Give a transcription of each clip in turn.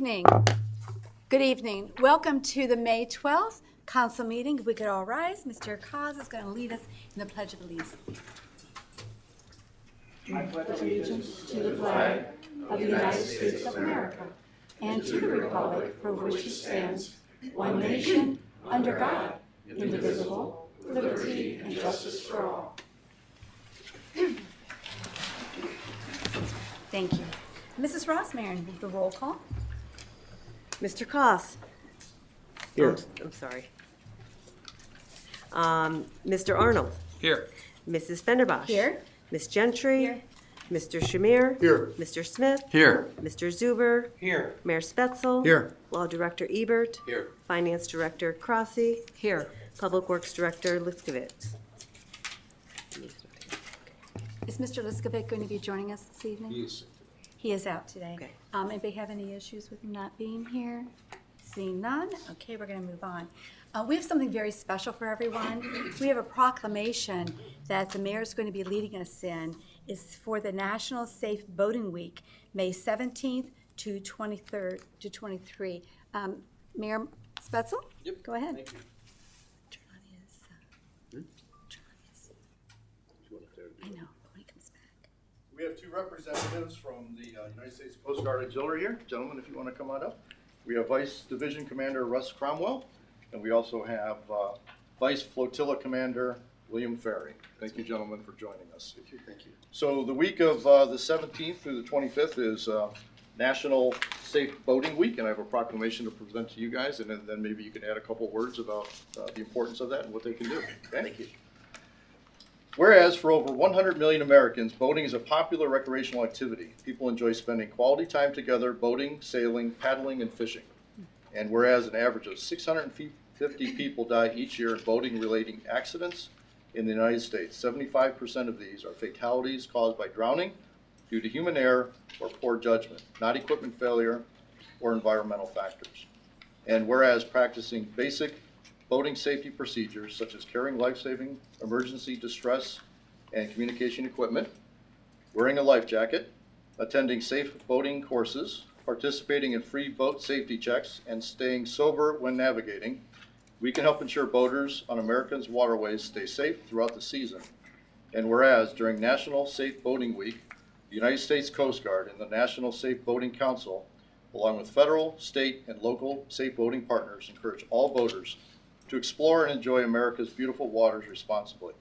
evening. Good evening. Welcome to the May 12th council meeting. If we could all rise, Mr. Cos is going to lead us in the Pledge of Allegiance. I pledge allegiance to the flag of the United States of America and to the republic for which it stands, one nation, under God, indivisible, liberty and justice for all. Thank you. Mrs. Rossmarin, the roll call. Mr. Koss. Here. I'm sorry. Mr. Arnold. Here. Mrs. Fenderbosh. Here. Ms. Gentry. Here. Mr. Shamir. Here. Mr. Smith. Here. Mr. Zuber. Here. Mayor Spetzel. Here. Law Director Ebert. Here. Finance Director Crossie. Here. Public Works Director Liskovitz. Is Mr. Liskovic going to be joining us this evening? Yes. He is out today. Okay. Anybody have any issues with him not being here? Seeing none, okay, we're going to move on. We have something very special for everyone. We have a proclamation that the mayor is going to be leading us in. Is for the National Safe Boating Week, May 17th to 23rd to 23. Mayor Spetzel? Yep. Go ahead. Thank you. Turn on his, I know, when he comes back. We have two representatives from the United States Coast Guard Auxiliary here. Gentlemen, if you want to come on up. We have Vice Division Commander Russ Cromwell, and we also have Vice Flotilla Commander William Ferry. Thank you, gentlemen, for joining us. Thank you. Thank you. So the week of the 17th through the 25th is National Safe Boating Week, and I have a proclamation to present to you guys, and then maybe you can add a couple words about the importance of that and what they can do. Okay? Thank you. Whereas for over 100 million Americans, boating is a popular recreational activity. People enjoy spending quality time together, boating, sailing, paddling, and fishing. And whereas an average of 650 people die each year in boating-related accidents in the United States, 75% of these are fatalities caused by drowning due to human error or poor judgment, not equipment failure or environmental factors. And whereas practicing basic boating safety procedures such as carrying life-saving, emergency distress, and communication equipment, wearing a life jacket, attending safe boating courses, participating in free boat safety checks, and staying sober when navigating, we can help ensure boaters on America's waterways stay safe throughout the season. And whereas during National Safe Boating Week, the United States Coast Guard and the National Safe Boating Council, along with federal, state, and local safe boating partners, encourage all boaters to explore and enjoy America's beautiful waters responsibly.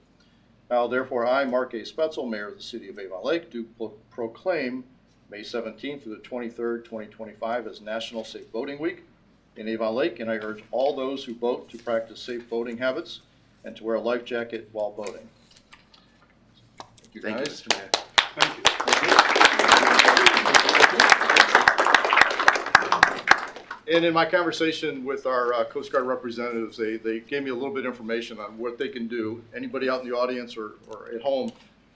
Now, therefore, I, Mark A. Spetzel, Mayor of the City of Avon Lake, do proclaim May 17th through the 23rd, 2025 as National Safe Boating Week in Avon Lake, and I urge all those who boat to practice safe boating habits and to wear a life jacket while boating. Thank you, guys. Mr. Mayor. Thank you. And in my conversation with our Coast Guard representatives, they gave me a little bit of information on what they can do, anybody out in the audience or at home,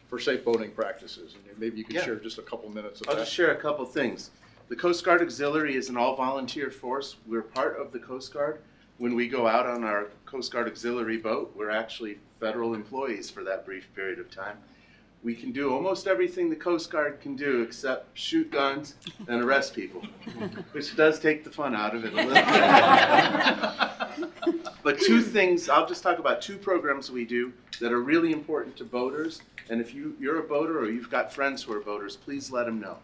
for safe boating practices. And maybe you could share just a couple minutes of I'll that. just share a couple things. The Coast Guard Auxiliary is an all-volunteer force. We're part of the Coast Guard. When we go out on our Coast Guard Auxiliary boat, we're actually federal employees for that brief period of time. We can do almost everything the Coast Guard can do except shoot guns and arrest people, which does take the fun out of it a little bit. But two things, I'll just talk about two programs we do that are really important to boaters. And if you're a boater or you've got friends who are boaters, please let them know.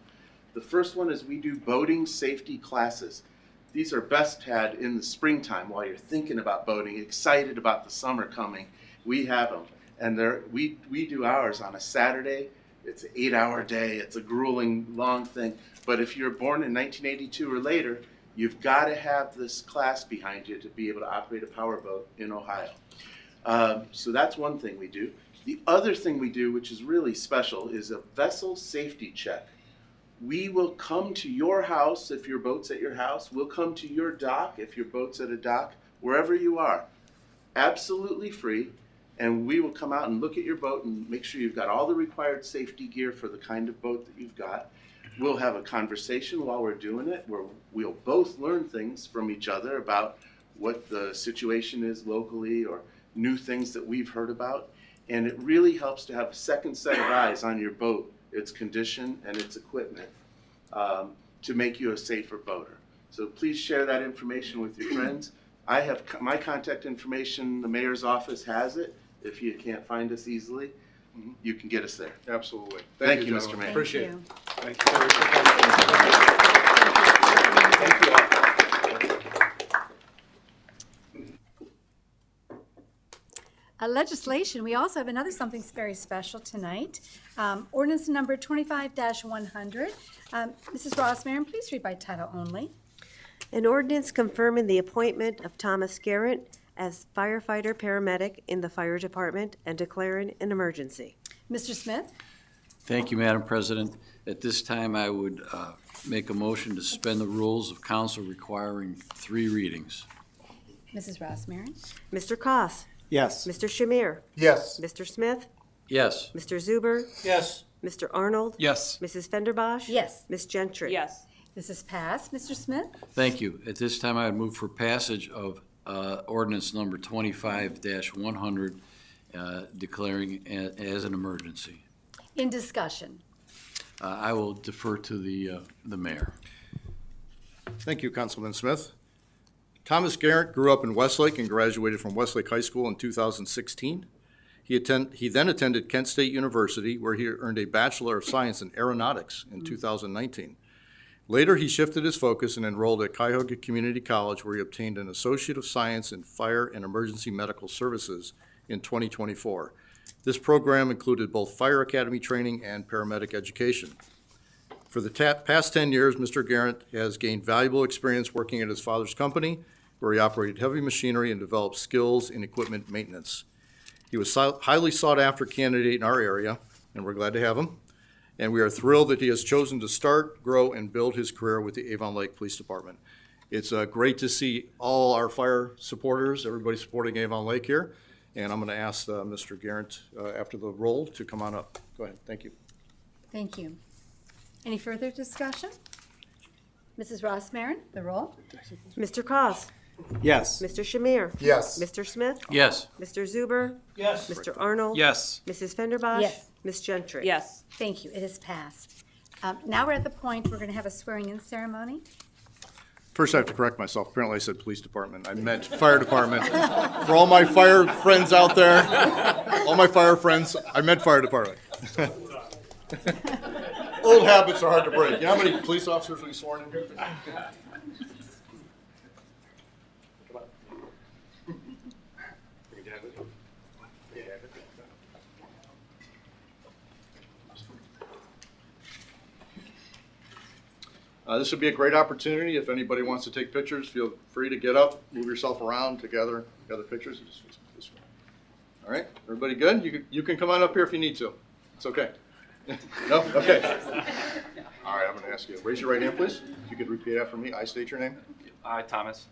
The first one is we do boating safety classes. These are best had in the springtime while you're thinking about boating, excited about the summer coming. We have them. And we do ours on a Saturday. It's an 8-hour day. It's a grueling, long thing. But if you're born in 1982 or later, you've got to have this class behind you to be able to operate a powerboat in Ohio. So that's one thing we do. The other thing we do, which is really special, is a vessel safety check. We will come to your house if your boat's at your house. We'll come to your dock if your boat's at a dock, wherever you are. Absolutely free. And we will come out and look at your boat and make sure you've got all the required safety gear for the kind of boat that you've got. We'll have a conversation while we're doing it where we'll both learn things from each other about what the situation is locally or new things that we've heard about. And it really helps to have a second set of eyes on your boat, its condition and its equipment, to make you a safer boater. So please share that information with your friends. I have my contact information. The mayor's office has it. If you can't find us easily, you can get us there. Absolutely. Thank you, Mr. gentlemen. Mayor. Appreciate it. you. Thank you. Legislation, we also have another something very special tonight. Ordinance number 25-100. Mrs. Rossmarin, please read by title only. An ordinance confirming the appointment of Thomas Garrett as firefighter paramedic in the fire department and declaring an emergency. Mr. Smith? Thank you, Madam President. At this time, I would make a motion to suspend the rules of council requiring 3 readings. Mrs. Rossmarin? Mr. Koss. Yes. Mr. Shamir. Yes. Mr. Smith. Yes. Mr. Zuber. Yes. Mr. Arnold. Yes. Mrs. Fenderbosh. Yes. Ms. Gentry. yes, This is passed. Mr. Smith? Thank you. At this time, I would move for passage of ordinance number 25-100, declaring as an emergency. In discussion. I will defer to the mayor. Thank you, Councilman Smith. Thomas Garrett grew up in Westlake and graduated from Westlake High School in 2016. He then attended Kent State University, where he earned a Bachelor of Science in Aeronautics in 2019. Later, he shifted his focus and enrolled at Cuyahoga Community College, where he obtained an Associate of Science in Fire and Emergency Medical Services in 2024. This program included both fire academy training and paramedic education. For the past 10 years, Mr. Garrett has gained valuable experience working at his father's company, where he operated heavy machinery and developed skills in equipment maintenance. He was highly sought-after candidate in our area, and we're glad to have him. And we are thrilled that he has chosen to start, grow, and build his career with the Avon Lake Police Department. It's great to see all our fire supporters, everybody supporting Avon Lake here. And I'm going to ask Mr. Garrett, after the roll, to come on up. Go ahead. Thank you. Thank you. Any further discussion? Mrs. Rossmarin, the roll. Mr. Koss. Yes. Mr. Shamir. Yes. Mr. Smith. Yes. Mr. Zuber. Yes. Mr. Arnold. Yes. Mrs. Fenderbosh. Yes. Ms. Gentry. yes. Thank you. It is passed. Now we're at the point we're going to have a swearing-in ceremony. First, I have to correct myself. Apparently, I said police department. I meant fire department. For all my fire friends out there, all my fire friends, I meant fire department. Old habits are hard to break. You know how many police officers we sworn in here? This would be a great opportunity. If anybody wants to take pictures, feel free to get up, move yourself around to gather pictures. Just this way. All right, everybody good? You can come on up here if you need to. It's okay. No? Okay. All right, I'm going to ask you, raise your right hand, please. If you could repeat after me. I state your name. I, Thomas.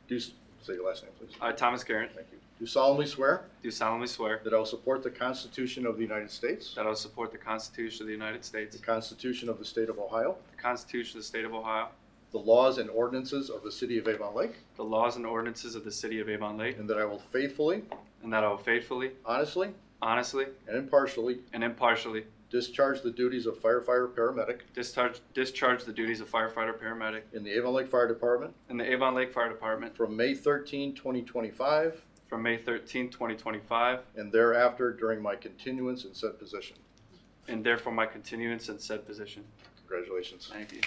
Say your last name, please. I, Thomas Garrett, Thank you. Do solemnly swear do solemnly swear that I will support the Constitution of the United States, that I will support the Constitution of the United States, the Constitution of the State of Ohio, the Constitution of the State of Ohio, the laws and ordinances of the City of Avon Lake, the laws and ordinances of the City of Avon Lake, and that I will faithfully, and that I will faithfully, honestly, honestly, and impartially and impartially discharge the duties of firefighter paramedic discharge the duties of firefighter paramedic in the Avon Lake Fire Department in the Avon Lake Fire Department from May 13, 2025, from May 13, 2025, and thereafter during my continuance in said position. and therefore my continuance in said position. Congratulations. Thank you.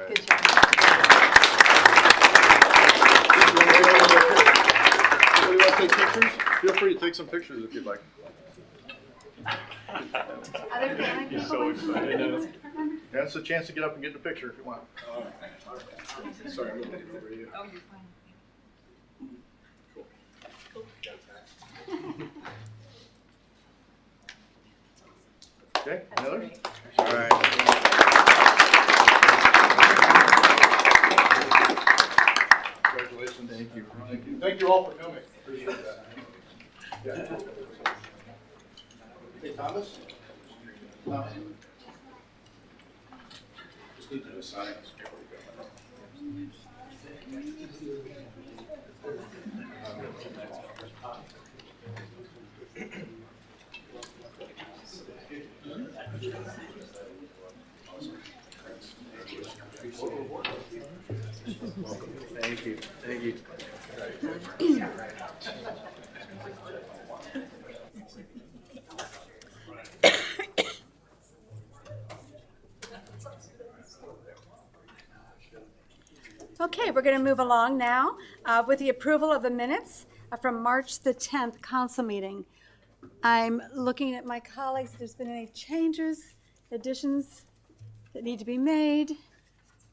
Good job. Anybody want to take pictures? Feel free to take some pictures if you'd like. Other family people want to And it's a chance to get up and get in a picture if you want. Sorry, I'm looking over you. Oh, you're fine. Okay, any others? All right. Congratulations. Thank you. Thank you all for coming. Appreciate that. Hey, Thomas? Thomas? Just need to do a sign before we go. Thank you, thank you. Okay, we're going to move along now with the approval of the minutes from March the 10th council meeting. I'm looking at my colleagues, if there's been any changes, additions that need to be made.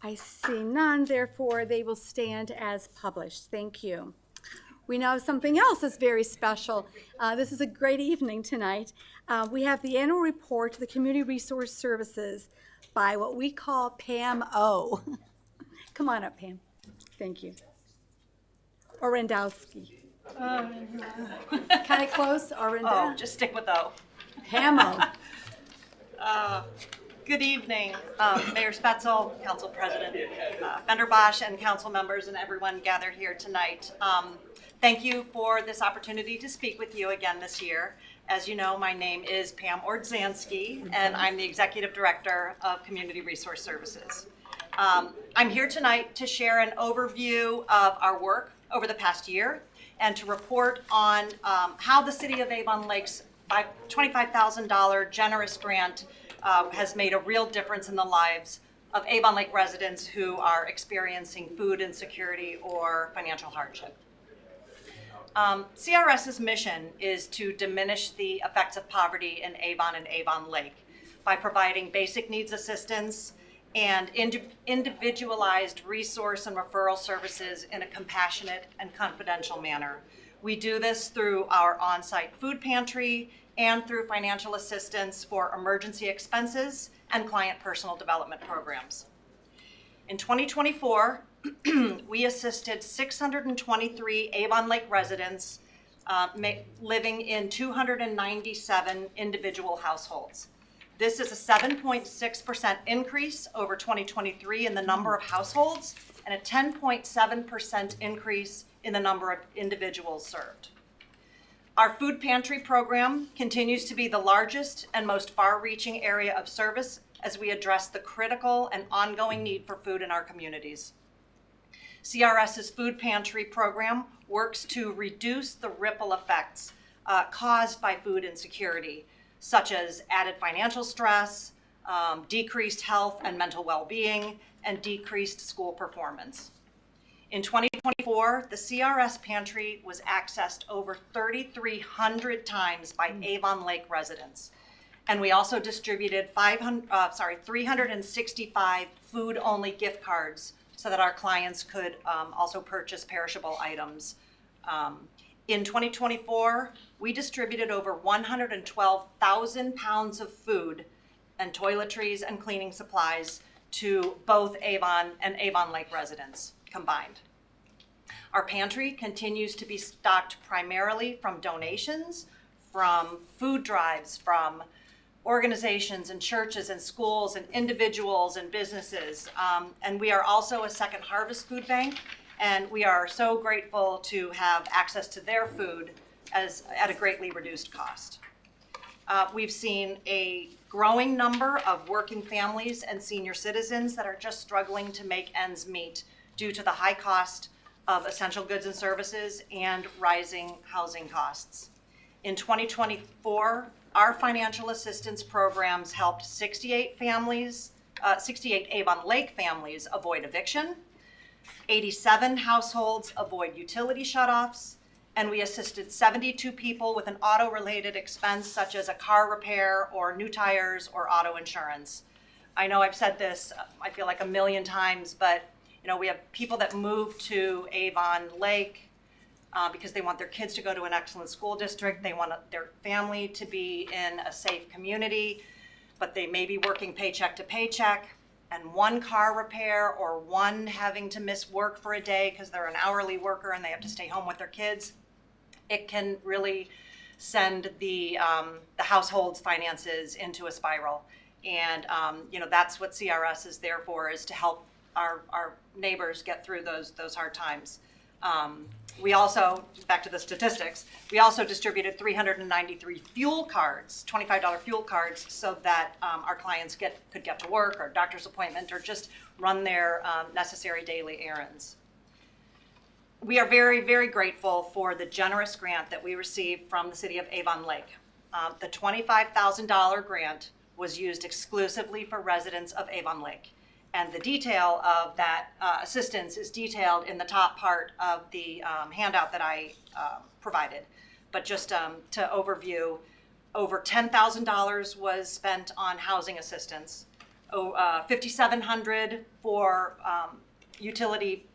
I see none, therefore they will stand as published. Thank you. We now have something else that's very special. This is a great evening tonight. We have the annual report to the Community Resource Services by what we call Pam O. Come on up, Pam. Thank you. Or Randowski. Kind of close, or Oh, just stick with O. Pam O. Good evening, Mayor Spetzel, Council President Fender Bosch, and council members and everyone gathered here tonight. Thank you for this opportunity to speak with you again this year. As you know, my name is Pam Ordzansky, and I'm the Executive Director of Community Resource Services. I'm here tonight to share an overview of our work over the past year and to report on how the City of Avon Lake's $25,000 generous grant has made a real difference in the lives of Avon Lake residents who are experiencing food insecurity or financial hardship. CRS's mission is to diminish the effects of poverty in Avon and Avon Lake by providing basic needs assistance and individualized resource and referral services in a compassionate and confidential manner. We do this through our on-site food pantry and through financial assistance for emergency expenses and client personal development programs. In 2024, we assisted 623 Avon Lake residents living in 297 individual households. This is a 7.6% increase over 2023 in the number of households and a 10.7% increase in the number of individuals served. Our food pantry program continues to be the largest and most far-reaching area of service as we address the critical and ongoing need for food in our communities. CRS's food pantry program works to reduce the ripple effects caused by food insecurity, such as added financial stress, decreased health and mental well-being, and decreased school performance. In 2024, the CRS pantry was accessed over 3,300 times by Avon Lake residents. And we also distributed 365 food-only gift cards so that our clients could also purchase perishable items. In 2024, we distributed over 112,000 pounds of food and toiletries and cleaning supplies to both Avon and Avon Lake residents combined. Our pantry continues to be stocked primarily from donations, from food drives, from organizations and churches and schools and individuals and businesses. And we are also a Second Harvest food bank, and we are so grateful to have access to their food at a greatly reduced cost. We've seen a growing number of working families and senior citizens that are just struggling to make ends meet due to the high cost of essential goods and services and rising housing costs. In 2024, our financial assistance programs helped 68 Avon Lake families avoid eviction, 87 households avoid utility shutoffs, and we assisted 72 people with an auto-related expense such as a car repair or new tires or auto insurance. I know I've said this, I feel like a million times, but we have people that move to Avon Lake because they want their kids to go to an excellent school district. They want their family to be in a safe community, but they may be working paycheck to paycheck. And one car repair or one having to miss work for a day because they're an hourly worker and they have to stay home with their kids, it can really send the household's finances into a spiral. And, that's what CRS is there for, is to help our neighbors get through those hard times. We also, back to the statistics, we also distributed 393 fuel cards, $25 fuel cards, so that our clients could get to work, or doctor's appointment, or just run their necessary daily errands. We are very, very grateful for the generous grant that we received from the city of Avon Lake. The $25,000 grant was used exclusively for residents of Avon Lake. And the detail of that assistance is detailed in the top part of the handout that I provided. But just to overview, over $10,000 was spent on housing assistance, $5,700 for utility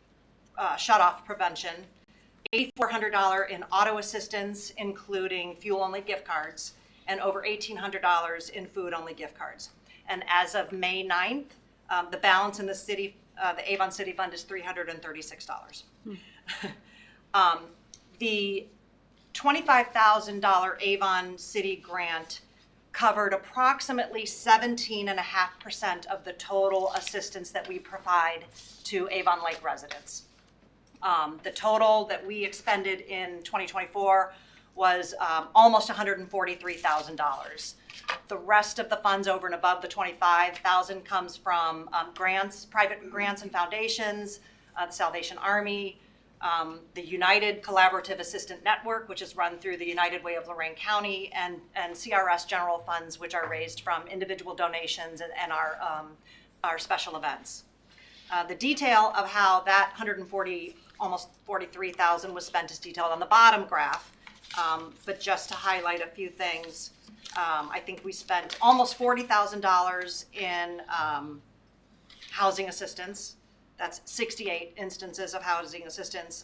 shutoff prevention, $8,400 in auto assistance, including fuel-only gift cards, and over $1,800 in food-only gift cards. And as of May 9th, the balance in the city, the Avon City Fund, is $336. The $25,000 Avon City grant covered approximately 17.5% of the total assistance that we provide to Avon Lake residents. The total that we expended in 2024 was almost $143,000. The rest of the funds over and above the $25,000 comes from grants, private grants and foundations, the Salvation Army, the United Collaborative Assistant Network, which is run through the United Way of Lorain County, and CRS general funds, which are raised from individual donations and our special events. The detail of how that almost $43,000 was spent is detailed on the bottom graph. But just to highlight a few things, I think we spent almost $40,000 in housing assistance. That's 68 instances of housing assistance,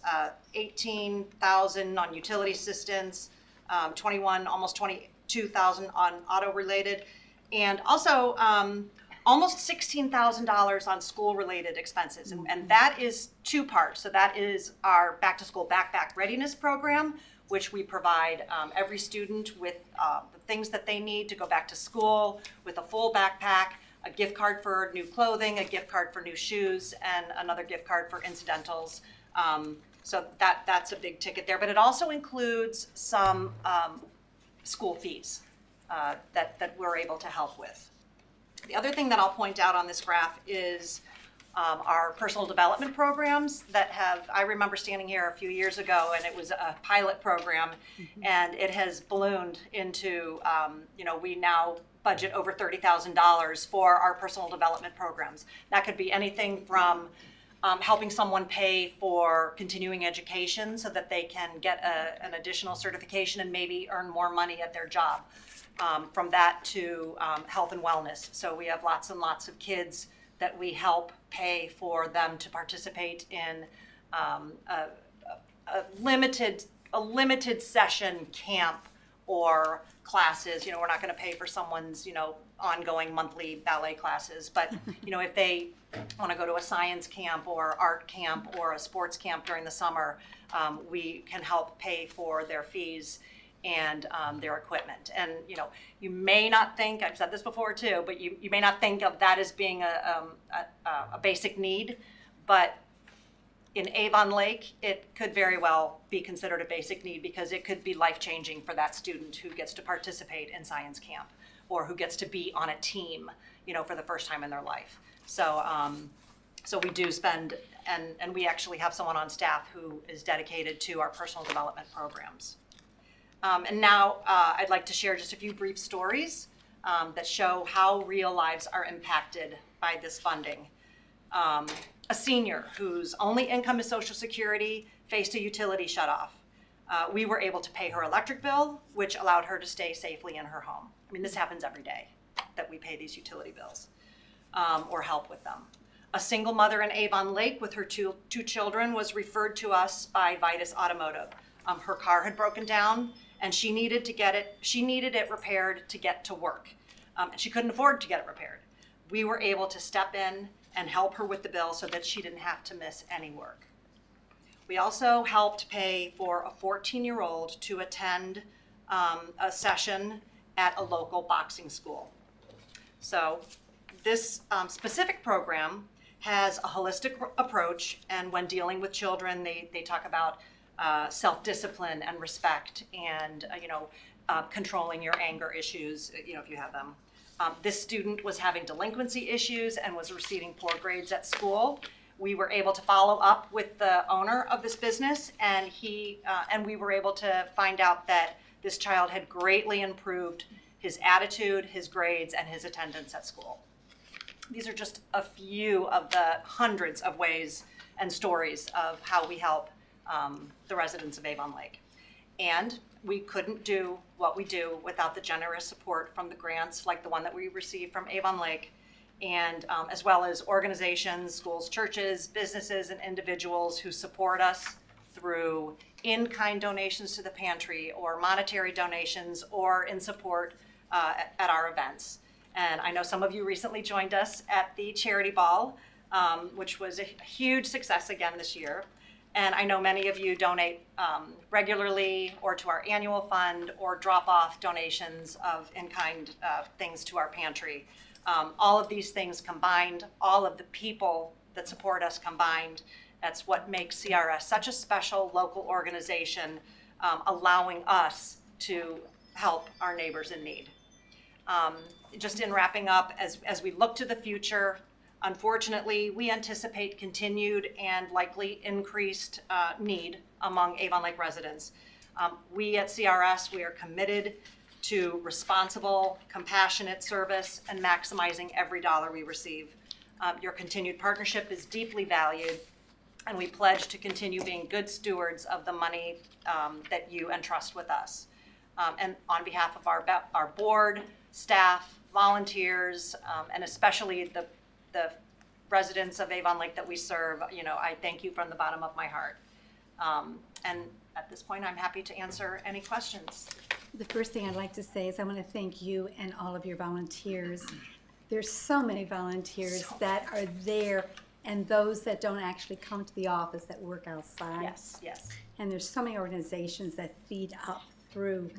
18,000 on utility assistance, almost 22,000 on auto-related, and also almost $16,000 on school-related expenses. And that is two parts. So that is our back-to-school backpack readiness program, which we provide every student with the things that they need to go back to school, with a full backpack, a gift card for new clothing, a gift card for new shoes, and another gift card for incidentals. So that's a big ticket there. But it also includes some school fees that we're able to help with. The other thing that I'll point out on this graph is our personal development programs that I remember standing here a few years ago, and it was a pilot program, and it has ballooned into, we now budget over $30,000 for our personal development programs. That could be anything from helping someone pay for continuing education so that they can get an additional certification and maybe earn more money at their job. From that to health and wellness. So we have lots and lots of kids that we help pay for them to participate in a limited session camp or classes. We're not going to pay for someone's ongoing monthly ballet classes, but if they want to go to a science camp or art camp or a sports camp during the summer, we can help pay for their fees and their equipment. And you may not think, I've said this before too, but you may not think of that as being a basic need, but in Avon Lake, it could very well be considered a basic need, because it could be life-changing for that student who gets to participate in science camp or who gets to be on a team, for the first time in their life. So we do spend, and we actually have someone on staff who is dedicated to our personal development programs. And now I'd like to share just a few brief stories that show how real lives are impacted by this funding. A senior whose only income is Social Security faced a utility shutoff. We were able to pay her electric bill, which allowed her to stay safely in her home. I mean, this happens every day that we pay these utility bills or help with them. A single mother in Avon Lake with her two children was referred to us by Vitus Automotive. Her car had broken down, and she needed it repaired to get to work. And she couldn't afford to get it repaired. We were able to step in and help her with the bill so that she didn't have to miss any work. We also helped pay for a 14-year-old to attend a session at a local boxing school. So this specific program has a holistic approach, and when dealing with children, they talk about self-discipline and respect and, controlling your anger issues, if you have them. This student was having delinquency issues and was receiving poor grades at school. We were able to follow up with the owner of this business, and we were able to find out that this child had greatly improved his attitude, his grades, and his attendance at school. These are just a few of the hundreds of ways and stories of how we help the residents of Avon Lake. And we couldn't do what we do without the generous support from the grants like the one that we received from Avon Lake, and as well as organizations, schools, churches, businesses, and individuals who support us through in-kind donations to the pantry or monetary donations or in support at our events. And I know some of you recently joined us at the charity ball, which was a huge success again this year. And I know many of you donate regularly or to our annual fund or drop off donations of in-kind things to our pantry. All of these things combined, all of the people that support us combined, that's what makes CRS such a special local organization, allowing us to help our neighbors in need. Just in wrapping up, as we look to the future, unfortunately, we anticipate continued and likely increased need among Avon Lake residents. We at CRS, we are committed to responsible, compassionate service and maximizing every dollar we receive. Your continued partnership is deeply valued, and we pledge to continue being good stewards of the money that you entrust with us. And on behalf of our board, staff, volunteers, and especially the residents of Avon Lake that we serve, I thank you from the bottom of my heart. And at this point, I'm happy to answer any questions. The first thing I'd like to say is I want to thank you and all of your volunteers. There's so many volunteers that are there, and those that don't actually come to the office that work outside. Yes, yes. And there's so many organizations that feed up through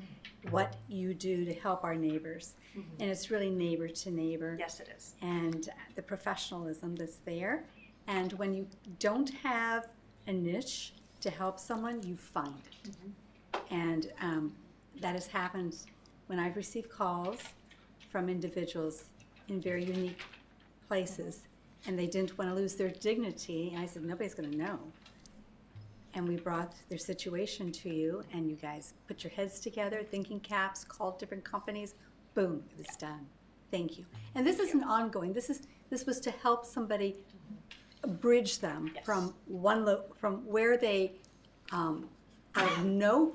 what you do to help our neighbors. And it's really neighbor to neighbor. Yes, it is. And the professionalism that's there. And when you don't have a niche to help someone, you find it. And that has happened when I've received calls from individuals in very unique places, and they didn't want to lose their dignity. And I said, nobody's going to know. And we brought their situation to you, and you guys put your heads together, thinking caps, called different companies, boom, it was done. Thank you. And this isn't ongoing. This was to help somebody bridge them from from where they out of no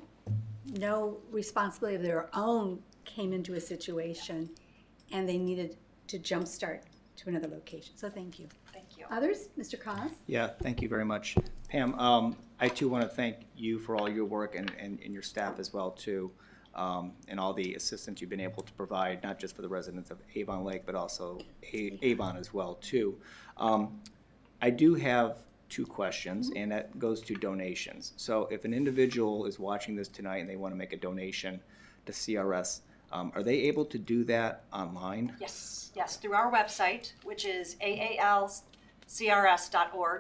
responsibility of their own came into a situation, and they needed to jumpstart to another location. So thank you. Thank you. Others, Mr. Cos? Yeah, thank you very much. Pam, I too want to thank you for all your work and your staff as well too, and all the assistance you've been able to provide, not just for the residents of Avon Lake, but also Avon as well too. I do have two questions, and that goes to donations. So if an individual is watching this tonight and they want to make a donation to CRS, are they able to do that online? Yes, through our website, which is aalcrs.org.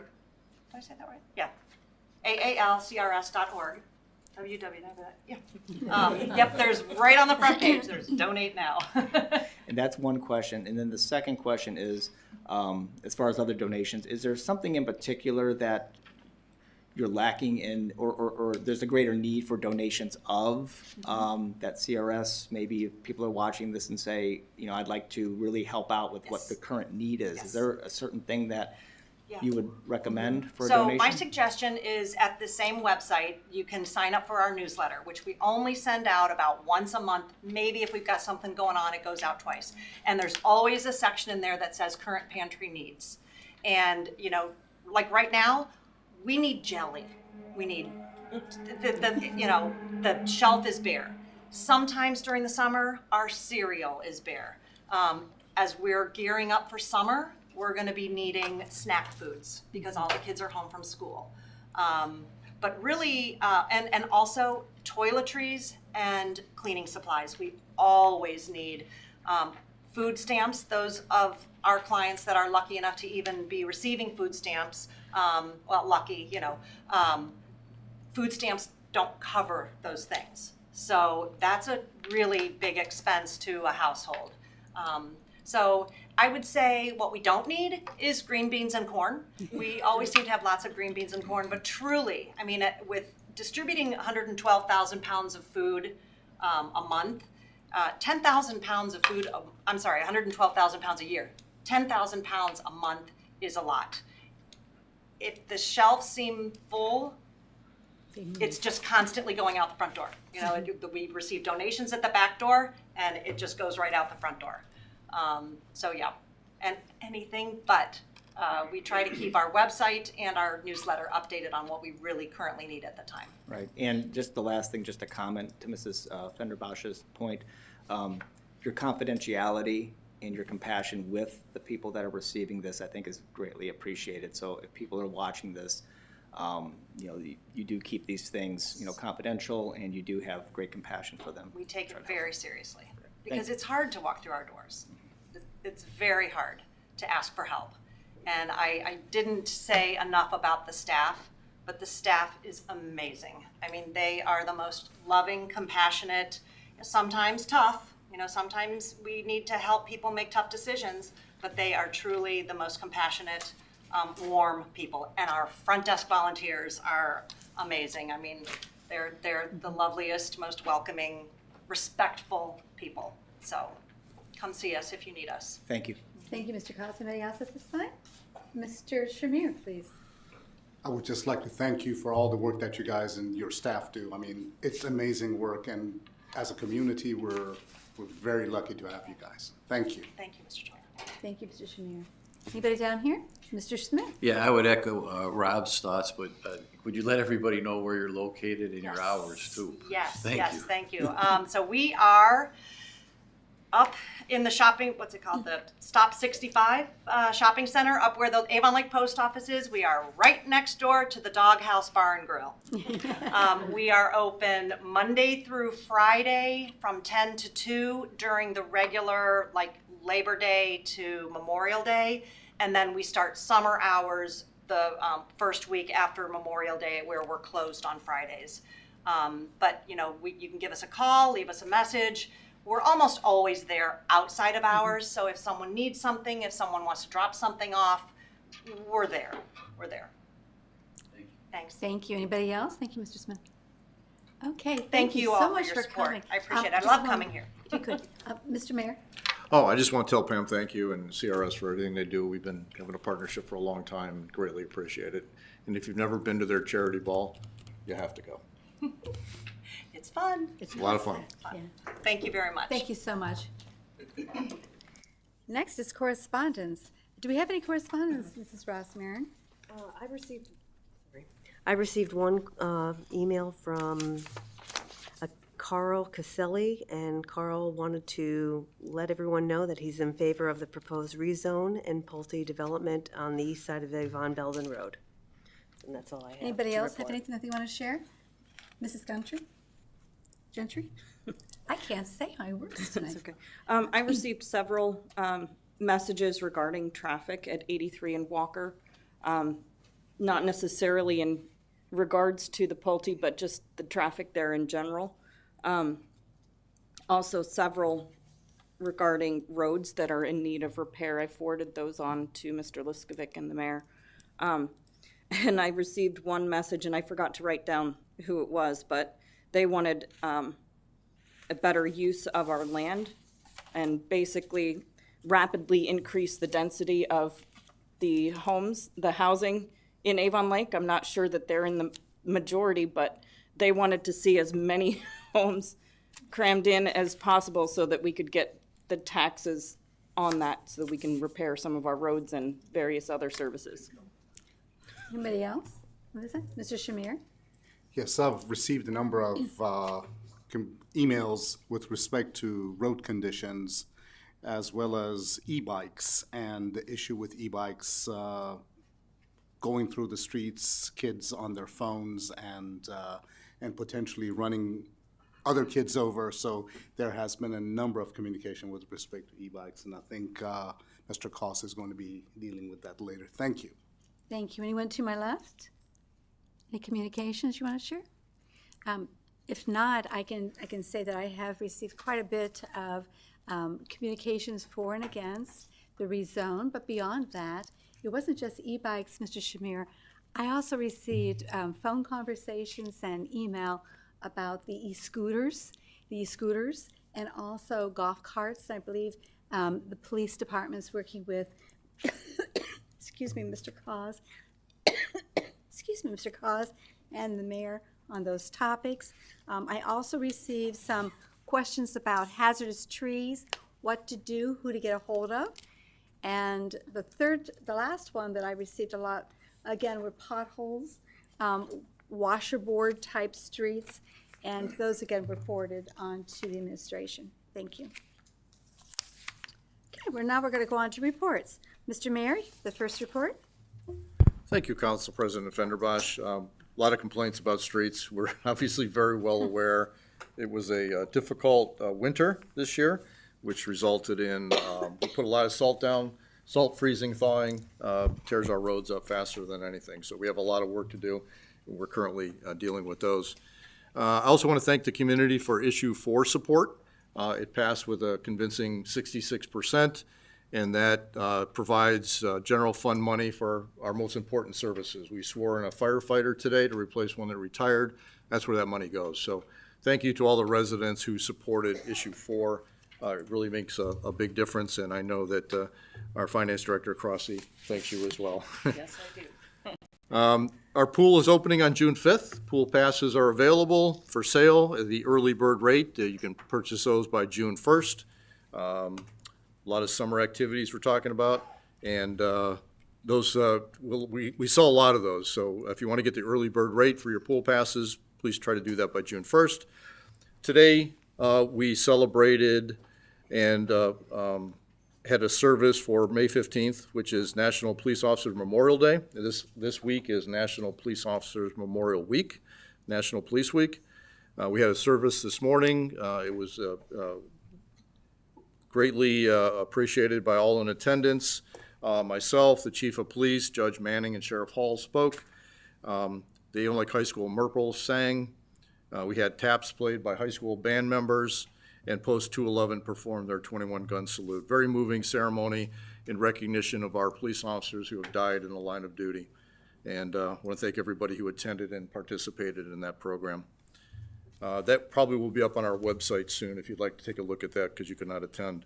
Did I say that right? Yeah. aalcrs.org. Yeah. Yep, there's right on the front page, there's donate now. And that's one question. And then the second question is, as far as other donations, is there something in particular that you're lacking in, or there's a greater need for donations of, that CRS, maybe if people are watching this and say, I'd like to really help out with what the current need is. Yes. Is there a certain thing that you would recommend for a So donation? my suggestion is at the same website, you can sign up for our newsletter, which we only send out about once a month. Maybe if we've got something going on, it goes out twice. And there's always a section in there that says current pantry needs. And, like right now, we need jelly. We need, the shelf is bare. Sometimes during the summer, our cereal is bare. As we're gearing up for summer, we're going to be needing snack foods because all the kids are home from school. But really, and also toiletries and cleaning supplies. We always need food stamps. Those of our clients that are lucky enough to even be receiving food stamps, well, lucky, food stamps don't cover those things. So that's a really big expense to a household. So I would say what we don't need is green beans and corn. We always seem to have lots of green beans and corn, but truly, I mean, with distributing 112,000 pounds of food a month, 10,000 pounds of food, 112,000 pounds a year, 10,000 pounds a month is a lot. If the shelves seem full, it's just constantly going out the front door. We receive donations at the back door, and it just goes right out the front door. So yeah, and anything but. We try to keep our website and our newsletter updated on what we really currently need at the time. Right, and just the last thing, just a comment to Mrs. Fenderbosch's point, your confidentiality and your compassion with the people that are receiving this, I think, is greatly appreciated. So if people are watching this, you do keep these things, confidential, and you do have great compassion for them. We take it very seriously because it's hard to walk through our doors. It's very hard to ask for help. And I didn't say enough about the staff, but the staff is amazing. I mean, they are the most loving, compassionate, sometimes tough. Sometimes we need to help people make tough decisions, but they are truly the most compassionate, warm people. And our front desk volunteers are amazing. I mean, they're the loveliest, most welcoming, respectful people. So come see us if you need us. Thank you. Thank you, Mr. Costa. Anybody else at this time? Mr. Shamir, please. I would just like to thank you for all the work that you guys and your staff do. I mean, it's amazing work, and as a community, we're very lucky to have you guys. Thank you. Thank you, Mr. Chair. Thank you, Mr. Shamir. Anybody down here? Mr. Smith? Yeah, I would echo Rob's thoughts, but would you let everybody know where you're located and your hours too? Yes, Thank you. thank you. So we are up in the shopping, what's it called, the Stop 65 shopping center, up where the Avon Lake Post Office is. We are right next door to the Doghouse Bar and Grill. We are open Monday through Friday from 10 to 2 during the regular, like Labor Day to Memorial Day. And then we start summer hours the first week after Memorial Day, where we're closed on Fridays. But you can give us a call, leave us a message. We're almost always there outside of hours, so if someone needs something, if someone wants to drop something off, we're there. We're there. Thanks. Thank you. Anybody else? Thank you, Mr. Smith. Okay, Thank you all so for much your for support. coming. I appreciate it. I just love one- coming here. If you could, Mr. Mayor? Oh, I just want to tell Pam thank you and CRS for everything they do. We've been having a partnership for a long time and greatly appreciate it. And if you've never been to their charity ball, you have to go. It's fun. It's A lot of fun. Yeah. Thank you very much. Thank you so much. Next is correspondence. Do we have any correspondence, Mrs. Ross Marin? I received one email from Carl Caselli, and Carl wanted to let everyone know that he's in favor of the proposed rezone and Pulte development on the east side of Avon Belden Road. And that's all I have. Anybody to else have report. anything that they want to share? Mrs. Gentry? I can't say my words tonight. Okay. I received several messages regarding traffic at 83 and Walker, not necessarily in regards to the Pulte, but just the traffic there in general. Also several regarding roads that are in need of repair. I forwarded those on to Mr. Liskovic and the mayor. And I received one message, and I forgot to write down who it was, but they wanted a better use of our land and basically rapidly increase the density of the homes, the housing in Avon Lake. I'm not sure that they're in the majority, but they wanted to see as many homes crammed in as possible so that we could get the taxes on that so that we can repair some of our roads and various other services. Anybody else? What is it? Mr. Shamir? Yes, I've received a number of emails with respect to road conditions as well as e-bikes and the issue with e-bikes going through the streets, kids on their phones, and potentially running other kids over. So there has been a number of communication with respect to e-bikes, and I think Mr. Koss is going to be dealing with that later. Thank you. Thank you. Anyone to my left? Any communications you want to share? If not, I can say that I have received quite a bit of communications for and against the rezone, but beyond that, it wasn't just e-bikes, Mr. Shamir. I also received phone conversations and email about the e-scooters, and also golf carts. I believe the police department's working with, excuse me, Mr. Cause, excuse me, Mr. Cause, and the mayor on those topics. I also received some questions about hazardous trees, what to do, who to get a hold of. And the last one that I received a lot, again, were potholes, washerboard type streets, and those again were forwarded on to the administration. Thank you. Okay, now we're going to go on to reports. Mr. Mayor, the first report. Thank you, Council President Fenderbosh. A lot of complaints about streets. We're obviously very well aware. It was a difficult winter this year, which resulted in, we put a lot of salt down. Salt freezing, thawing, tears our roads up faster than anything. So we have a lot of work to do. We're currently dealing with those. I also want to thank the community for issue 4 support. It passed with a convincing 66%, and that provides general fund money for our most important services. We swore in a firefighter today to replace one that retired. That's where that money goes. So thank you to all the residents who supported issue 4. It really makes a big difference, and I know that our finance director, Crossy, thanks you as well. Yes, I do. Our pool is opening on June 5th. Pool passes are available for sale at the early bird rate. You can purchase those by June 1st. A lot of summer activities we're talking about, and those we saw a lot of those. So if you want to get the early bird rate for your pool passes, please try to do that by June 1st. Today, we celebrated and had a service for May 15th, which is National Police Officers Memorial Day. This week is National Police Officers Memorial Week, National Police Week. We had a service this morning. It was greatly appreciated by all in attendance. Myself, the Chief of Police, Judge Manning, and Sheriff Hall spoke. The Avon Lake High School Merples sang. We had taps played by high school band members, and Post 211 performed their 21-gun salute. Very moving ceremony in recognition of our police officers who have died in the line of duty. And I want to thank everybody who attended and participated in that program. That probably will be up on our website soon if you'd like to take a look at that because you could not attend.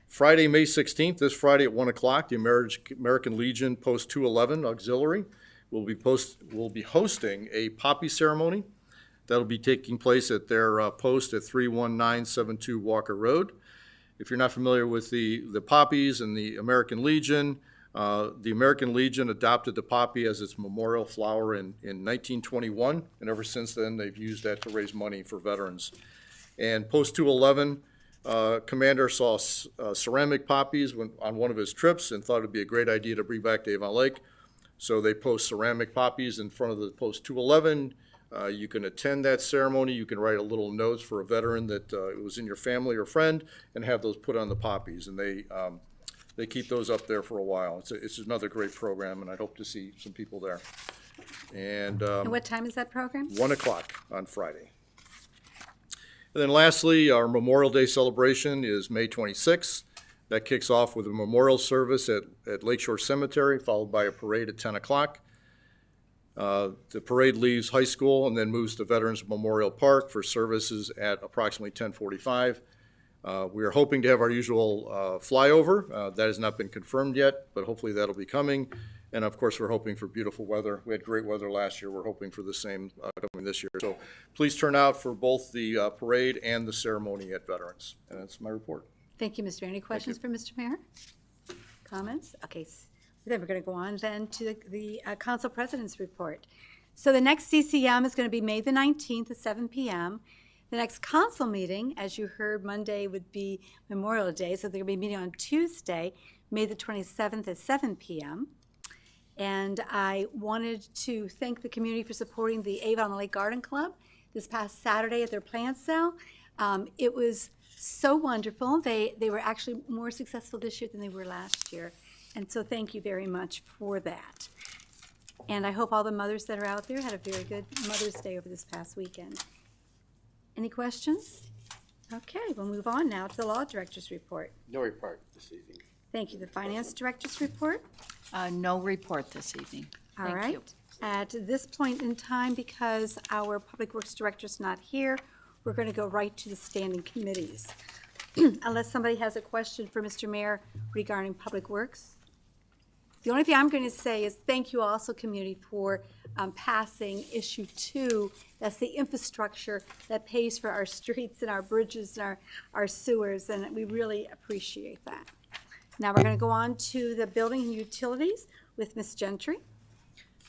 Friday, May 16th, this Friday at 1 o'clock, the American Legion Post 211 Auxiliary will be hosting a poppy ceremony. That'll be taking place at their post at 31972 Walker Road. If you're not familiar with the poppies and the American Legion adopted the poppy as its memorial flower in 1921, and ever since then they've used that to raise money for veterans. And Post 211, Commander saw ceramic poppies on one of his trips and thought it'd be a great idea to bring back to Avon Lake. So they post ceramic poppies in front of the Post 211. You can attend that ceremony. You can write a little notes for a veteran that it was in your family or friend and have those put on the poppies. And they keep those up there for a while. It's another great program, and I hope to see some people there. And what time is that program? 1 o'clock on Friday. And then lastly, our Memorial Day celebration is May 26th. That kicks off with a memorial service at Lakeshore Cemetery, followed by a parade at 10 o'clock. The parade leaves high school and then moves to Veterans Memorial Park for services at approximately 10:45. We are hoping to have our usual flyover. That has not been confirmed yet, but hopefully that'll be coming. And of course, we're hoping for beautiful weather. We had great weather last year. We're hoping for the same coming this year. So please turn out for both the parade and the ceremony at Veterans. And that's my report. Thank you, Mr. Mayor. Any questions for Mr. Mayor? Comments? Okay, then we're going to go on then to the Council President's report. So the next CCM is going to be May the 19th at 7 p.m. The next council meeting, as you heard, Monday would be Memorial Day, so they're going to be meeting on Tuesday, May the 27th at 7 p.m. And I wanted to thank the community for supporting the Avon Lake Garden Club this past Saturday at their plant sale. It was so wonderful. They were actually more successful this year than they were last year. And so thank you very much for that. And I hope all the mothers that are out there had a very good Mother's Day over this past weekend. Any questions? Okay, we'll move on now to the Law Director's report. No report this evening. Thank you. The Finance Director's report. No report this evening. All Thank right. you. At this point in time, because our Public Works Director's not here, we're going to go right to the standing committees. Unless somebody has a question for Mr. Mayor regarding Public Works. The only thing I'm going to say is thank you also, community, for passing issue 2. That's the infrastructure that pays for our streets and our bridges and our sewers, and we really appreciate that. Now we're going to go on to the building and utilities with Ms. Gentry.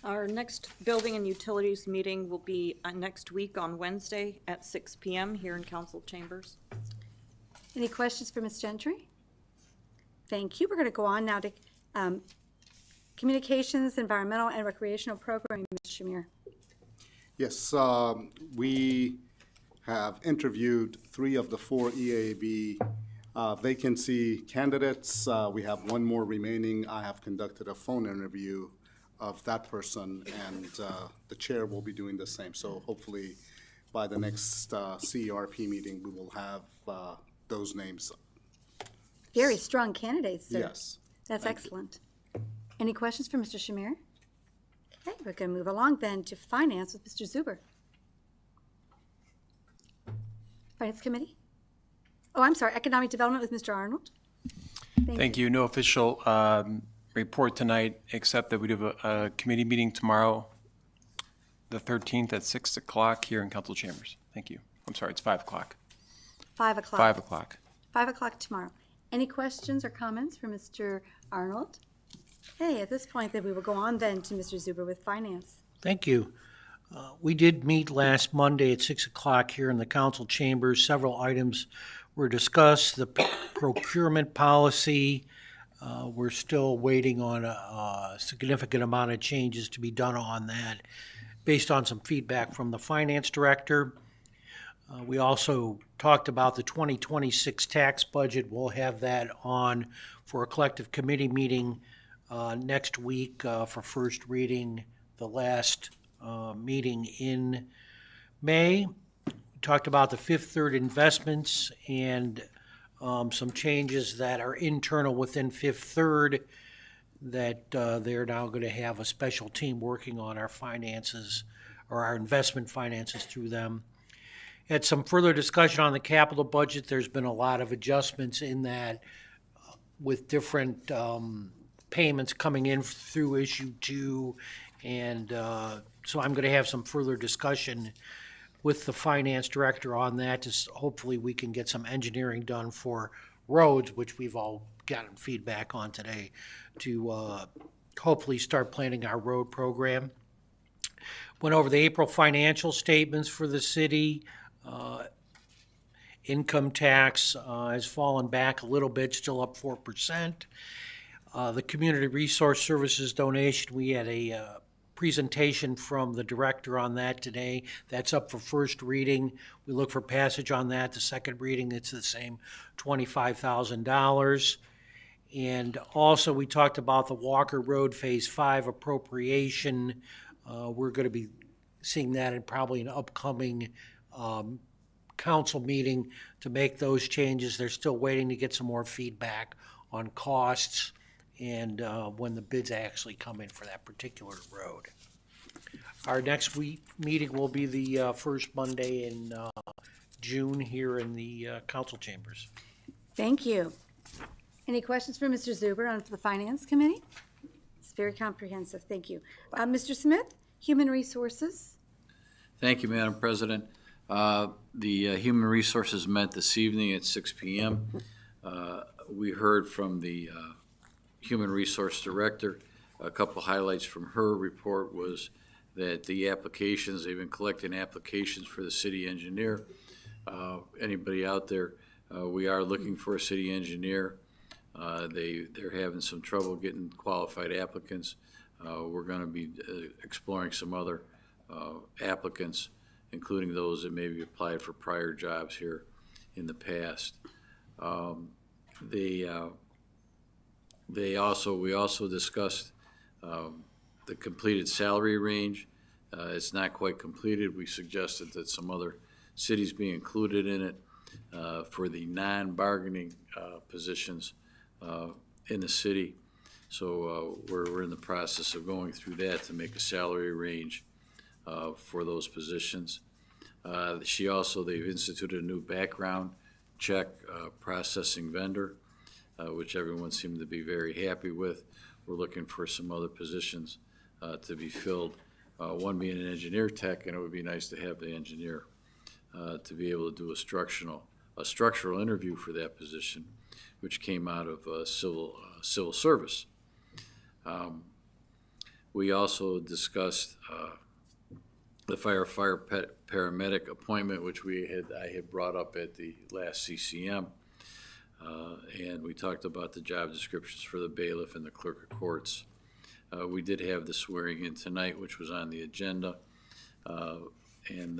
Our next Building and Utilities meeting will be next week on Wednesday at 6 p.m. here in Council Chambers. Any questions for Ms. Gentry? Thank you. We're going to go on now to Communications, Environmental, and Recreational Programming, Ms. Shamir. Yes, we have interviewed 3 of the 4 EAB vacancy candidates. We have 1 more remaining. I have conducted a phone interview of that person, and the chair will be doing the same. So hopefully by the next CERP meeting, we will have those names. Very strong candidates, sir. Yes. That's Thank you. excellent. Any questions for Mr. Shamir? Okay, we're going to move along then to Finance with Mr. Zuber. Finance Committee? Oh, I'm sorry, Economic Development with Mr. Arnold. Thank you. No official report tonight, except that we do a committee meeting tomorrow, the 13th at 6 o'clock here in Council Chambers. Thank you. I'm sorry, it's 5 o'clock. 5 o'clock. 5 o'clock. 5 o'clock tomorrow. Any questions or comments for Mr. Arnold? Okay, at this point, then we will go on then to Mr. Zuber with Finance. Thank you. We did meet last Monday at 6 o'clock here in the council chambers. Several items were discussed. The procurement policy, we're still waiting on a significant amount of changes to be done on that based on some feedback from the finance director. We also talked about the 2026 tax budget. We'll have that on for a collective committee meeting next week for first reading, the last meeting in May. We talked about the Fifth Third investments and some changes that are internal within Fifth Third that they're now going to have a special team working on our finances or our investment finances through them. Had some further discussion on the capital budget. There's been a lot of adjustments in that with different payments coming in through issue 2. And so I'm going to have some further discussion with the finance director on that. Just hopefully we can get some engineering done for roads, which we've all gotten feedback on today, to hopefully start planning our road program. Went over the April financial statements for the city. Income tax has fallen back a little bit, still up 4%. The Community Resource Services donation, we had a presentation from the director on that today. That's up for first reading. We look for passage on that. The second reading, it's the same $25,000. And also we talked about the Walker Road Phase 5 appropriation. We're going to be seeing that in probably an upcoming council meeting to make those changes. They're still waiting to get some more feedback on costs and when the bids actually come in for that particular road. Our next meeting will be the first Monday in June here in the council chambers. Thank you. Any questions for Mr. Zuber on the Finance Committee? It's very comprehensive. Thank you. Mr. Smith, Human Resources. Thank you, Madam President. The Human Resources met this evening at 6 p.m. We heard from the Human Resource Director. A couple highlights from her report was that the applications, they've been collecting applications for the city engineer. Anybody out there, we are looking for a city engineer. They're having some trouble getting qualified applicants. We're going to be exploring some other applicants, including those that maybe applied for prior jobs here in the past. We also discussed the completed salary range. It's not quite completed. We suggested that some other cities be included in it for the non-bargaining positions in the city. So we're in the process of going through that to make a salary range for those positions. They've instituted a new background check processing vendor, which everyone seemed to be very happy with. We're looking for some other positions to be filled, one being an engineer tech, and it would be nice to have the engineer to be able to do a structural interview for that position, which came out of civil service. We also discussed the fire paramedic appointment, which I had brought up at the last CCM. And we talked about the job descriptions for the bailiff and the clerk of courts. We did have the swearing in tonight, which was on the agenda. And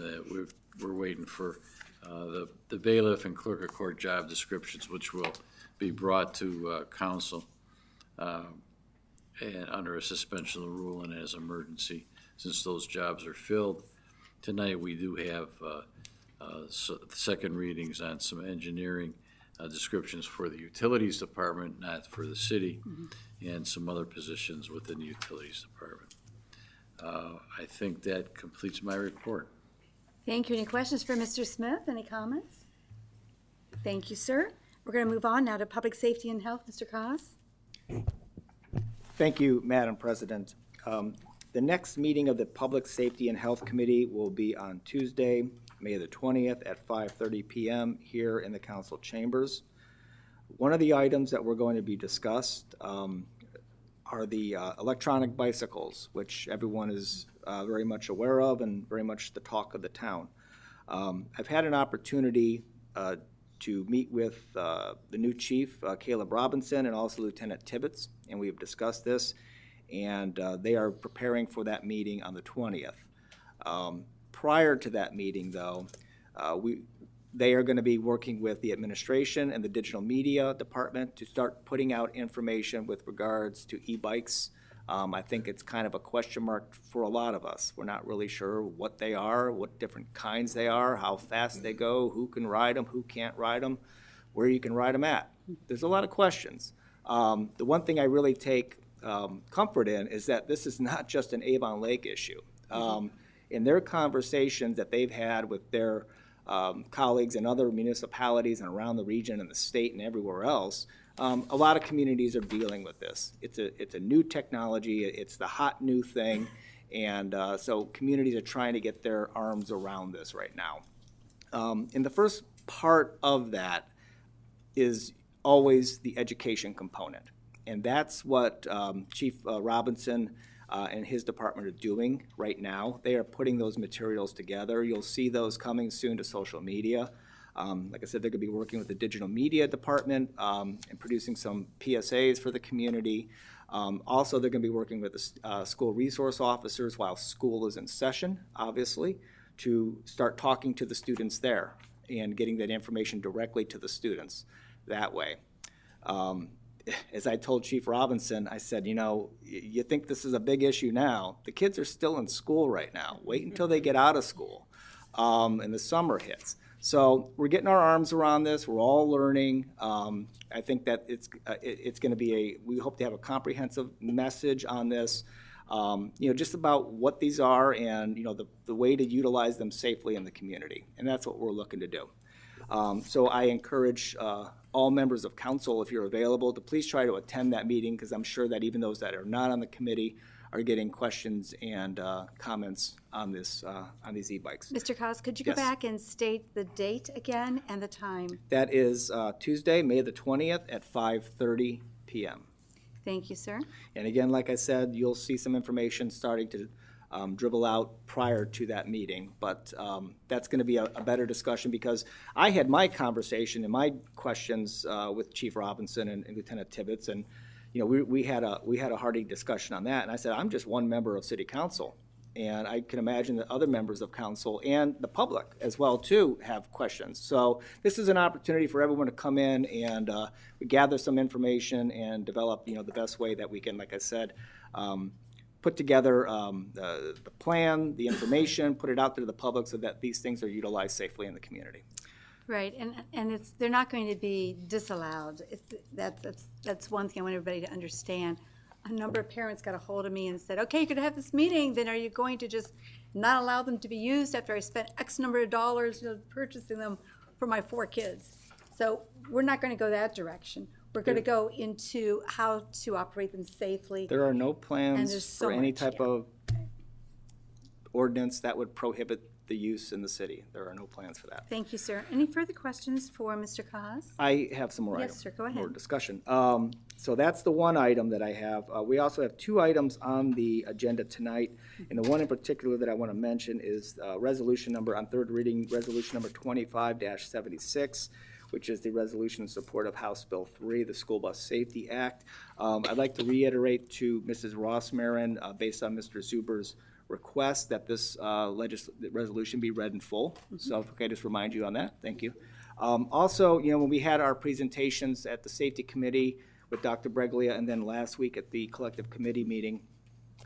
we're waiting for the bailiff and clerk of court job descriptions, which will be brought to council and under a suspension of the rule and as emergency, since those jobs are filled. Tonight, we do have second readings on some engineering descriptions for the utilities department, not for the city, and some other positions within the utilities department. I think that completes my report. Thank you. Any questions for Mr. Smith? Any comments? Thank you, sir. We're going to move on now to Public Safety and Health. Mr. Cos? Thank you, Madam President. The next meeting of the Public Safety and Health Committee will be on Tuesday, May the 20th at 5:30 p.m. here in the council chambers. One of the items that we're going to be discussed are the electronic bicycles, which everyone is very much aware of and very much the talk of the town. I've had an opportunity to meet with the new chief, Caleb Robinson, and also Lieutenant Tibbetts, and we have discussed this, and they are preparing for that meeting on the 20th. Prior to that meeting, though, they are going to be working with the administration and the digital media department to start putting out information with regards to e-bikes. I think it's kind of a question mark for a lot of us. We're not really sure what they are, what different kinds they are, how fast they go, who can ride them, who can't ride them, where you can ride them at. There's a lot of questions. The one thing I really take comfort in is that this is not just an Avon Lake issue. In their conversations that they've had with their colleagues in other municipalities and around the region and the state and everywhere else, a lot of communities are dealing with this. It's a new technology, it's the hot new thing, and so communities are trying to get their arms around this right now. And the first part of that is always the education component. And that's what Chief Robinson and his department are doing right now. They are putting those materials together. You'll see those coming soon to social media. Like I said, they're going to be working with the digital media department and producing some PSAs for the community. Also, they're going to be working with the school resource officers while school is in session, obviously, to start talking to the students there and getting that information directly to the students that way. As I told Chief Robinson, I said, you think this is a big issue now. The kids are still in school right now. Wait until they get out of school and the summer hits. So we're getting our arms around this. We're all learning. I think that it's going to be we hope to have a comprehensive message on this, just about what these are and, the way to utilize them safely in the community. And that's what we're looking to do. So I encourage all members of council, if you're available, to please try to attend that meeting, because I'm sure that even those that are not on the committee are getting questions and comments on these e-bikes. Mr. Cos, could you go Yes. back and state the date again and the time? That is Tuesday, May the 20th at 5:30 p.m. Thank you, sir. And again, like I said, you'll see some information starting to dribble out prior to that meeting. But that's going to be a better discussion, because I had my conversation and my questions with Chief Robinson and Lieutenant Tibbetts, and we had a hearty discussion on that, and I said, I'm just one member of city council. And I can imagine that other members of council and the public as well too have questions. So this is an opportunity for everyone to come in and we gather some information and develop, the best way that we can, like I said, put together the plan, the information, put it out there to the public so that these things are utilized safely in the community. Right, and they're not going to be disallowed. That's one thing I want everybody to understand. A number of parents got a hold of me and said, okay, you're going to have this meeting, then are you going to just not allow them to be used after I spent X number of dollars purchasing them for my 4 kids? So we're not going to go that direction. We're going to go into how to operate them safely. There are no And plans there's so for any much, type yeah. of ordinance that would prohibit the use in the city. There are no plans for that. Thank you, sir. Any further questions for Mr. Cos? I have some more Yes, items. sir, go More ahead. discussion. So that's the one item that I have. We also have 2 items on the agenda tonight, and the one in particular that I want to mention is resolution number, on third reading, resolution number 25-76, which is the resolution in support of House Bill 3, the School Bus Safety Act. I'd like to reiterate to Mrs. Rossmarin, based on Mr. Zuber's request, that this resolution be read in full. So if I could just remind you on that, thank you. Also, when we had our presentations at the Safety Committee with Dr. Breglia, and then last week at the Collective Committee meeting,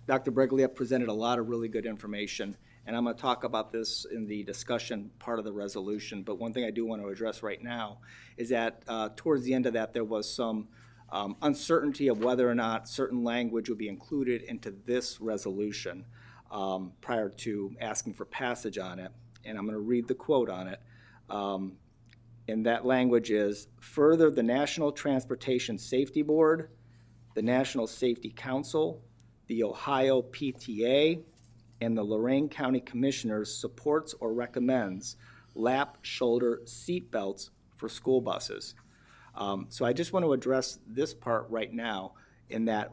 Dr. Breglia presented a lot of really good information, and I'm going to talk about this in the discussion part of the resolution. But one thing I do want to address right now is that towards the end of that, there was some uncertainty of whether or not certain language would be included into this resolution prior to asking for passage on it. And I'm going to read the quote on it. And that language is, further, the National Transportation Safety Board, the National Safety Council, the Ohio PTA, and the Lorain County Commissioners supports or recommends lap shoulder seat belts for school buses. So I just want to address this part right now, in that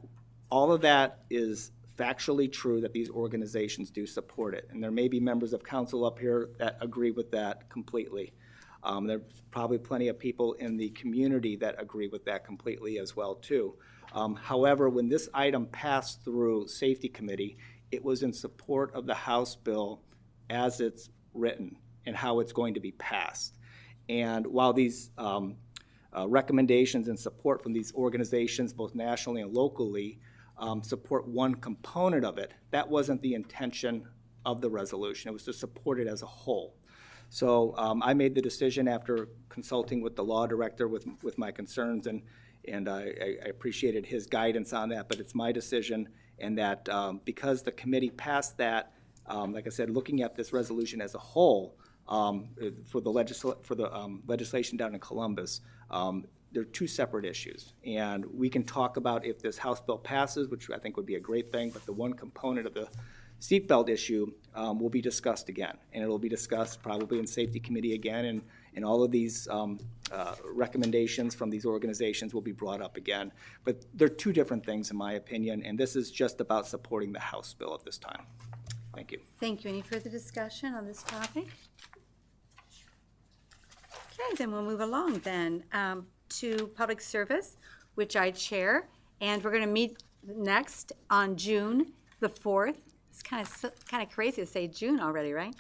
all of that is factually true, that these organizations do support it. And there may be members of council up here that agree with that completely. There's probably plenty of people in the community that agree with that completely as well too. However, when this item passed through Safety Committee, it was in support of the House bill as it's written and how it's going to be passed. And while these recommendations and support from these organizations, both nationally and locally, support one component of it, that wasn't the intention of the resolution. It was to support it as a whole. So I made the decision after consulting with the law director with my concerns, and I appreciated his guidance on that, but it's my decision, and that because the committee passed that, like I said, looking at this resolution as a whole, for the legislation down in Columbus, they're 2 separate issues. And we can talk about if this House bill passes, which I think would be a great thing, but the one component of the seatbelt issue will be discussed again. And it'll be discussed probably in Safety Committee again, and all of these recommendations from these organizations will be brought up again. But they're 2 different things in my opinion, and this is just about supporting the House bill at this time. Thank you. Thank you. Any further discussion on this topic? Okay, then we'll move along then to public service, which I chair, and we're going to meet next on June the 4th. It's kind of crazy to say June already, right?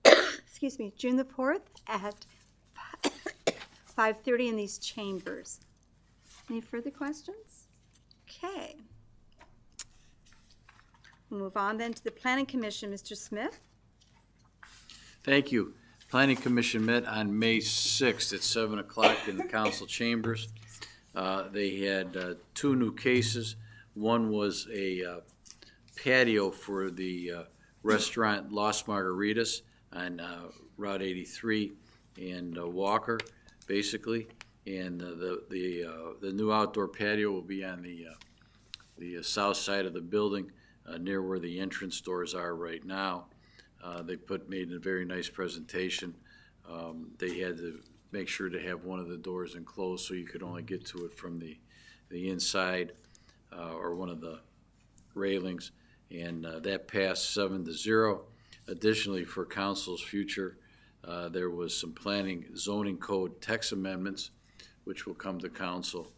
Excuse me, June the 4th at 5:30 in these chambers. Any further questions? Okay. We'll move on then to the Planning Commission. Mr. Smith? Thank you. Planning Commission met on May 6th at 7 o'clock in the council chambers. They had 2 new cases. One was a patio for the restaurant Los Margaritas on Route 83 and Walker, basically. And the new outdoor patio will be on the south side of the building, near where the entrance doors are right now. They made a very nice presentation. They had to make sure to have one of the doors enclosed so you could only get to it from the inside or one of the railings, and that passed 7-0. Additionally, for council's future, there was some planning zoning code text amendments which will come to council.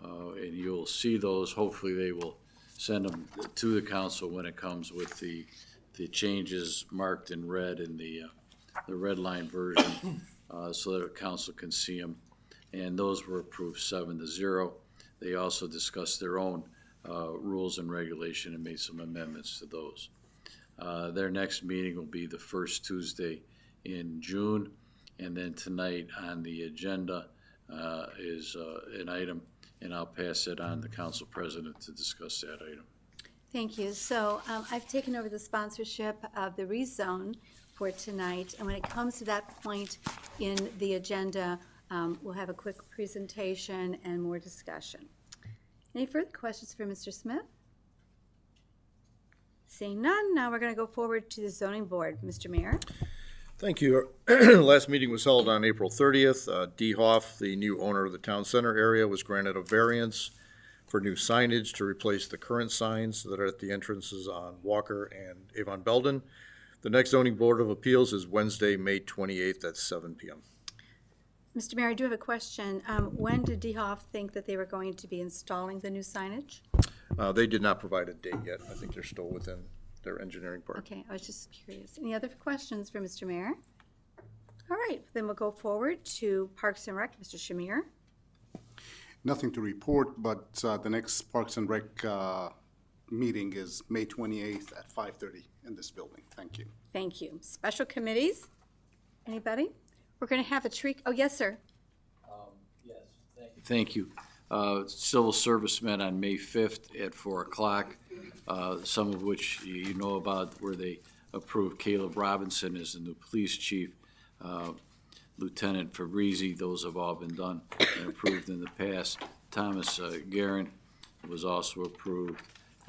and you'll see those. Hopefully, they will send them to the council when it comes with the changes marked in red in the red line version, so that the council can see them. And those were approved 7-0. They also discussed their own rules and regulation and made some amendments to those. Their next meeting will be the first Tuesday in June. And then tonight on the agenda is an item, and I'll pass it on to Council President to discuss that item. Thank you. So I've taken over the sponsorship of the rezone for tonight, and when it comes to that point in the agenda, we'll have a quick presentation and more discussion. Any further questions for Mr. Smith? Seeing none, now we're going to go forward to the zoning board. Mr. Mayor? Thank you. Last meeting was held on April 30th. D. Hoff, the new owner of the town center area, was granted a variance for new signage to replace the current signs that are at the entrances on Walker and Avon Belden. The next zoning board of appeals is Wednesday, May 28th at 7 p.m. Mr. Mayor, I do have a question. When did DeHoff think that they were going to be installing the new signage? They did not provide a date yet. I think they're still within their engineering part. Okay, I was just curious. Any other questions for Mr. Mayor? All right, then we'll go forward to Parks and Rec. Mr. Shamir? Nothing to report, but the next Parks and Rec meeting is May 28th at 5:30 in this building. Thank you. Thank you. Special committees? Anybody? We're going to have a tree. Oh, yes, sir. Thank you. Civil service met on May 5th at 4 o'clock, some of which you know about, where they approved Caleb Robinson as the new police chief, Lieutenant Fabrizi. Those have all been done and approved in the past. Thomas Guerin was also approved,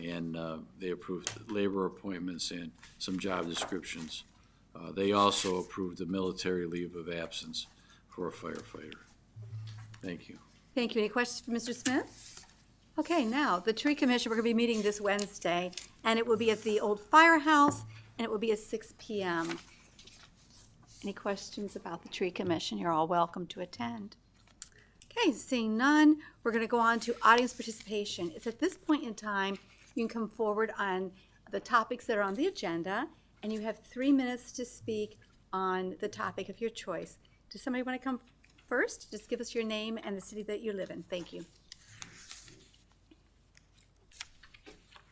and they approved labor appointments and some job descriptions. They also approved the military leave of absence for a firefighter. Thank you. Thank you. Any questions for Mr. Smith? Okay, now, the tree commission, we're going to be meeting this Wednesday, and it will be at the old firehouse, and it will be at 6 p.m. Any questions about the tree commission? You're all welcome to attend. Okay, seeing none, we're going to go on to audience participation. It's at this point in time, you can come forward on the topics that are on the agenda, and you have 3 minutes to speak on the topic of your choice. Does somebody want to come first? Just give us your name and the city that you live in. Thank you.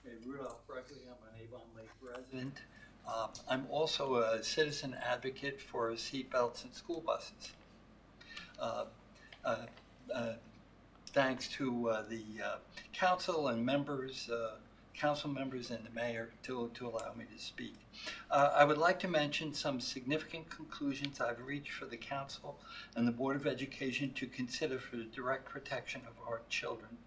Okay, Rudolph Breckley, I'm an Avon Lake resident. I'm also a citizen advocate for seatbelts in school buses. Thanks to the council and members, council members and the mayor to allow me to speak. I would like to mention some significant conclusions I've reached for the council and the Board of Education to consider for the direct protection of our children.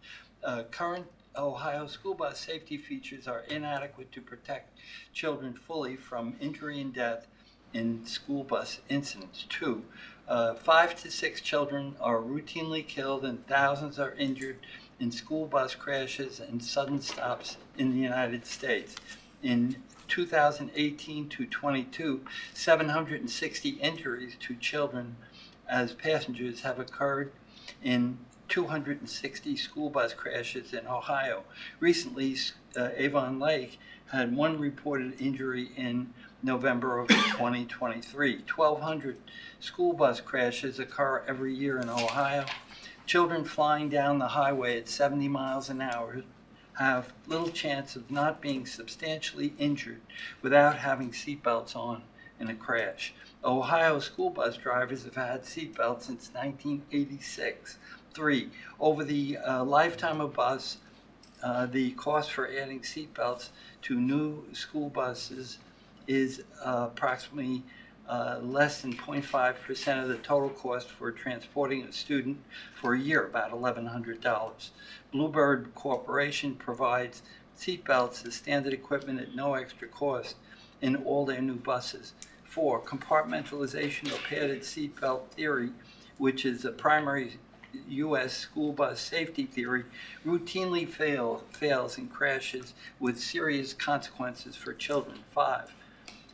Current Ohio school bus safety features are inadequate to protect children fully from injury and death in school bus incidents. 2, 5 to 6 children are routinely killed and thousands are injured in school bus crashes and sudden stops in the United States. In 2018 to 22, 760 injuries to children as passengers have occurred in 260 school bus crashes in Ohio. Recently, Avon Lake had 1 reported injury in November of 2023. 1,200 school bus crashes occur every year in Ohio. Children flying down the highway at 70 miles an hour have little chance of not being substantially injured without having seatbelts on in a crash. Ohio school bus drivers have had seatbelts since 1986. 3, over the lifetime of bus, the cost for adding seatbelts to new school buses is approximately less than 0.5% of the total cost for transporting a student for a year, about $1,100. Bluebird Corporation provides seatbelts as standard equipment at no extra cost in all their new buses. 4, compartmentalization or padded seatbelt theory, which is a primary U.S. school bus safety theory, routinely fails in crashes with serious consequences for children. 5,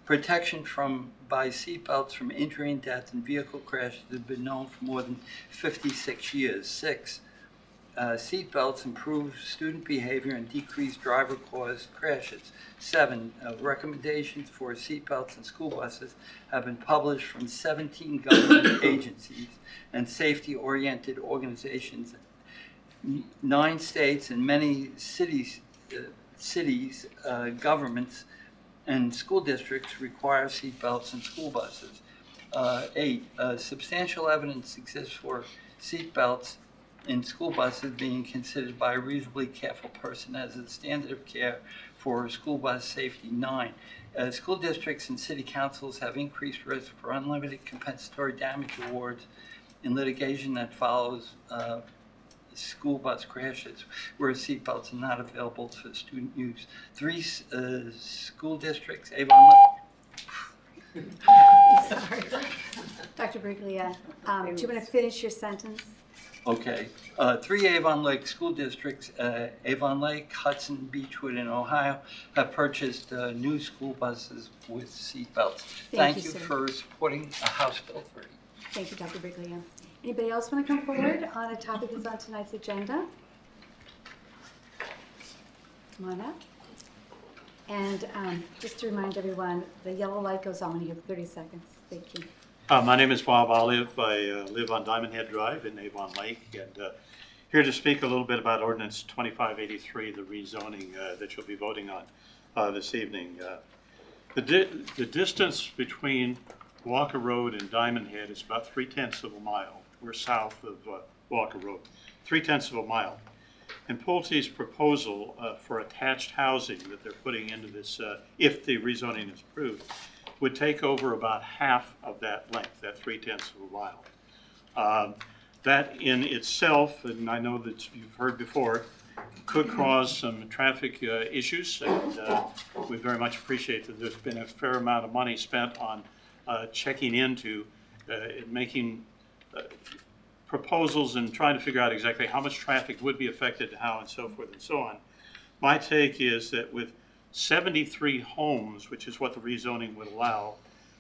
protection by seatbelts from injury and death in vehicle crashes has been known for more than 56 years. 6, seatbelts improve student behavior and decrease driver-caused crashes. 7, recommendations for seatbelts in school buses have been published from 17 government agencies and safety-oriented organizations. 9 states and many cities, governments, and school districts require seatbelts in school buses. 8, substantial evidence exists for seatbelts in school buses being considered by a reasonably careful person as a standard of care for school bus safety. 9, school districts and city councils have increased risk for unlimited compensatory damage awards in litigation that follows school bus crashes where seatbelts are not available for student use. 3, school districts, Avon. Sorry. Dr. Briglia, do you want to finish your sentence? Okay. 3 Avon Lake school districts, Avon Lake, Hudson, Beechwood, and Ohio, have purchased new school buses with seatbelts. Thank you sir. for supporting House Bill 3. Thank you, Dr. Briglia. Anybody else want to come forward on a topic that's on tonight's agenda? Come on up. And just to remind everyone, the yellow light goes on when you have 30 seconds. Thank you. My name is Bob Olive. I live on Diamond Head Drive in Avon Lake, and here to speak a little bit about Ordinance 2583, the rezoning that you'll be voting on this evening. The distance between Walker Road and Diamond Head is about 3/10 of a mile. We're south of Walker Road, 3/10 of a mile. And Pulte's proposal for attached housing that they're putting into this, if the rezoning is approved, would take over about half of that length, that 3/10 of a mile. That in itself, and I know that you've heard before, could cause some traffic issues, and we very much appreciate that there's been a fair amount of money spent on checking into making proposals and trying to figure out exactly how much traffic would be affected, how, and so forth and so on. My take is that with 73 homes, which is what the rezoning would allow,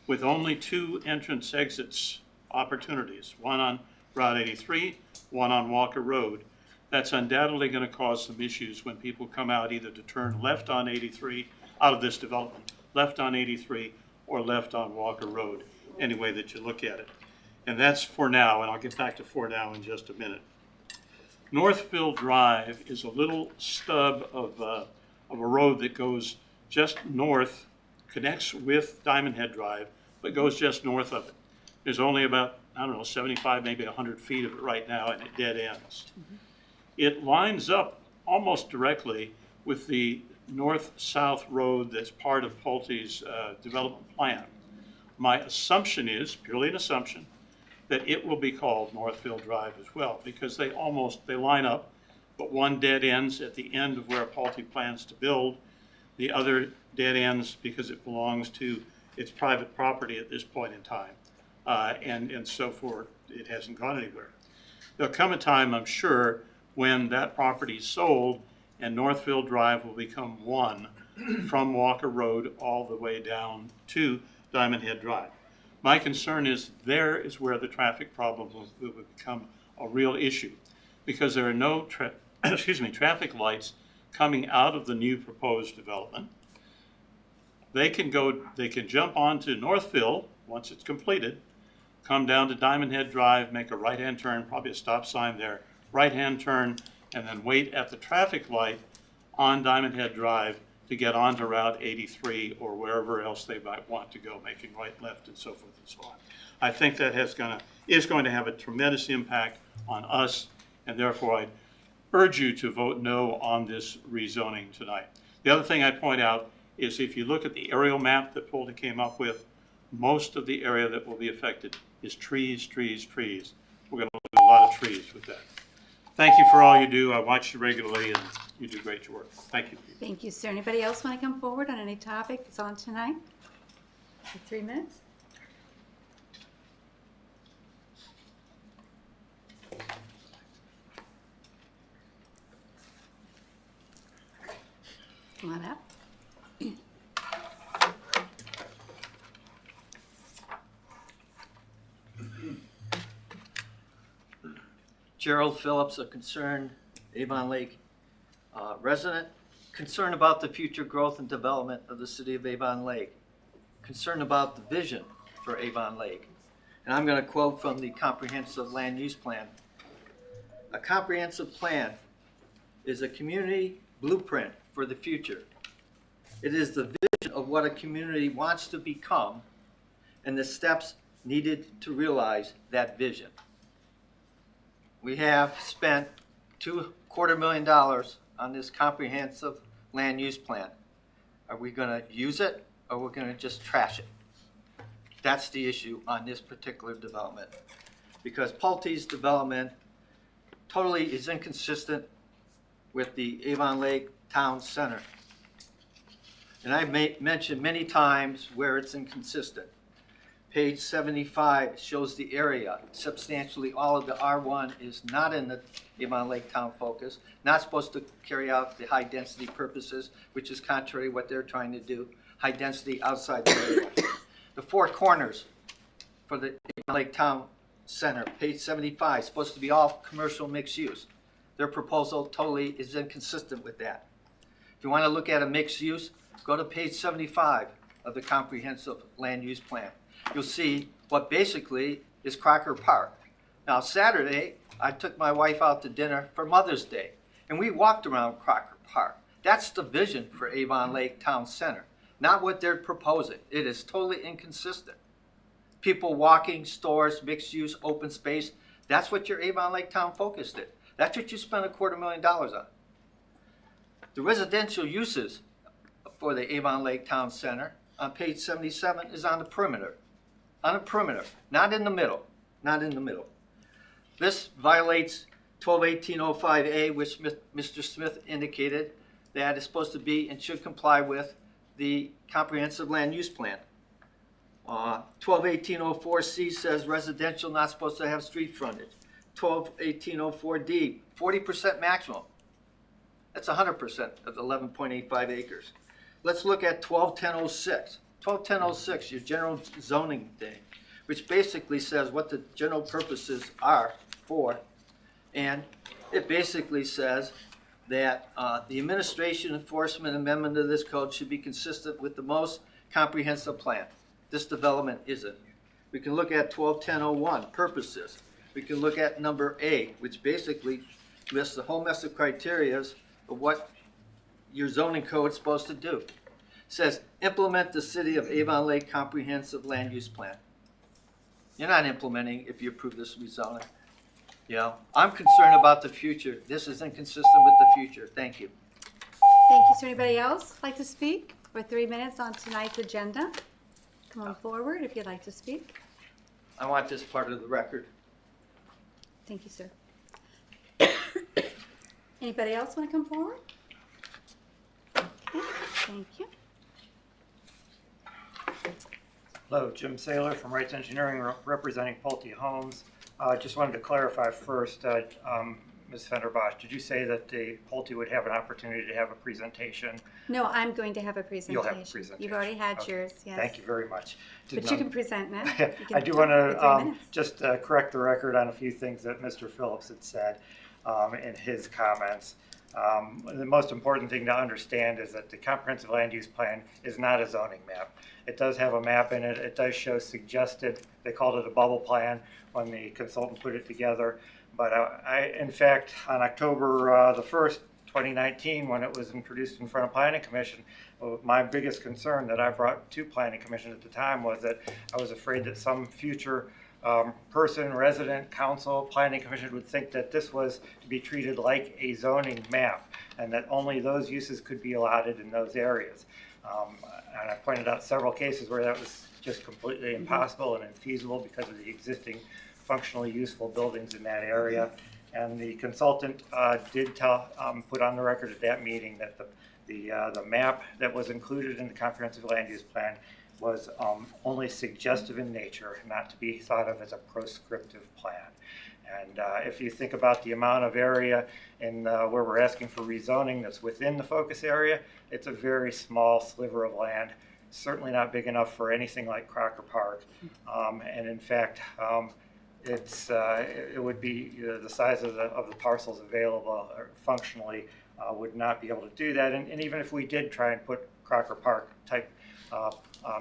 with only 2 entrance exits opportunities, one on Route 83, one on Walker Road, that's undoubtedly going to cause some issues when people come out either to turn left on 83 out of this development, left on 83 or left on Walker Road, any way that you look at it. And that's for now, and I'll get back to for now in just a minute. Northville Drive is a little stub of a road that goes just north, connects with Diamond Head Drive, but goes just north of it. There's only about, 75, maybe 100 feet of it right now, and it dead ends. It lines up almost directly with the north-south road that's part of Pulte's development plan. My assumption is, purely an assumption, that it will be called Northville Drive as well, because they line up, but one dead ends at the end of where Pulte plans to build. The other dead ends because it belongs to its private property at this point in time. And so forth, it hasn't gone anywhere. There'll come a time, I'm sure, when that property is sold and Northville Drive will become one from Walker Road all the way down to Diamond Head Drive. My concern is there is where the traffic problem will become a real issue, because there are no traffic lights coming out of the new proposed development. They can jump onto Northville once it's completed, come down to Diamond Head Drive, make a right-hand turn, probably a stop sign there, right-hand turn, and then wait at the traffic light on Diamond Head Drive to get onto Route 83 or wherever else they might want to go, making right, left, and so forth and so on. I think that is going to have a tremendous impact on us, and therefore I urge you to vote no on this rezoning tonight. The other thing I point out is if you look at the aerial map that Pulte came up with, most of the area that will be affected is trees, trees, trees. We're going to lose a lot of trees with that. Thank you for all you do. I watch you regularly, and you do great work. Thank you. Thank you, sir. Anybody else want to come forward on any topic that's on tonight? For 3 minutes? Come on up. Gerald Phillips, a concerned Avon Lake resident, concerned about the future growth and development of the city of Avon Lake, concerned about the vision for Avon Lake. And I'm going to quote from the Comprehensive Land Use Plan. A comprehensive plan is a community blueprint for the future. It is the vision of what a community wants to become and the steps needed to realize that vision. We have spent $250,000 on this comprehensive land use plan. Are we going to use it or we're going to just trash it? That's the issue on this particular development. Because Pulte's development totally is inconsistent with the Avon Lake Town Center. And I've mentioned many times where it's inconsistent. Page 75 shows the area. Substantially all of the R1 is not in the Avon Lake Town focus, not supposed to carry out the high density purposes, which is contrary to what they're trying to do, high density outside the area. The four corners for the Avon Lake Town Center, page 75, supposed to be all commercial mixed use. Their proposal totally is inconsistent with that. If you want to look at a mixed use, go to page 75 of the Comprehensive Land Use Plan. You'll see what basically is Crocker Park. Now, Saturday, I took my wife out to dinner for Mother's Day, and we walked around Crocker Park. That's the vision for Avon Lake Town Center, not what they're proposing. It is totally inconsistent. People walking, stores, mixed use, open space, that's what your Avon Lake Town focus did. That's what you spent $250,000 on. The residential uses for the Avon Lake Town Center on page 77 is on the perimeter. On the perimeter, not in the middle, not in the middle. This violates 121805A, which Mr. Smith indicated that is supposed to be and should comply with the Comprehensive Land Use Plan. 121804C says residential not supposed to have street frontage. 121804D, 40% maximum. That's 100% of the 11.85 acres. Let's look at 121006. 121006, your general zoning thing, which basically says what the general purposes are for, and it basically says that the administration, enforcement, amendment of this code should be consistent with the most comprehensive plan. This development isn't. We can look at 121001, purposes. We can look at number A, which basically lists a whole mess of criterias of what your zoning code is supposed to do. It says, implement the City of Avon Lake Comprehensive Land Use Plan. You're not implementing if you approve this rezoning. You know, I'm concerned about the future. This is inconsistent with the future. Thank you. Thank you. Is there anybody else like to speak for 3 minutes on tonight's agenda? Come on forward if you'd like to speak. I want this part of the record. Thank you, sir. Anybody else want to come forward? Okay, thank you. Hello, Jim Saylor from Wrights Engineering, representing Pulte Homes. Just wanted to clarify first, Ms. Fenderbosch, did you say that the Pulte would have an opportunity to have a presentation? No, I'm going to have a presentation. You'll have a presentation. You've already had Okay. yours, yes. Thank you very much. But you can present now. I do want to just correct the record on a few things that Mr. Phillips had said in his comments. The most important thing to understand is that the comprehensive land use plan is not a zoning map. It does have a map in it. It does show suggested, they called it a bubble plan when the consultant put it together. But in fact, on October the 1st, 2019, when it was introduced in front of Planning Commission, my biggest concern that I brought to Planning Commission at the time was that I was afraid that some future person, resident, council, Planning Commission would think that this was to be treated like a zoning map and that only those uses could be allotted in those areas. And I pointed out several cases where that was just completely impossible and infeasible because of the existing functionally useful buildings in that area. And the consultant did put on the record at that meeting that the map that was included in the comprehensive land use plan was only suggestive in nature, not to be thought of as a proscriptive plan. And if you think about the amount of area in where we're asking for rezoning that's within the focus area, it's a very small sliver of land, certainly not big enough for anything like Crocker Park. And in fact, it would be the size of the parcels available or functionally would not be able to do that. And even if we did try and put Crocker Park type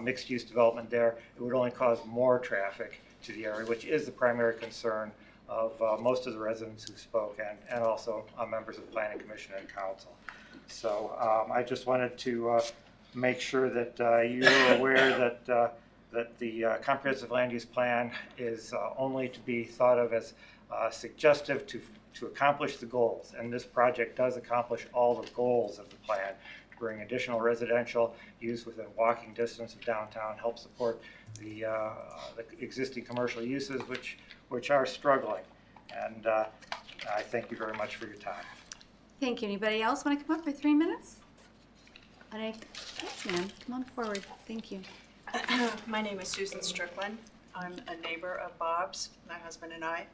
mixed-use development there, it would only cause more traffic to the area, which is the primary concern of most of the residents who spoke and also members of the Planning Commission and Council. So I just wanted to make sure that you're aware that the comprehensive land use plan is only to be thought of as suggestive to accomplish the goals. And this project does accomplish all the goals of the plan to bring additional residential use within walking distance of downtown, help support the existing commercial uses which are struggling. And I thank you very much for your time. Thank you. Anybody else want to come up for 3 minutes? Yes, ma'am. Come on forward. Thank you. My name is Susan Strickland. I'm a neighbor of Bob's, my husband and I.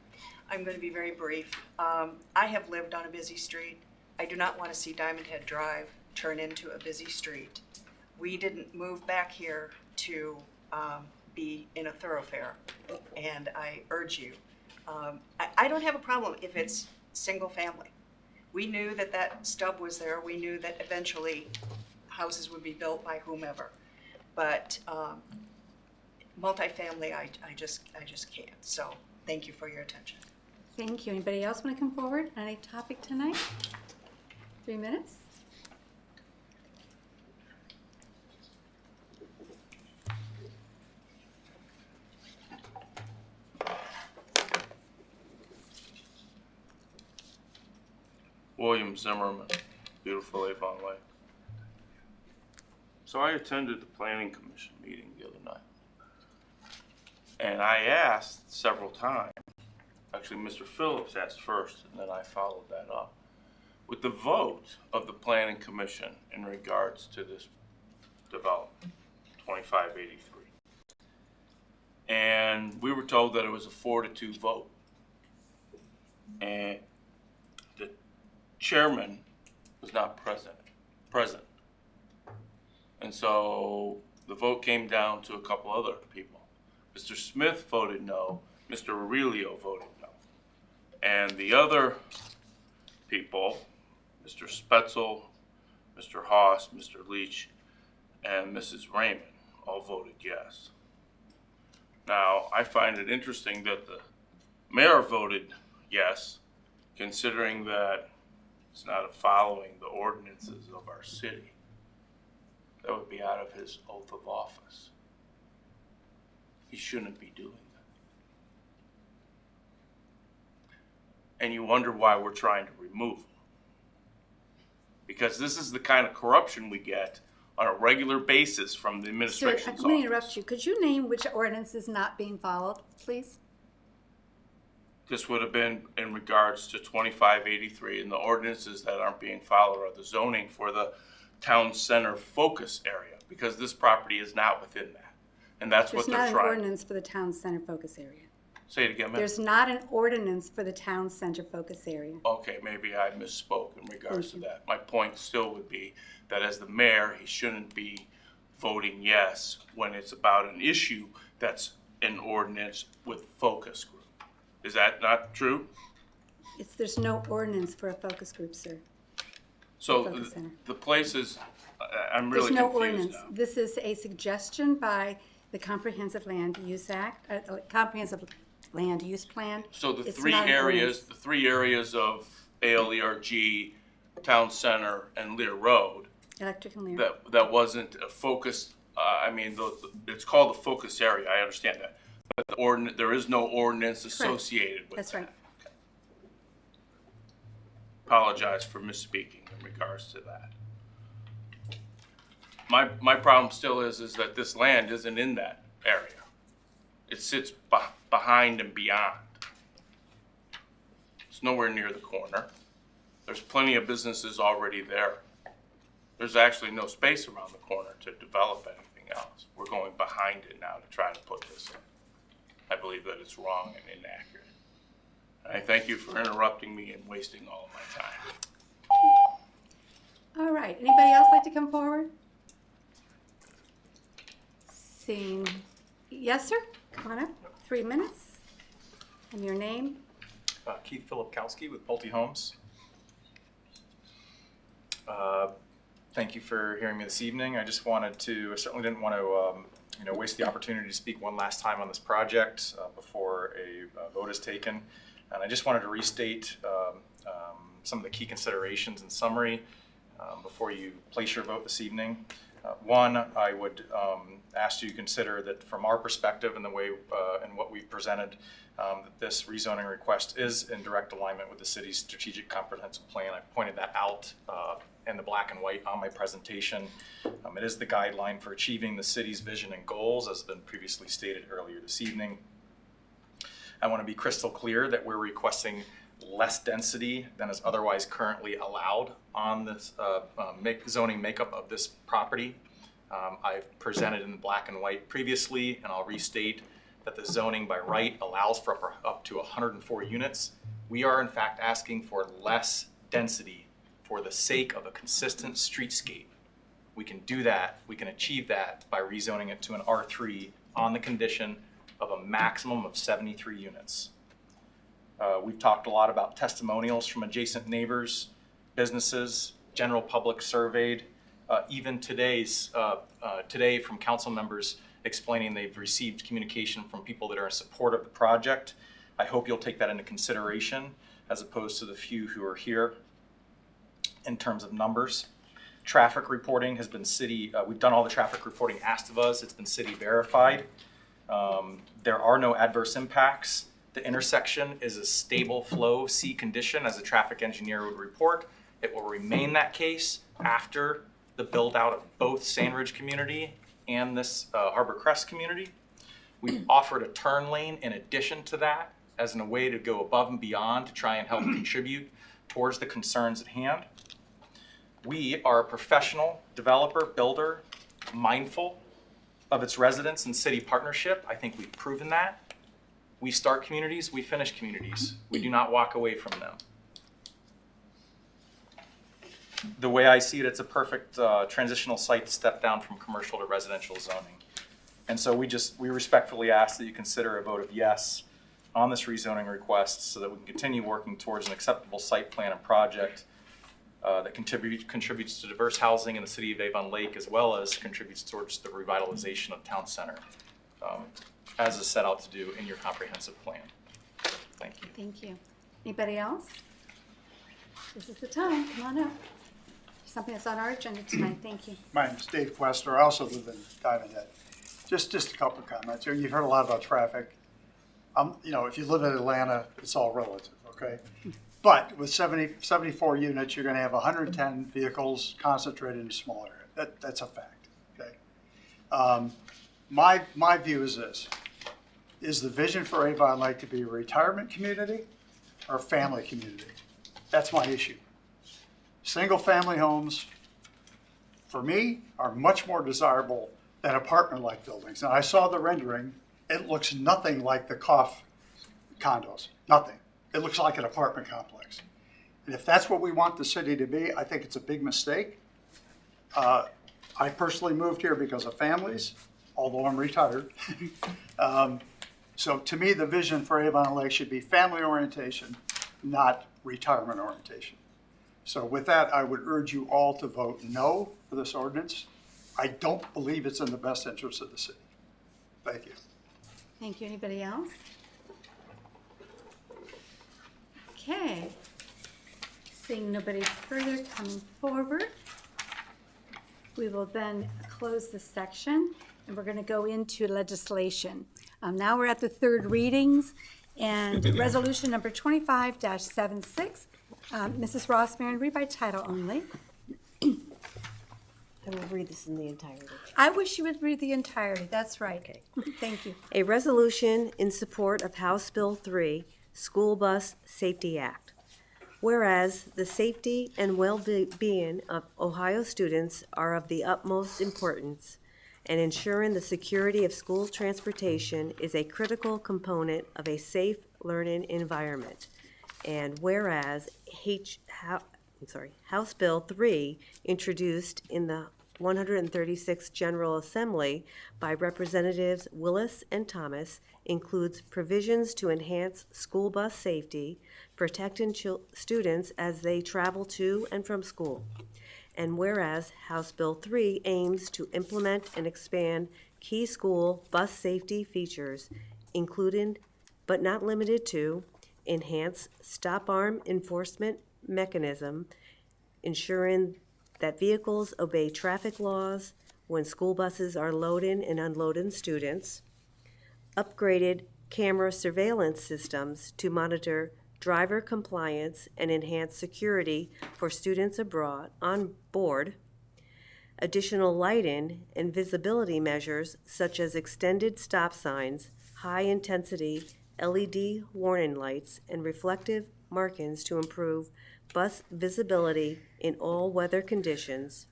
I'm going to be very brief. I have lived on a busy street. I do not want to see Diamond Head Drive turn into a busy street. We didn't move back here to be in a thoroughfare, and I urge you. I don't have a problem if it's single family. We knew that that stub was there. We knew that eventually houses would be built by whomever. But multifamily, I just can't. So thank you for your attention. Thank you. Anybody else want to come forward on any topic tonight? 3 minutes? William Zimmerman, beautiful Avon Lake. So I attended the Planning Commission meeting the other night. And I asked several times, actually Mr. Phillips asked first, and then I followed that up, with the vote of the Planning Commission in regards to this development, 2583. And we were told that it was a 4-2 vote. And the chairman was not present. And so the vote came down to a couple other people. Mr. Smith voted no, Mr. Aurelio voted no. And the other people, Mr. Spetzel, Mr. Haas, Mr. Leach, and Mrs. Raymond all voted yes. Now, I find it interesting that the mayor voted yes, considering that it's not following the ordinances of our city. That would be out of his oath of office. He shouldn't be doing that. And you wonder why we're trying to remove him. Because this is the kind of corruption we get on a regular basis from the administration's Sir, office. I'm going to interrupt you. Could you name which ordinance is not being followed, please? This would have been in regards to 2583, and the ordinances that aren't being followed are the zoning for the town center focus area, because this property is not within that. And that's what they're There's not an trying. ordinance for the town center focus area. Say it again, ma'am. There's not an ordinance for the town center focus area. Okay, maybe I misspoke in regards to that. My point still would be that as the mayor, he shouldn't be voting yes when it's about an issue that's an ordinance with focus group. Is that not true? There's no ordinance for a focus group, sir. So Focus center. the places, I'm really There's no confused ordinance. now. This is a suggestion by the Comprehensive Land Use Act, Comprehensive Land Use Plan. So the It's three not an areas, ordinance. of ALERG, Town Center, and Lear Road, Electric and Lear. that wasn't a focus, it's called the focus area, I understand that. But there is no ordinance associated with that. That's right. Apologize for misspeaking in regards to that. My problem still is that this land isn't in that area. It sits behind and beyond. It's nowhere near the corner. There's plenty of businesses already there. There's actually no space around the corner to develop anything else. We're going behind it now to try to put this in. I believe that it's wrong and inaccurate. And I thank you for interrupting me and wasting all of my time. All right. Anybody else like to come forward? Seeing, yes, sir. Come on up. 3 minutes. And your name? Keith Filipkowski with Pulte Homes. Thank you for hearing me this evening. I certainly didn't want to, waste the opportunity to speak one last time on this project before a vote is taken. And I just wanted to restate some of the key considerations in summary before you place your vote this evening. One, I would ask you to consider that from our perspective and the way and what we've presented, that this rezoning request is in direct alignment with the city's strategic comprehensive plan. I pointed that out in the black and white on my presentation. It is the guideline for achieving the city's vision and goals, as has been previously stated earlier this evening. I want to be crystal clear that we're requesting less density than is otherwise currently allowed on this zoning makeup of this property. I've presented in black and white previously, and I'll restate that the zoning by right allows for up to 104 units. We are in fact asking for less density for the sake of a consistent streetscape. We can do that, we can achieve that by rezoning it to an R3 on the condition of a maximum of 73 units. We've talked a lot about testimonials from adjacent neighbors, businesses, general public surveyed, even today from council members explaining they've received communication from people that are in support of the project. I hope you'll take that into consideration as opposed to the few who are here. In terms of numbers, traffic reporting has been we've done all the traffic reporting asked of us. It's been city verified. There are no adverse impacts. The intersection is a stable flow C condition, as a traffic engineer would report. It will remain that case after the build out of both Sandridge community and this Harbor Crest community. We offered a turn lane in addition to that as a way to go above and beyond to try and help contribute towards the concerns at hand. We are a professional developer, builder, mindful of its residents and city partnership. I think we've proven that. We start communities, we finish communities. We do not walk away from them. The way I see it, it's a perfect transitional site to step down from commercial to residential zoning. And so we respectfully ask that you consider a vote of yes on this rezoning request so that we can continue working towards an acceptable site plan and project that contributes to diverse housing in the city of Avon Lake, as well as contributes towards the revitalization of town center, as is set out to do in your comprehensive plan. Thank you. Thank you. Anybody else? This is the time. Come on up. Something that's on our agenda tonight. Thank you. My name's Dave Quester. I also live in Diamond Head. Just a couple of comments. You've heard a lot about traffic. If you live in Atlanta, it's all relative, okay? But with 74 units, you're going to have 110 vehicles concentrated in a small area. That's a fact, okay? My view is this. Is the vision for Avon Lake to be a retirement community or a family community? That's my issue. Single-family homes, for me, are much more desirable than apartment-like buildings. Now, I saw the rendering. It looks nothing like the Koff condos, nothing. It looks like an apartment complex. And if that's what we want the city to be, I think it's a big mistake. I personally moved here because of families, although I'm retired. So to me, the vision for Avon Lake should be family orientation, not retirement orientation. So with that, I would urge you all to vote no for this ordinance. I don't believe it's in the best interest of the city. Thank you. Thank you. Anybody else? Okay. Seeing nobody further coming forward, we will then close this section and we're going to go into legislation. Now we're at the third readings and resolution number 25-76. Mrs. Rossmarin, read by title only. I will read this in the entirety. I wish you would read the entirety. That's right. Okay. Thank you. A resolution in support of House Bill 3, School Bus Safety Act. Whereas the safety and well-being of Ohio students are of the utmost importance, and ensuring the security of school transportation is a critical component of a safe learning environment. And whereas House Bill 3, introduced in the 136th General Assembly by Representatives Willis and Thomas includes provisions to enhance school bus safety, protecting students as they travel to and from school. And whereas House Bill 3 aims to implement and expand key school bus safety features, including but not limited to enhanced stop arm enforcement mechanism, ensuring that vehicles obey traffic laws when school buses are loading and unloading students, upgraded camera surveillance systems to monitor driver compliance and enhance security for students abroad on board, additional lighting and visibility measures such as extended stop signs, high-intensity LED warning lights, and reflective markings to improve bus visibility in all weather conditions,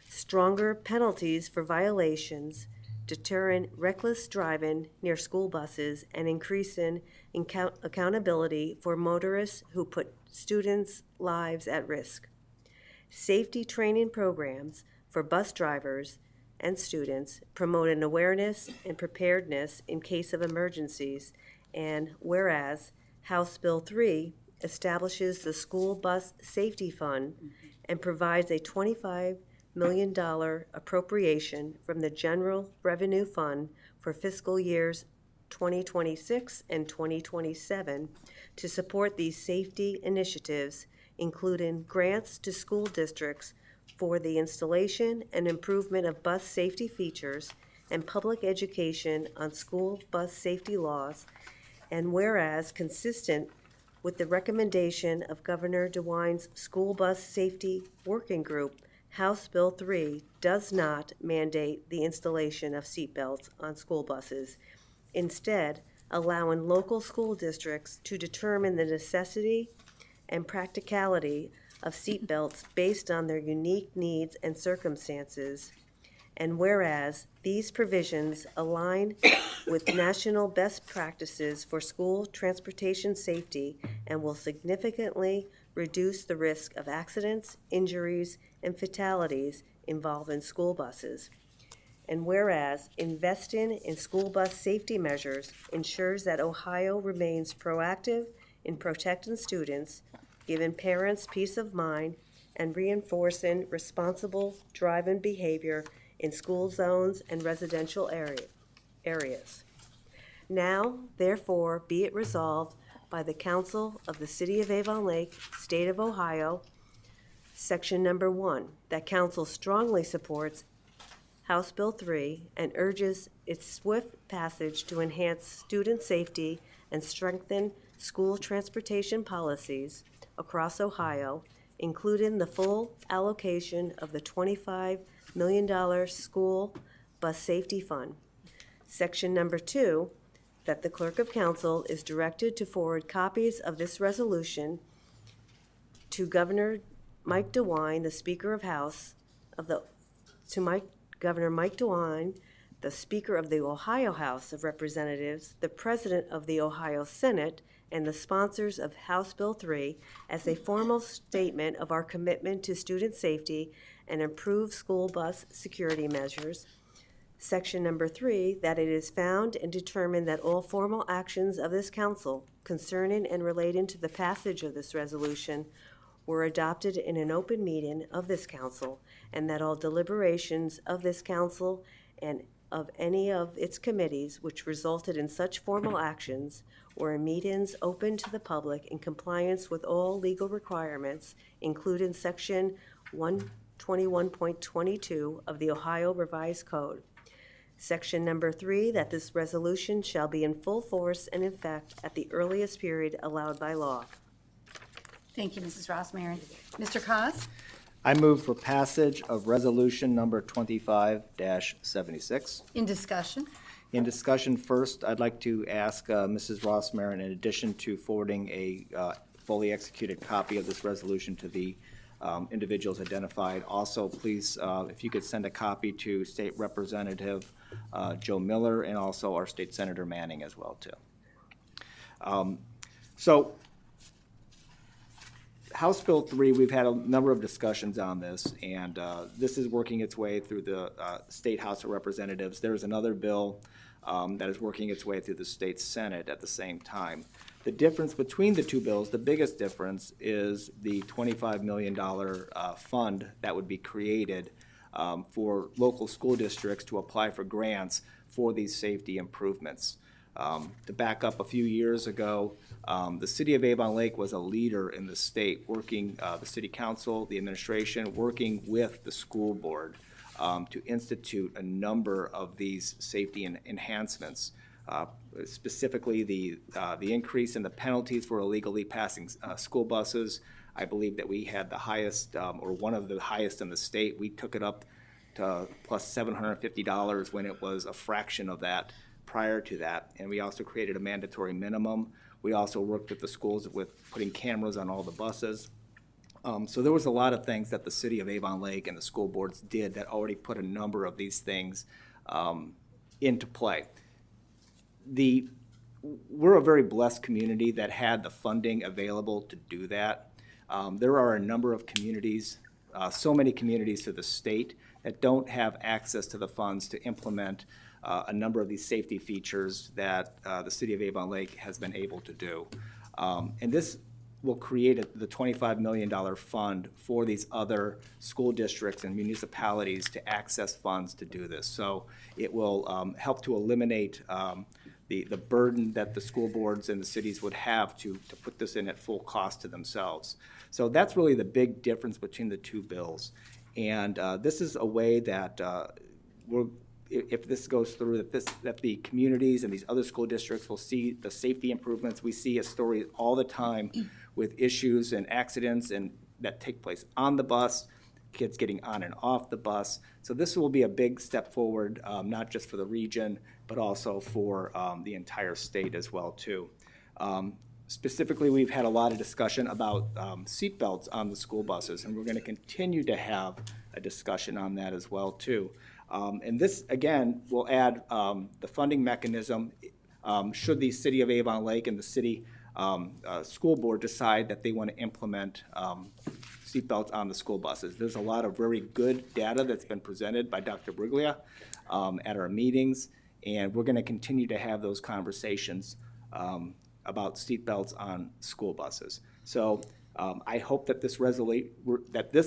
stronger penalties for violations, deterring reckless driving near school buses, and increasing accountability for motorists who put students' lives at risk. Safety training programs for bus drivers and students, promoting awareness and preparedness in case of emergencies, and whereas House Bill 3 establishes the School Bus Safety Fund and provides a $25 million appropriation from the General Revenue Fund for fiscal years 2026 and 2027 to support these safety initiatives, including grants to school districts for the installation and improvement of bus safety features and public education on school bus safety laws, and whereas consistent with the recommendation of Governor DeWine's School Bus Safety Working Group, House Bill 3 does not mandate the installation of seatbelts on school buses, instead allowing local school districts to determine the necessity and practicality of seatbelts based on their unique needs and circumstances. And whereas these provisions align with national best practices for school transportation safety and will significantly reduce the risk of accidents, injuries, and fatalities involving school buses. And whereas investing in school bus safety measures ensures that Ohio remains proactive in protecting students, giving parents peace of mind, and reinforcing responsible driving behavior in school zones and residential areas. Now, therefore, be it resolved by the Council of the City of Avon Lake, State of Ohio, Section Number 1, that Council strongly supports House Bill 3 and urges its swift passage to enhance student safety and strengthen school transportation policies across Ohio, including the full allocation of the $25 million School Bus Safety Fund. Section Number 2, that the Clerk of Council is directed to forward copies of this resolution to Governor Mike DeWine, the Speaker of House of the, Governor Mike DeWine, the Speaker of the Ohio House of Representatives, the President of the Ohio Senate, and the sponsors of House Bill 3 as a formal statement of our commitment to student safety and improved school bus security measures. Section Number 3, that it is found and determined that all formal actions of this council concerning and relating to the passage of this resolution were adopted in an open meeting of this council, and that all deliberations of this council and of any of its committees which resulted in such formal actions were in meetings open to the public in compliance with all legal requirements, including Section 121.22 of the Ohio Revised Code. Section Number 3, that this resolution shall be in full force and effect at the earliest period allowed by law. Thank you, Mrs. Rossmarin. Mr. Cos? I move for passage of resolution number 25-76. In discussion? In discussion, first, I'd like to ask Mrs. Rossmarin, in addition to forwarding a fully executed copy of this resolution to the individuals identified, also please, if you could send a copy to State Representative Joe Miller and also our State Senator Manning as well, too. So House Bill 3, we've had a number of discussions on this, and this is working its way through the State House of Representatives. There's another bill that is working its way through the State Senate at the same time. The difference between the two bills, the biggest difference, is the $25 million fund that would be created for local school districts to apply for grants for these safety improvements. To back up a few years ago, the city of Avon Lake was a leader in the state, working, the city council, the administration, working with the school board to institute a number of these safety enhancements. Specifically, the increase in the penalties for illegally passing school buses. I believe that we had the highest, or one of the highest in the state. We took it up to plus $750 when it was a fraction of that prior to that. And we also created a mandatory minimum. We also worked with the schools with putting cameras on all the buses. So there was a lot of things that the city of Avon Lake and the school boards did that already put a number of these things into play. We're a very blessed community that had the funding available to do that. There are a number of communities, so many communities to the state, that don't have access to the funds to implement a number of these safety features that the city of Avon Lake has been able to do. And this will create the $25 million fund for these other school districts and municipalities to access funds to do this. So it will help to eliminate the burden that the school boards and the cities would have to put this in at full cost to themselves. So that's really the big difference between the two bills. And this is a way that if this goes through, that the communities and these other school districts will see the safety improvements. We see a story all the time with issues and accidents and that take place on the bus, kids getting on and off the bus. So this will be a big step forward, not just for the region, but also for the entire state as well, too. Specifically, we've had a lot of discussion about seatbelts on the school buses, and we're going to continue to have a discussion on that as well, too. And this, again, will add the funding mechanism should the city of Avon Lake and the city school board decide that they want to implement seatbelts on the school buses. There's a lot of very good data that's been presented by Dr. Briglia at our meetings, and we're going to continue to have those conversations about seatbelts on school buses. So I hope that this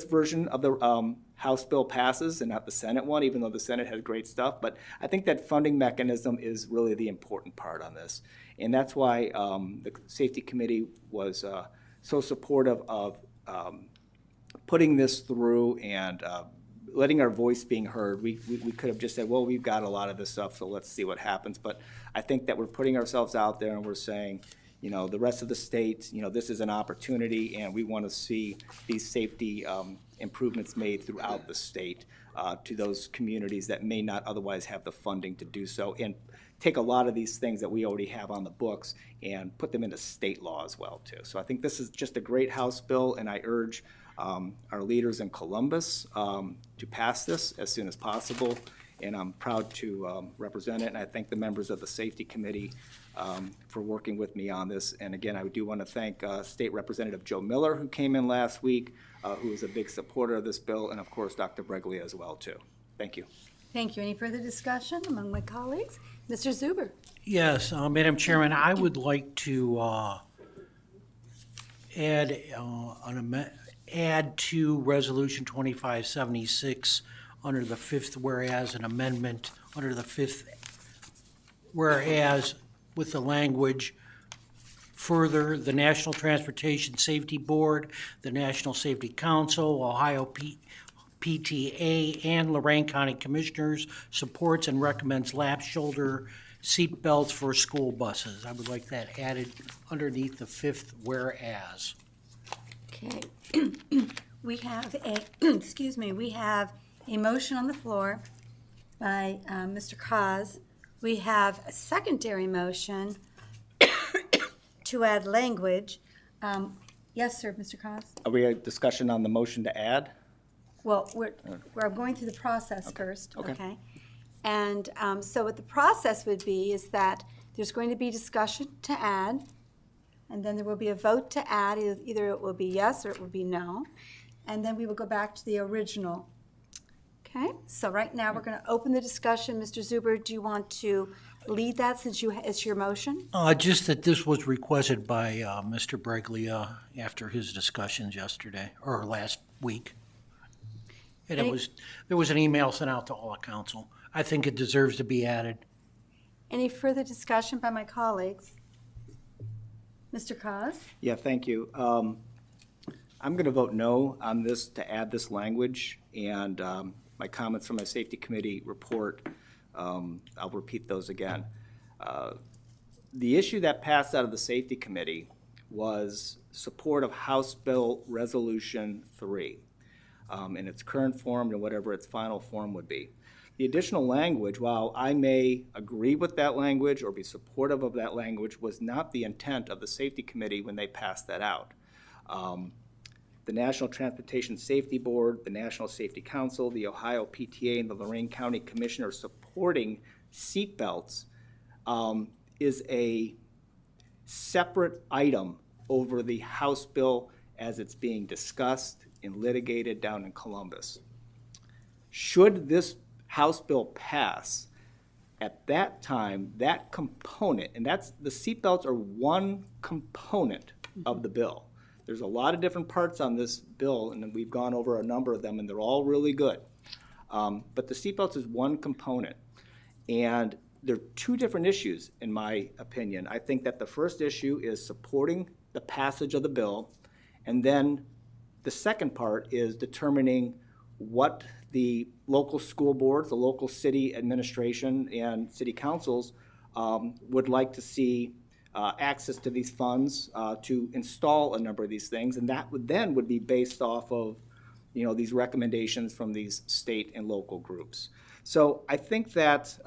version of the House bill passes and not the Senate one, even though the Senate has great stuff. But I think that funding mechanism is really the important part on this. And that's why the Safety Committee was so supportive of putting this through and letting our voice being heard. We could have just said, well, we've got a lot of this stuff, so let's see what happens. But I think that we're putting ourselves out there and we're saying, you know, the rest of the state, you know, this is an opportunity and we want to see these safety improvements made throughout the state to those communities that may not otherwise have the funding to do so, and take a lot of these things that we already have on the books and put them into state law as well, too. So I think this is just a great House bill, and I urge our leaders in Columbus to pass this as soon as possible, and I'm proud to represent it, and I thank the members of the Safety Committee for working with me on this. And again, I do want to thank State Representative Joe Miller, who came in last week, who is a big supporter of this bill, and of course, Dr. Breglia as well, too. Thank you. Thank you. Any further discussion among my colleagues? Mr. Zuber? Yes, Madam Chairman, I would like to add to Resolution 2576 under the fifth whereas, an amendment under the fifth whereas with the language, further, the National Transportation Safety Board, the National Safety Council, Ohio PTA, and Lorraine County Commissioners supports and recommends lap shoulder seat belts for school buses. I would like that added underneath the fifth whereas. Okay. We have we have a motion on the floor by Mr. Cos. We have a secondary motion to add language. Yes, sir, Mr. Cos? Are we a discussion on the motion to add? Well, we're going through the process first, Okay. okay? And so what the process would be is that there's going to be discussion to add, And then there will be a vote to add, either it will be yes or it will be no. And then we will go back to the original. Okay, so right now we're going to open the discussion. Mr. Zuber, do you want to lead that since it's your motion? Just that this was requested by Mr. Breglia after his discussions yesterday, or last week. And there was an email sent out to all of council. I think it deserves to be added. Any further discussion by my colleagues? Mr. Cos? Yeah, thank you. I'm going to vote no on this to add this language, and my comments from my safety committee report, I'll repeat those again. The issue that passed out of the safety committee was support of House Bill Resolution 3 in its current form and whatever its final form would be. The additional language, while I may agree with that language or be supportive of that language, was not the intent of the safety committee when they passed that out. The National Transportation Safety Board, the National Safety Council, the Ohio PTA, and the Lorain County Commissioner supporting seatbelts is a separate item over the House bill as it's being discussed and litigated down in Columbus. Should this House bill pass, at that time, that component, and that's, the seatbelts are one component of the bill. There's a lot of different parts on this bill, and we've gone over a number of them, and they're all really good. But the seatbelts is one component. And there are two different issues, in my opinion. I think that the first issue is supporting the passage of the bill, and then the second part is determining what the local school boards, the local city administration, and city councils would like to see access to these funds to install a number of these things, and that would be based off of, you know, these recommendations from these state and local groups. So I think that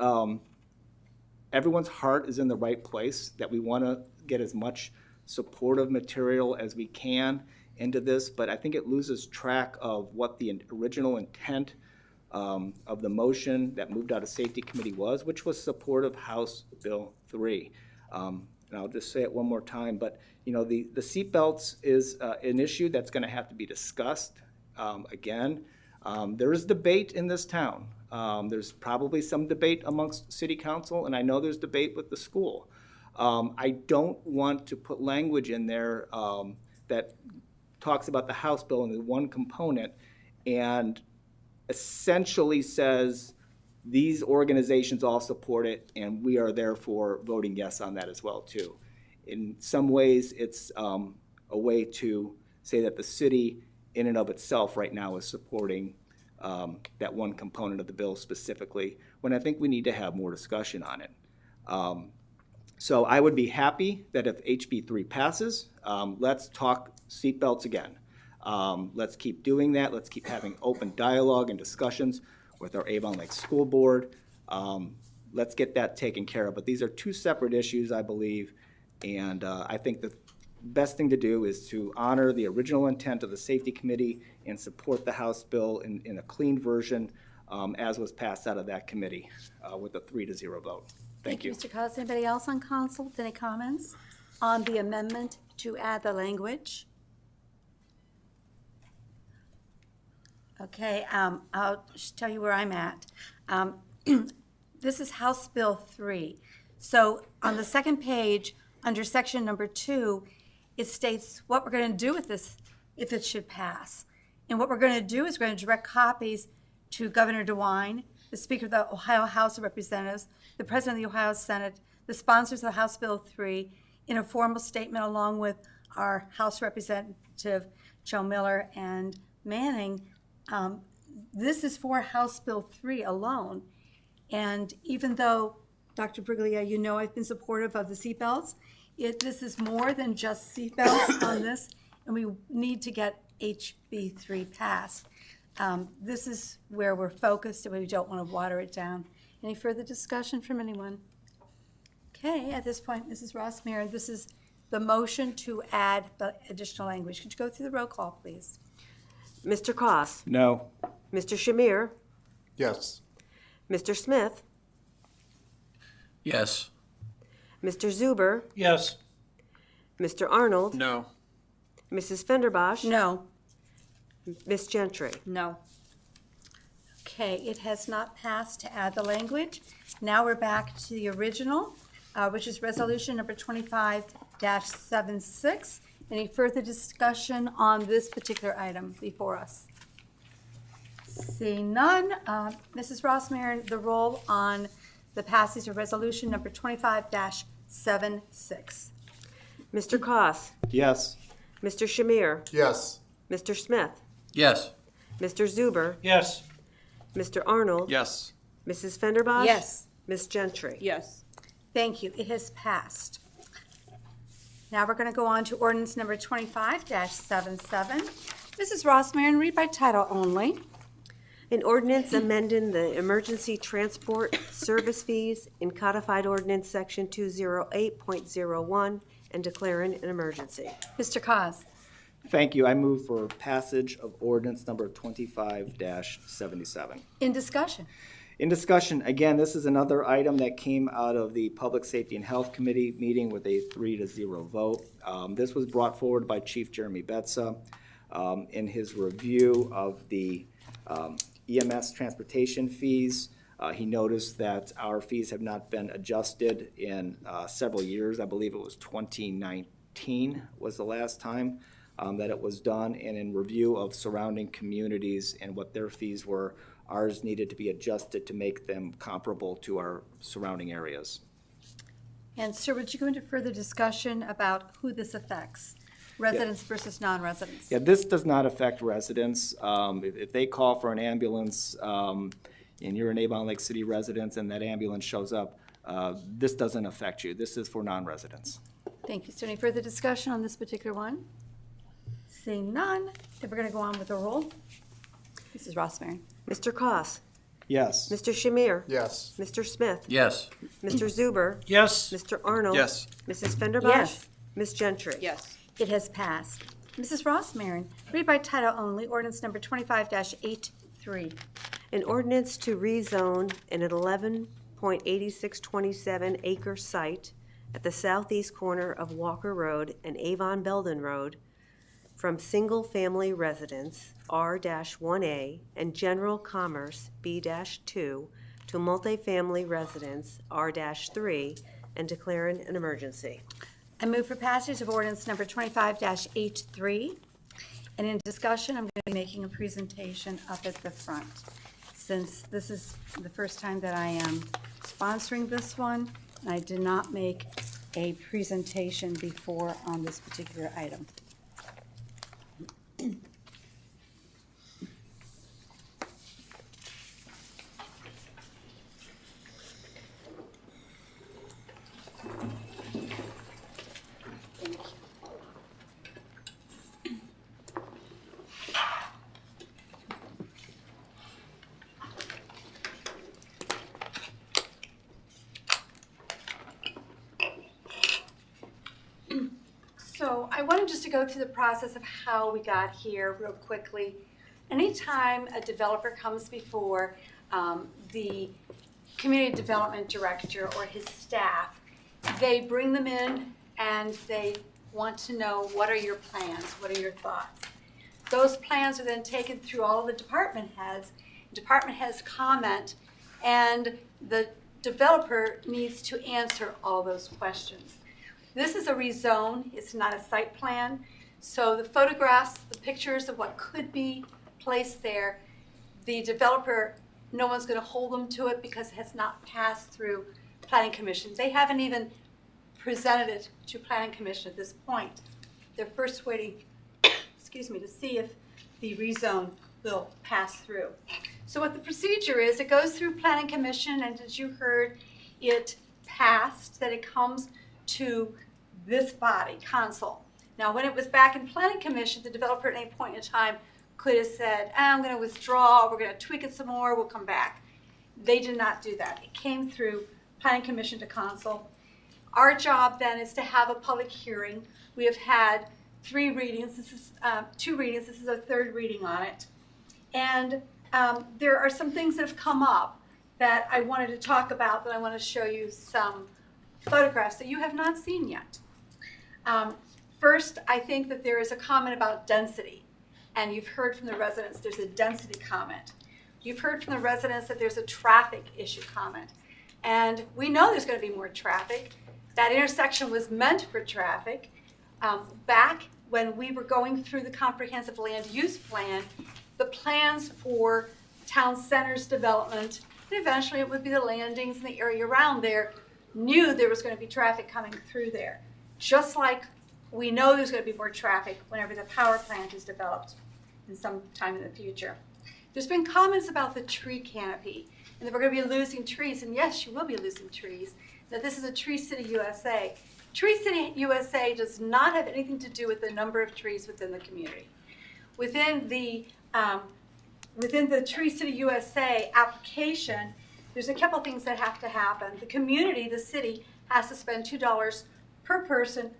everyone's heart is in the right place, that we want to get as much supportive material as we can into this, but I think it loses track of what the original intent of the motion that moved out of safety committee was, which was support of House Bill 3. And I'll just say it one more time, but you know, the seatbelts is an issue that's going to have to be discussed again. There is debate in this town. There's probably some debate amongst city council, and I know there's debate with the school. I don't want to put language in there that talks about the House bill and the one component and essentially says these organizations all support it, and we are therefore voting yes on that as well, too. In some ways, it's a way to say that the city, in and of itself, right now is supporting that one component of the bill specifically, when I think we need to have more discussion on it. So I would be happy that if HB 3 passes, let's talk seatbelts again. Let's keep doing that. Let's keep having open dialogue and discussions with our Avon Lake School Board. Let's get that taken care of. But these are two separate issues, I believe, and I think the best thing to do is to honor the original intent of the Safety Committee and support the House bill in a clean version as was passed out of that committee with a 3-0 vote. Thank you. Mr. Cos. Anybody else on council with any comments on the amendment to add the language? Okay, I'll just tell you where I'm at. This is House Bill 3. So on the second page, under section number 2, it states what we're going to do with this if it should pass. And what we're going to do is we're going to direct copies to Governor DeWine, the Speaker of the Ohio House of Representatives, the President of the Ohio Senate, the sponsors of House Bill 3, in a formal statement along with our House Representative Joe Miller and Manning. This is for House Bill 3 alone. And even though, Dr. Briglia, you know I've been supportive of the seatbelts, this is more than just seatbelts on this, and we need to get HB 3 passed. This is where we're focused, and we don't want to water it down. Any further discussion from anyone? Okay, at this point, Mrs. Rossmarin, this is the motion to add the additional language. Could you go through the roll call, please? Mr. Koss. No. Mr. Shamir. Yes. Mr. Smith. Yes. Mr. Zuber. Yes. Mr. Arnold? No. Mrs. Fenderbosh? No. Ms. Gentry? No. Okay, it has not passed to add the language. Now we're back to the original, which is resolution number 25-76. Any further discussion on this particular item before us? Seeing none, Mrs. Rossmarin, the roll on the passage of resolution number 25-76. Mr. Koss. Yes. Mr. Shamir? Yes. Mr. Smith? Yes. Mr. Zuber? Yes. Mr. Arnold? Yes. Mrs. Fenderbosh? Yes. Ms. Gentry? Yes. Thank you. It has passed. Now we're going to go on to ordinance number 25-77. Mrs. Rossmarin, read by title only. An ordinance amending the emergency transport service fees in codified ordinance section 208.01 and declaring an emergency. Mr. Cos. Thank you. I move for passage of ordinance number 25-77. In discussion. In discussion, again, this is another item that came out of the Public Safety and Health Committee meeting with a 3-0 vote. This was brought forward by Chief Jeremy Betza in his review of the EMS transportation fees. He noticed that our fees have not been adjusted in several years. I believe it was 2019 was the last time that it was done. And in review of surrounding communities and what their fees were, ours needed to be adjusted to make them comparable to our surrounding areas. And sir, would you go into further discussion about who this affects? Residents versus non-residents? Yeah, this does not affect residents. If they call for an ambulance and you're an Avon Lake City resident and that ambulance shows up, this doesn't affect you. This is for non-residents. Thank you. So any further discussion on this particular one? Seeing none, then we're going to go on with the roll. Mrs. Rossmarin. Mr. Koss. Yes. Mr. Shamir? Yes. Mr. Smith? Yes. Mr. Zuber? Yes. Mr. Arnold? Yes. Mrs. Fenderbosh? Yes. Ms. Gentry? Yes. It has passed. Mrs. Rossmarin, read by title only, ordinance number 25-83. An ordinance to rezone an 11.8627 acre site at the southeast corner of Walker Road and Avon Belden Road from single-family residence R-1A and general commerce B-2 to multifamily residence R-3 and declaring an emergency. I move for passage of ordinance number 25-83. And in discussion, I'm going to be making a presentation up at the front. Since this is the first time that I am sponsoring this one, and I did not make a presentation before on this particular item. So I wanted just to go through the process of how we got here real quickly. Anytime a developer comes before the community development director or his staff, they bring them in and they want to know, what are your plans? What are your thoughts? Those plans are then taken through all of the department heads. Department heads comment, and the developer needs to answer all those questions. This is a rezone, it's not a site plan. So the photographs, the pictures of what could be placed there, the developer, no one's gonna hold them to it because it has not passed through Planning Commission. They haven't even presented it to Planning Commission at this point. They're first waiting, excuse me, to see if the rezone will pass through. So what the procedure is, it goes through Planning Commission, and as you heard, it passed, that it comes to this body, council. Now, when it was back in Planning Commission, the developer at any point in time could have said, I'm going to withdraw, we're going to tweak it some more, we'll come back. They did not do that. It came through Planning Commission to council. Our job then is to have a public hearing. We have had 3 readings. This is 2 readings. This is a 3rd reading on it. And there are some things that have come up that I wanted to talk about, that I want to show you some photographs that you have not seen yet. First, I think that there is a comment about density, and you've heard from the residents there's a density comment. You've heard from the residents that there's a traffic issue comment, and we know there's going to be more traffic. That intersection was meant for traffic. Back when we were going through the comprehensive land use plan, the plans for town centers development, and eventually it would be the landings and the area around there, knew there was going to be traffic coming through there. Just like we know there's going to be more traffic whenever the power plant is developed in some time in the future. There's been comments about the tree canopy and that we're going to be losing trees, and yes, you will be losing trees, that this is a Tree City USA. Tree City USA does not have anything to do with the number of trees within the community. Within the Tree City USA application, there's a couple things that have to happen. The community, the city, has to spend $2 per person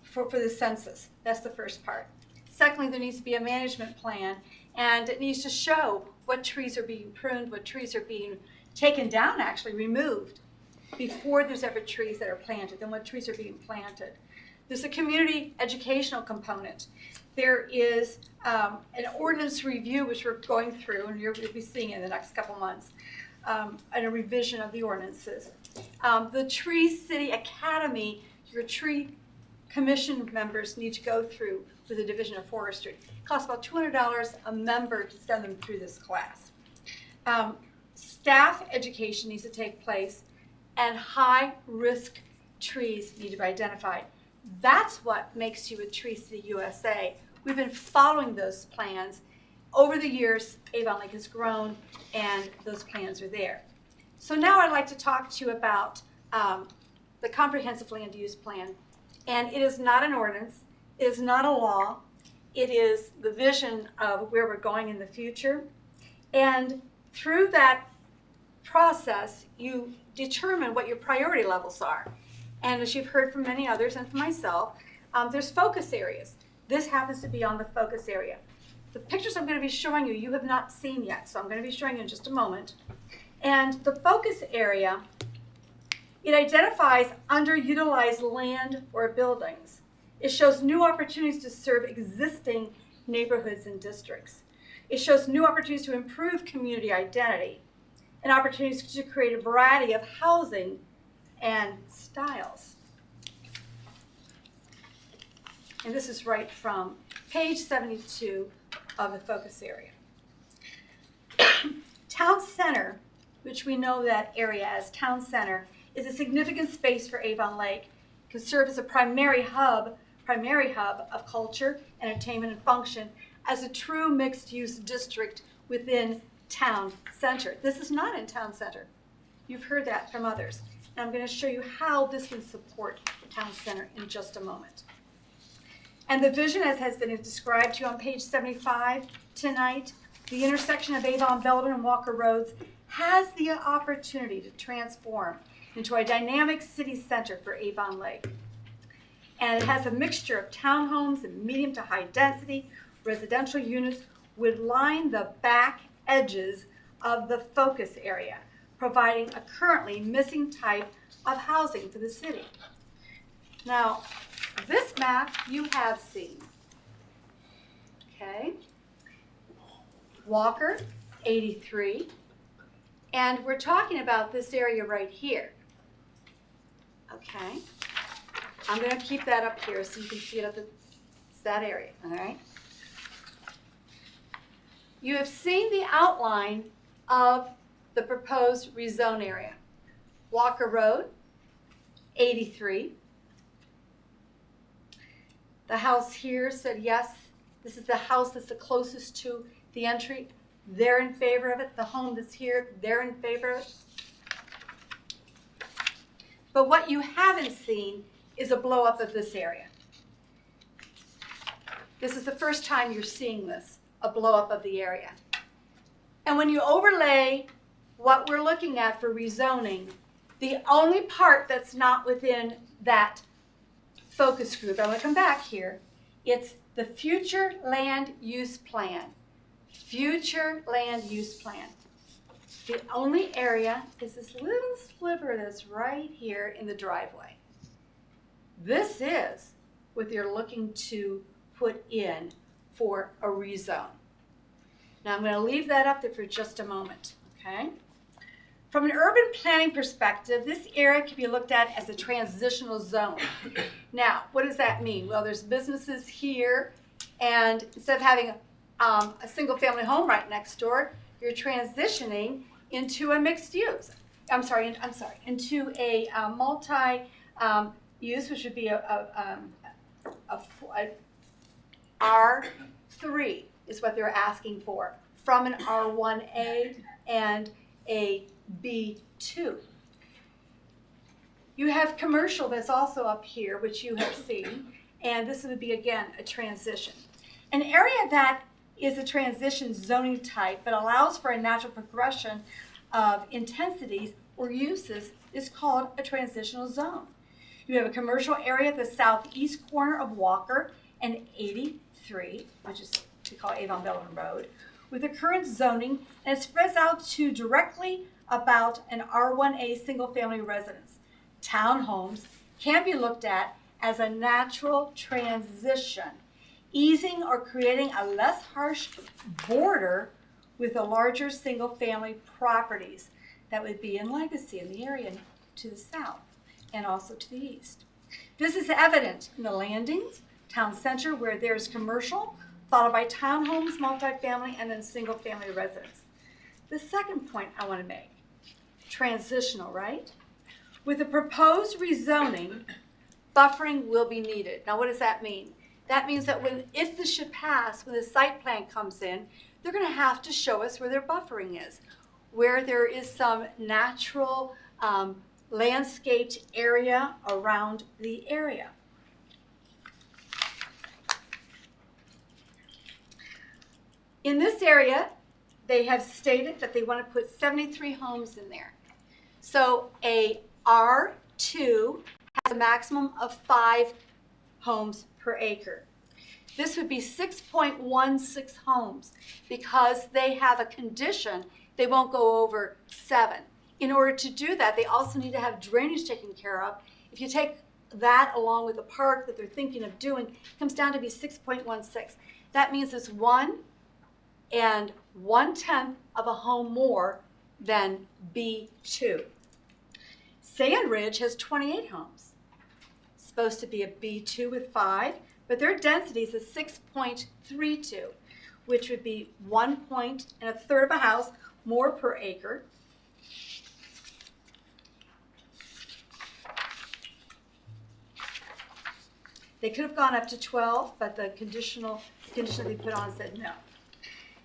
for the census. That's the first part. Secondly, there needs to be a management plan, and it needs to show what trees are being pruned, what trees are being taken down, actually removed, before there's ever trees that are planted, and what trees are being planted. There's a community educational component. There is an ordinance review, which we're going through, and you'll be seeing in the next couple months, and a revision of the ordinances. The Tree City Academy, your tree commission members need to go through with the Division of Forestry. It costs about $200 a member to send them through this class. Staff education needs to take place, and high-risk trees need to be identified. That's what makes you a Tree City USA. We've been following those plans. Over the years, Avon Lake has grown, and those plans are there. So now I'd like to talk to you about the comprehensive land use plan. And it is not an ordinance, it is not a law, it is the vision of where we're going in the future. And through that process, you determine what your priority levels are. And as you've heard from many others and from myself, there's focus areas. This happens to be on the focus area. The pictures I'm going to be showing you, you have not seen yet, so I'm going to be showing you in just a moment. And the focus area, it identifies underutilized land or buildings. It shows new opportunities to serve existing neighborhoods and districts. It shows new opportunities to improve community identity and opportunities to create a variety of housing and styles. And this is right from page 72 of the focus area. Town Center, which we know that area as Town Center, is a significant space for Avon Lake. It can serve as a primary hub of culture, entertainment, and function as a true mixed-use district within Town Center. This is not in Town Center. You've heard that from others. And I'm going to show you how this can support Town Center in just a moment. And the vision, as has been described to you on page 75 tonight, the intersection of Avon, Belden, and Walker Roads has the opportunity to transform into a dynamic city center for Avon Lake. And it has a mixture of townhomes and medium to high density residential units would line the back edges of the focus area, providing a currently missing type of housing for the city. Now, this map you have seen. Okay. Walker, 83. And we're talking about this area right here. Okay. I'm going to keep that up here so you can see it at that area, all right? You have seen the outline of the proposed rezone area. Walker Road, 83. The house here said yes, this is the house that's the closest to the entry. They're in favor of it. The home that's here, they're in favor of it. But what you haven't seen is a blow up of this area. This is the first time you're seeing this, a blow up of the area. And when you overlay what we're looking at for rezoning, the only part that's not within that focus group, I'm going to come back here, it's the future land use plan. Future land use plan. The only area is this little sliver that's right here in the driveway. This is what they're looking to put in for a rezone. Now I'm going to leave that up there for just a moment, okay? From an urban planning perspective, this area can be looked at as a transitional zone. Now, what does that mean? Well, there's businesses here, and instead of having a single-family home right next door, you're transitioning into a mixed use. Into a multi-use, which would be a R3 is what they're asking for, from an R1A and a B2. You have commercial that's also up here, which you have seen, and this would be, again, a transition. An area that is a transition zoning type but allows for a natural progression of intensities or uses is called a transitional zone. You have a commercial area at the southeast corner of Walker and 83, which is we call Avon Belleville Road, with the current zoning, and it spreads out to directly about an R1A single-family residence. Townhomes can be looked at as a natural transition, easing or creating a less harsh border with the larger single-family properties that would be in Legacy in the area to the south and also to the east. This is evident in the Landings, town center, where there's commercial, followed by townhomes, multifamily, and then single-family residence. The second point I want to make, transitional, right? With the proposed rezoning, buffering will be needed. Now, what does that mean? That means that if this should pass, when the site plan comes in, they're going to have to show us where their buffering is, where there is some natural landscaped area around the area. In this area, they have stated that they want to put 73 homes in there. So a R2 has a maximum of 5 homes per acre. This would be 6.16 homes because they have a condition they won't go over 7. In order to do that, they also need to have drainage taken care of. If you take that along with the park that they're thinking of doing, it comes down to be 6.16. That means it's 1 1/10 of a home more than B2. Sandridge has 28 homes. It's supposed to be a B2 with 5, but their density is a 6.32, which would be 1.33 of a house more per acre. They could have gone up to 12, but the condition they put on said no.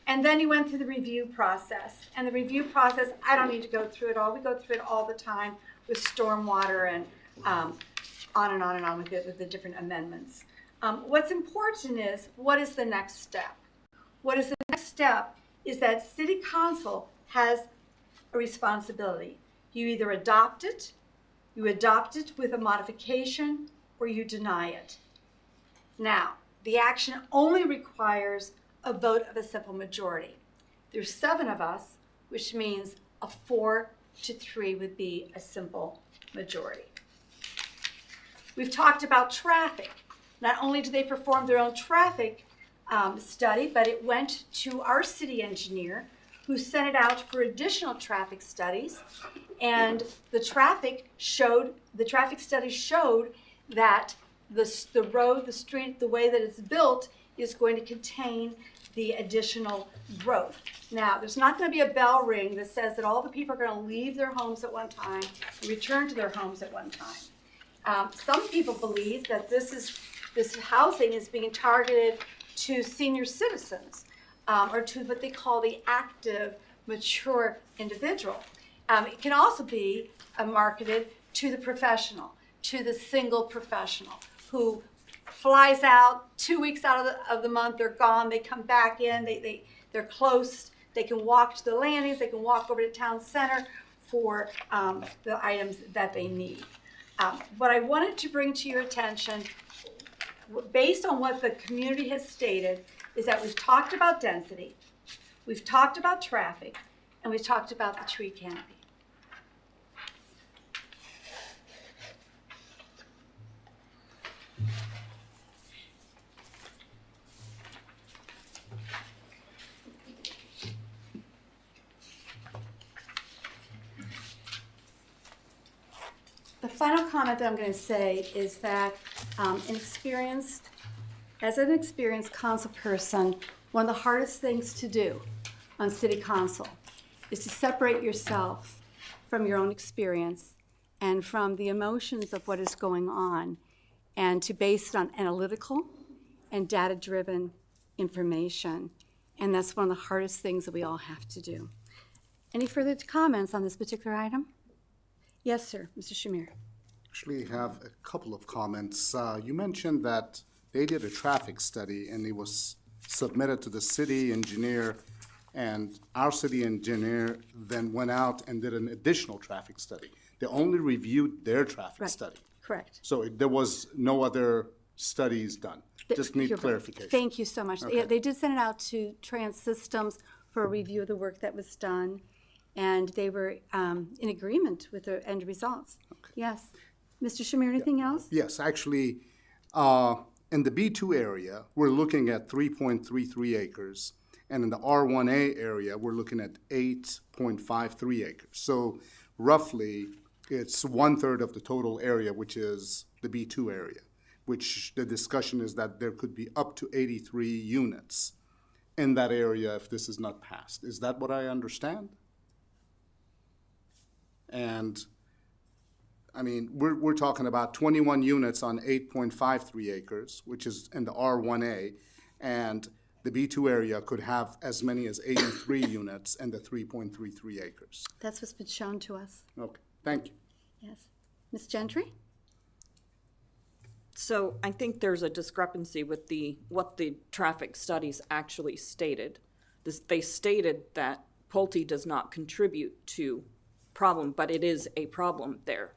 And then you went through the review process. And the review process, I don't need to go through it all. We go through it all the time with stormwater and on and on and on with the different amendments. What's important is, what is the next step? What is the next step is that City Council has a responsibility. You either adopt it with a modification, or you deny it. Now, the action only requires a vote of a simple majority. There's 7 of us, which means a 4-3 would be a simple majority. We've talked about traffic. Not only do they perform their own traffic study, but it went to our city engineer, who sent it out for additional traffic studies. And the traffic study showed that the road, the street, the way that it's built is going to contain the additional growth. Now, there's not going to be a bell ring that says that all the people are going to leave their homes at one time and return to their homes at one time. Some people believe that this housing is being targeted to senior citizens, or to what they call the active, mature individual. It can also be marketed to the professional, to the single professional who flies out 2 weeks out of the month, they're gone, they come back in, they're close, they can walk to the landings, they can walk over to town center for the items that they need. What I wanted to bring to your attention, based on what the community has stated, is that we've talked about density, we've talked about traffic, and we've talked about the tree canopy. final comment that I'm going to say is that as an experienced council person, one of the hardest things to do on city council is to separate yourself from your own experience and from the emotions of what is going on, and to base it on analytical and data-driven information. And that's one of the hardest things that we all have to do. Any further comments on this particular item? Yes, sir, Mr. Shamir. Actually have a couple of comments. You mentioned that they did a traffic study and it was submitted to the city engineer, and our city engineer then went out and did an additional traffic study. They only reviewed their traffic Right. study. Correct. So there was no other studies done. Just need You're right. clarification. Thank you so much. Okay. Yeah, they did send it out to Trans Systems for a review of the work that was done, and they were in agreement with the end results. Yes. Mr. Shamir, anything else? Yes, actually, in the B2 area, we're looking at 3.33 acres. And in the R1A area, we're looking at 8.53 acres. So roughly, it's 1/3 of the total area, which is the B2 area, which the discussion is that there could be up to 83 units in that area if this is not passed. Is that what I understand? And, I mean, we're talking about 21 units on 8.53 acres, which is in the R1A, and the B2 area could have as many as 83 units in the 3.33 acres. That's what's been shown to us. Okay, thank you. Yes. Ms. Gentry? So I think there's a discrepancy with what the traffic studies actually stated. They stated that Pulte does not contribute to problem, but it is a problem there.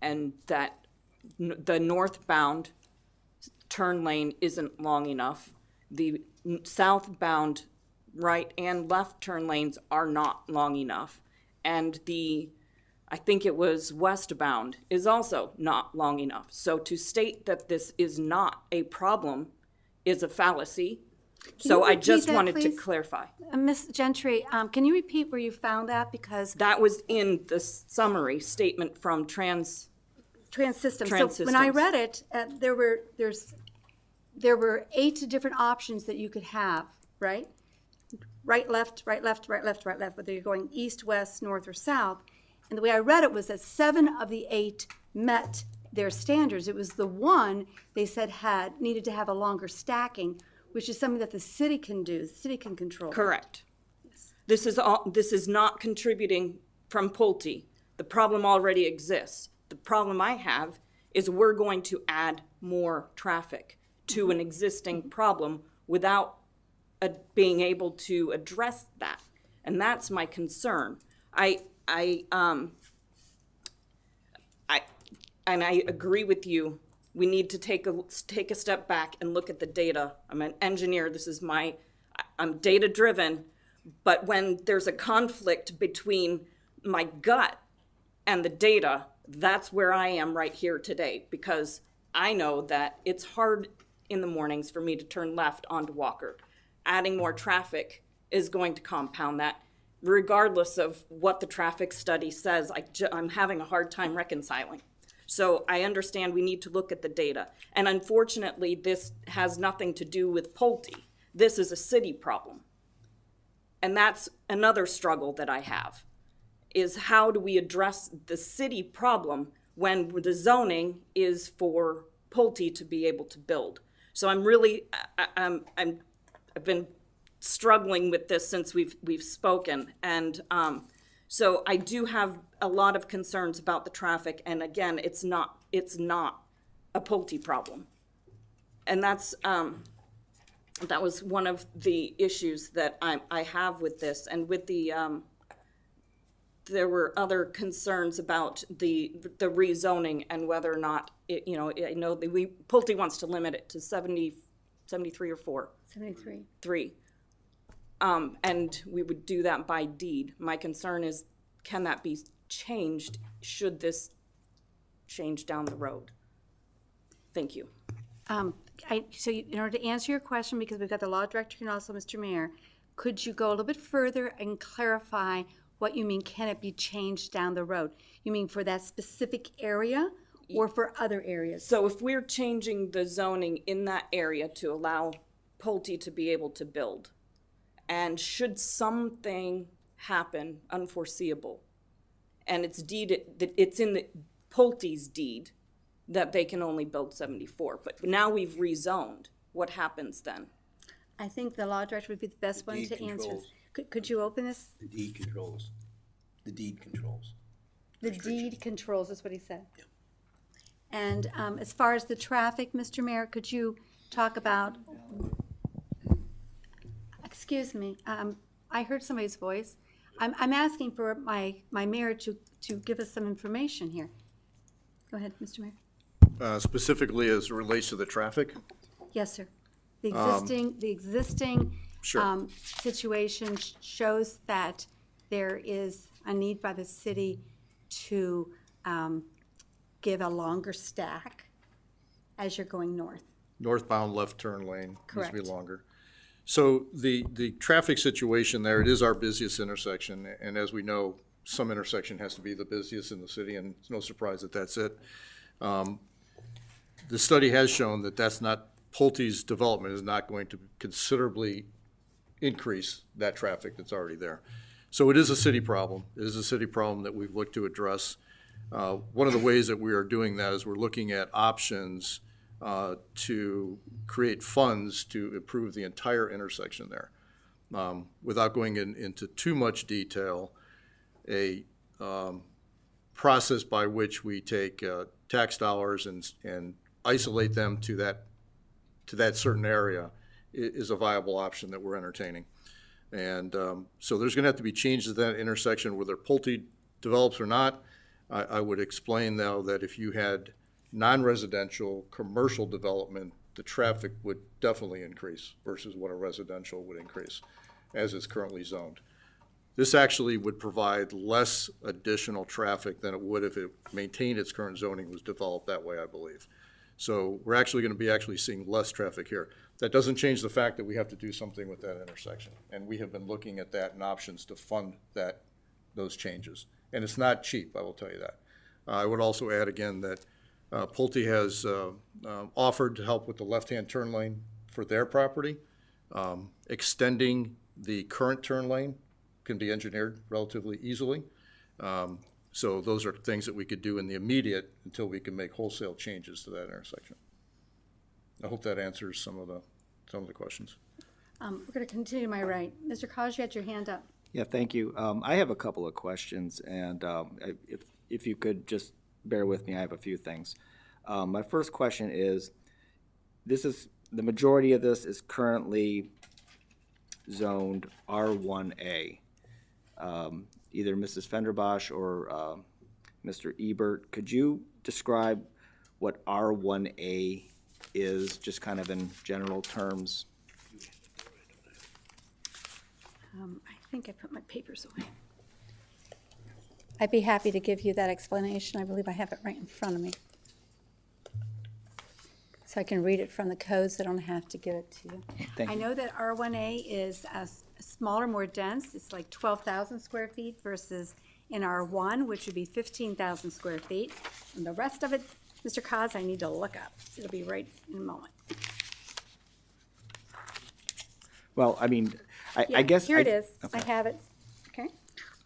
And that the northbound turn lane isn't long enough. The southbound right and left turn lanes are not long enough. And I think it was westbound, is also not long enough. So to state that this is not a problem is a fallacy. So I just wanted to clarify. Ms. Gentry, can you repeat where you found that? Because that was in the summary statement from Trans Systems. Trans So when I Systems. read it, there were 8 different options that you could have, right? Right, left, right, left, right, left, right, left, whether you're going east, west, north, or south. And the way I read it was that 7 of the 8 met their standards. It was the one they said needed to have a longer stacking, which is something that the city can do, the city can control. Correct. This is not contributing from Pulte. The problem already exists. The problem I have is we're going to add more traffic to an existing problem without being able to address that. And that's my concern. I agree with you. We need to take a step back and look at the data. I'm an engineer. I'm data driven, but when there's a conflict between my gut and the data, that's where I am right here today, because I know that it's hard in the mornings for me to turn left onto Walker. Adding more traffic is going to compound that. Regardless of what the traffic study says, I'm having a hard time reconciling. So I understand we need to look at the data. And unfortunately, this has nothing to do with Pulte. This is a city problem. And that's another struggle that I have, is how do we address the city problem when the zoning is for Pulte to be able to build? So I've been struggling with this since we've spoken, and so I do have a lot of concerns about the traffic. And again, it's not a Pulte problem, and that was one of the issues that I have with this, and with the there were other concerns about the rezoning and whether or not I know Pulte wants to limit it to 73 or 4. 73. 3. And we would do that by deed. My concern is, can that be changed should this change down the road? Thank you. In order to answer your question, because we've got the law director and also Mr. Mayor, could you go a little bit further and clarify what you mean, can it be changed down the road? You mean for that specific area or for other areas? So if we're changing the zoning in that area to allow Pulte to be able to build, and should something happen unforeseeable, and it's in the Pulte's deed that they can only build 74, but now we've rezoned, what happens then? I think the law director would be the best one deed to answer. controls. Could you open this? The deed controls. The deed controls. The deed controls is what he said. And as far as the traffic, Mr. Mayor, could you talk about, excuse me, I heard somebody's voice. I'm asking for my mayor to give us some information here. Go ahead, Mr. Mayor. Specifically as it relates to the traffic? Yes, sir. The existing Sure. situation shows that there is a need by the city to give a longer stack as you're going north. Northbound left turn lane needs to Correct. be longer. So the traffic situation there, it is our busiest intersection, and as we know, some intersection has to be the busiest in the city, and it's no surprise that that's it. The study has shown that that's not, Pulte's development is not going to considerably increase that traffic that's already there. So it is a city problem. It is a city problem that we've looked to address. One of the ways that we are doing that is we're looking at options to create funds to improve the entire intersection there. Without going into too much detail, a process by which we take tax dollars and isolate them to that certain area is a viable option that we're entertaining. And so there's gonna have to be changes to that intersection, whether Pulte develops or not. I would explain though that if you had non-residential commercial development, the traffic would definitely increase versus what a residential would increase as it's currently zoned. This actually would provide less additional traffic than it would if it maintained its current zoning, was developed that way, I believe. So we're actually going to be seeing less traffic here. That doesn't change the fact that we have to do something with that intersection. And we have been looking at that and options to fund those changes. And it's not cheap, I will tell you that. I would also add again that Pulte has offered to help with the left-hand turn lane for their property. Extending the current turn lane can be engineered relatively easily. So those are things that we could do in the immediate until we can make wholesale changes to that intersection. I hope that answers some of the questions. We're going to continue to my right. Mr. Cos, you had your hand up. Yeah, thank you. I have a couple of questions, and if you could just bear with me, I have a few things. My first question is, the majority of this is currently zoned R1A. Either Mrs. Fenderbosch or Mr. Ebert, could you describe what R1A is, just kind of in general terms? I think I put my papers away. I'd be happy to give you that explanation. I believe I have it right in front of me. So I can read it from the codes. I don't have to give it to you. Thank I you. know that R1A is smaller, more dense. It's like 12,000 square feet versus in R1, which would be 15,000 square feet. And the rest of it, Mr. Cos, I need to look up. It'll be right in a moment. Well, I mean, I Yeah, guess. Here it is. Okay. I have it. Okay.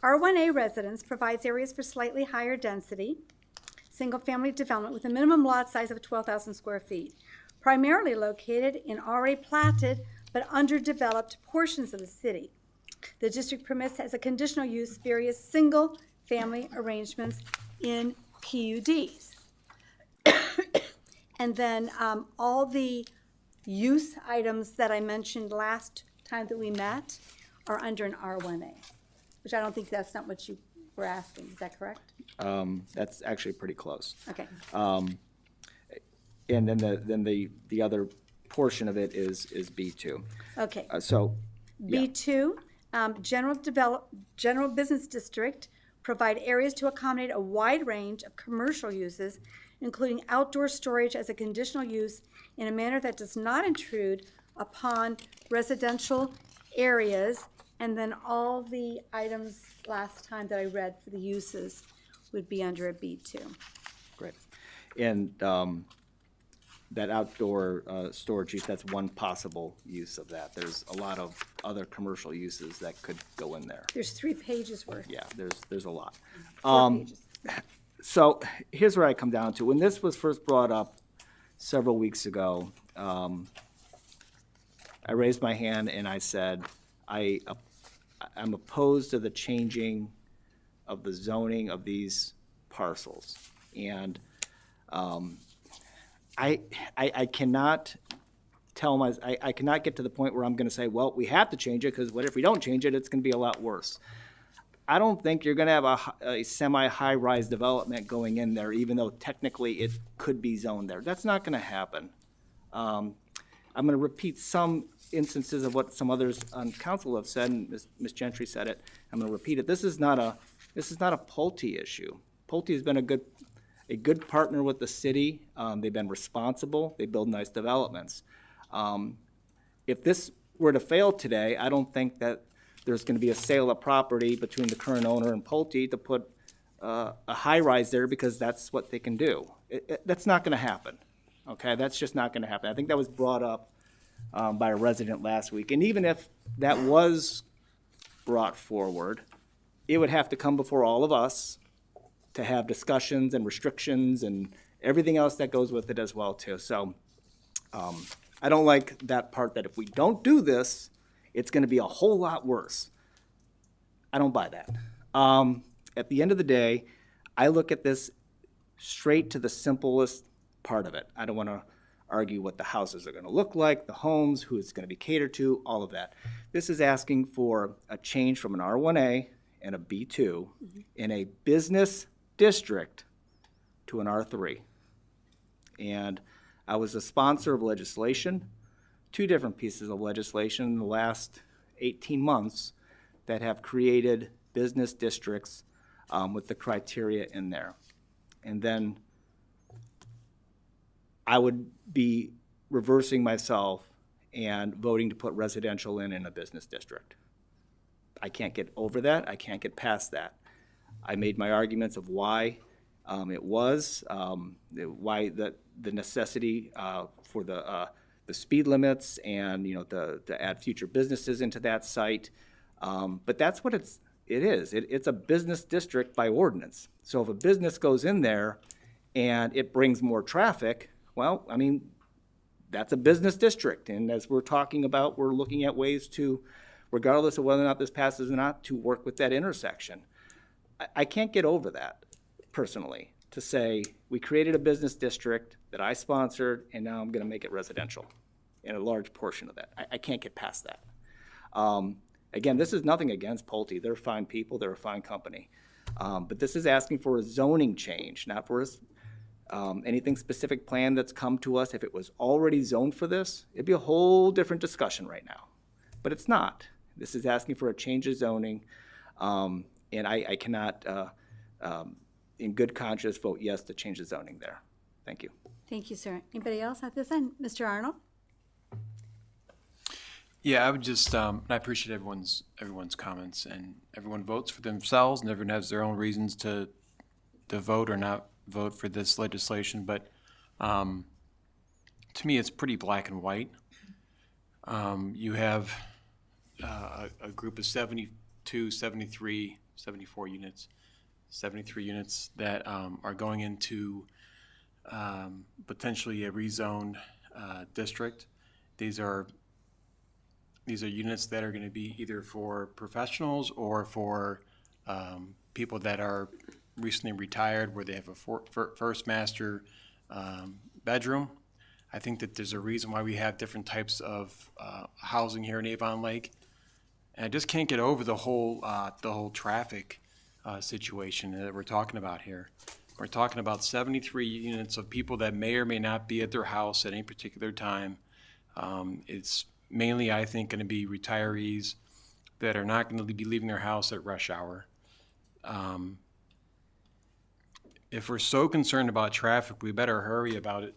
R1A residence provides areas for slightly higher density, single-family development with a minimum lot size of 12,000 square feet, primarily located in already platted but underdeveloped portions of the city. The district permits as a conditional use various single-family arrangements in PUDs. And then all the use items that I mentioned last time that we met are under an R1A, which I don't think that's not what you were asking. Is that correct? That's actually pretty close. Okay. And then the other portion of it is B2. Okay. So, yeah. B2, general business district, provide areas to accommodate a wide range of commercial uses, including outdoor storage as a conditional use in a manner that does not intrude upon residential areas And then all the items last time that I read for the uses would be under a B2. Great. And that outdoor storage use, that's one possible use of that. There's a lot of other commercial uses that could go in there. There's 3 pages worth. Yeah, there's a lot. 4 pages. So here's where I come down to. When this was first brought up several weeks ago, I raised my hand and I said, I'm opposed to the changing of the zoning of these parcels. And I cannot I cannot get to the point where I'm gonna say, well, we have to change it, because what if we don't change it, it's gonna be a lot worse. I don't think you're gonna have a semi-high-rise development going in there, even though technically it could be zoned there. That's not gonna happen. I'm gonna repeat some instances of what some others on council have said, and Ms. Gentry said it. I'm gonna repeat it. This is not a Pulte issue. Pulte has been a good partner with the city. They've been responsible. They build nice developments. If this were to fail today, I don't think that there's going to be a sale of property between the current owner and Pulte to put a high-rise there, because that's what they can do. That's not going to happen, okay? That's just not going to happen. I think that was brought up by a resident last week. And even if that was brought forward, it would have to come before all of us to have discussions and restrictions and everything else that goes with it as well, too. So I don't like that part, that if we don't do this, it's going to be a whole lot worse. I don't buy that. At the end of the day, I look at this straight to the simplest part of it. I don't want to argue what the houses are going to look like, the homes, who it's going to be catered to, all of that. This is asking for a change from an R1A and a B2 in a business district to an R3. And I was a sponsor of legislation, 2 different pieces of legislation in the last 18 months that have created business districts with the criteria in there. And then I would be reversing myself and voting to put residential in a business district. I can't get over that. I can't get past that. I made my arguments of why it was, why the necessity for the speed limits and, to add future businesses into that site. But that's what it is. It's a business district by ordinance. So if a business goes in there and it brings more traffic, well, I mean, that's a business district. And as we're talking about, we're looking at ways to, regardless of whether or not this passes or not, to work with that intersection. I can't get over that, personally, to say we created a business district that I sponsored, and now I'm going to make it residential in a large portion of that. I can't get past that. Again, this is nothing against Pulte. They're fine people. They're a fine company. But this is asking for a zoning change, not for anything specific plan that's come to us. If it was already zoned for this, it'd be a whole different discussion right now. But it's not. This is asking for a change of zoning, and I cannot, in good conscience, vote yes to change the zoning there. Thank you. Thank you, sir. Anybody else at this end? Mr. Arnold? Yeah, I would just, I appreciate everyone's comments, and everyone votes for themselves, and everyone has their own reasons to vote or not vote for this legislation, but to me, it's pretty black and white. You have a group of 72, 73, 74 units, 73 units that are going into potentially a rezoned district. These are units that are going to be either for professionals or for people that are recently retired, where they have a first master bedroom. I think that there's a reason why we have different types of housing here in Avon Lake. And I just can't get over the whole traffic situation that we're talking about here. We're talking about 73 units of people that may or may not be at their house at any particular time. It's mainly, I think, going to be retirees that are not going to be leaving their house at rush hour. If we're so concerned about traffic, we better hurry about it,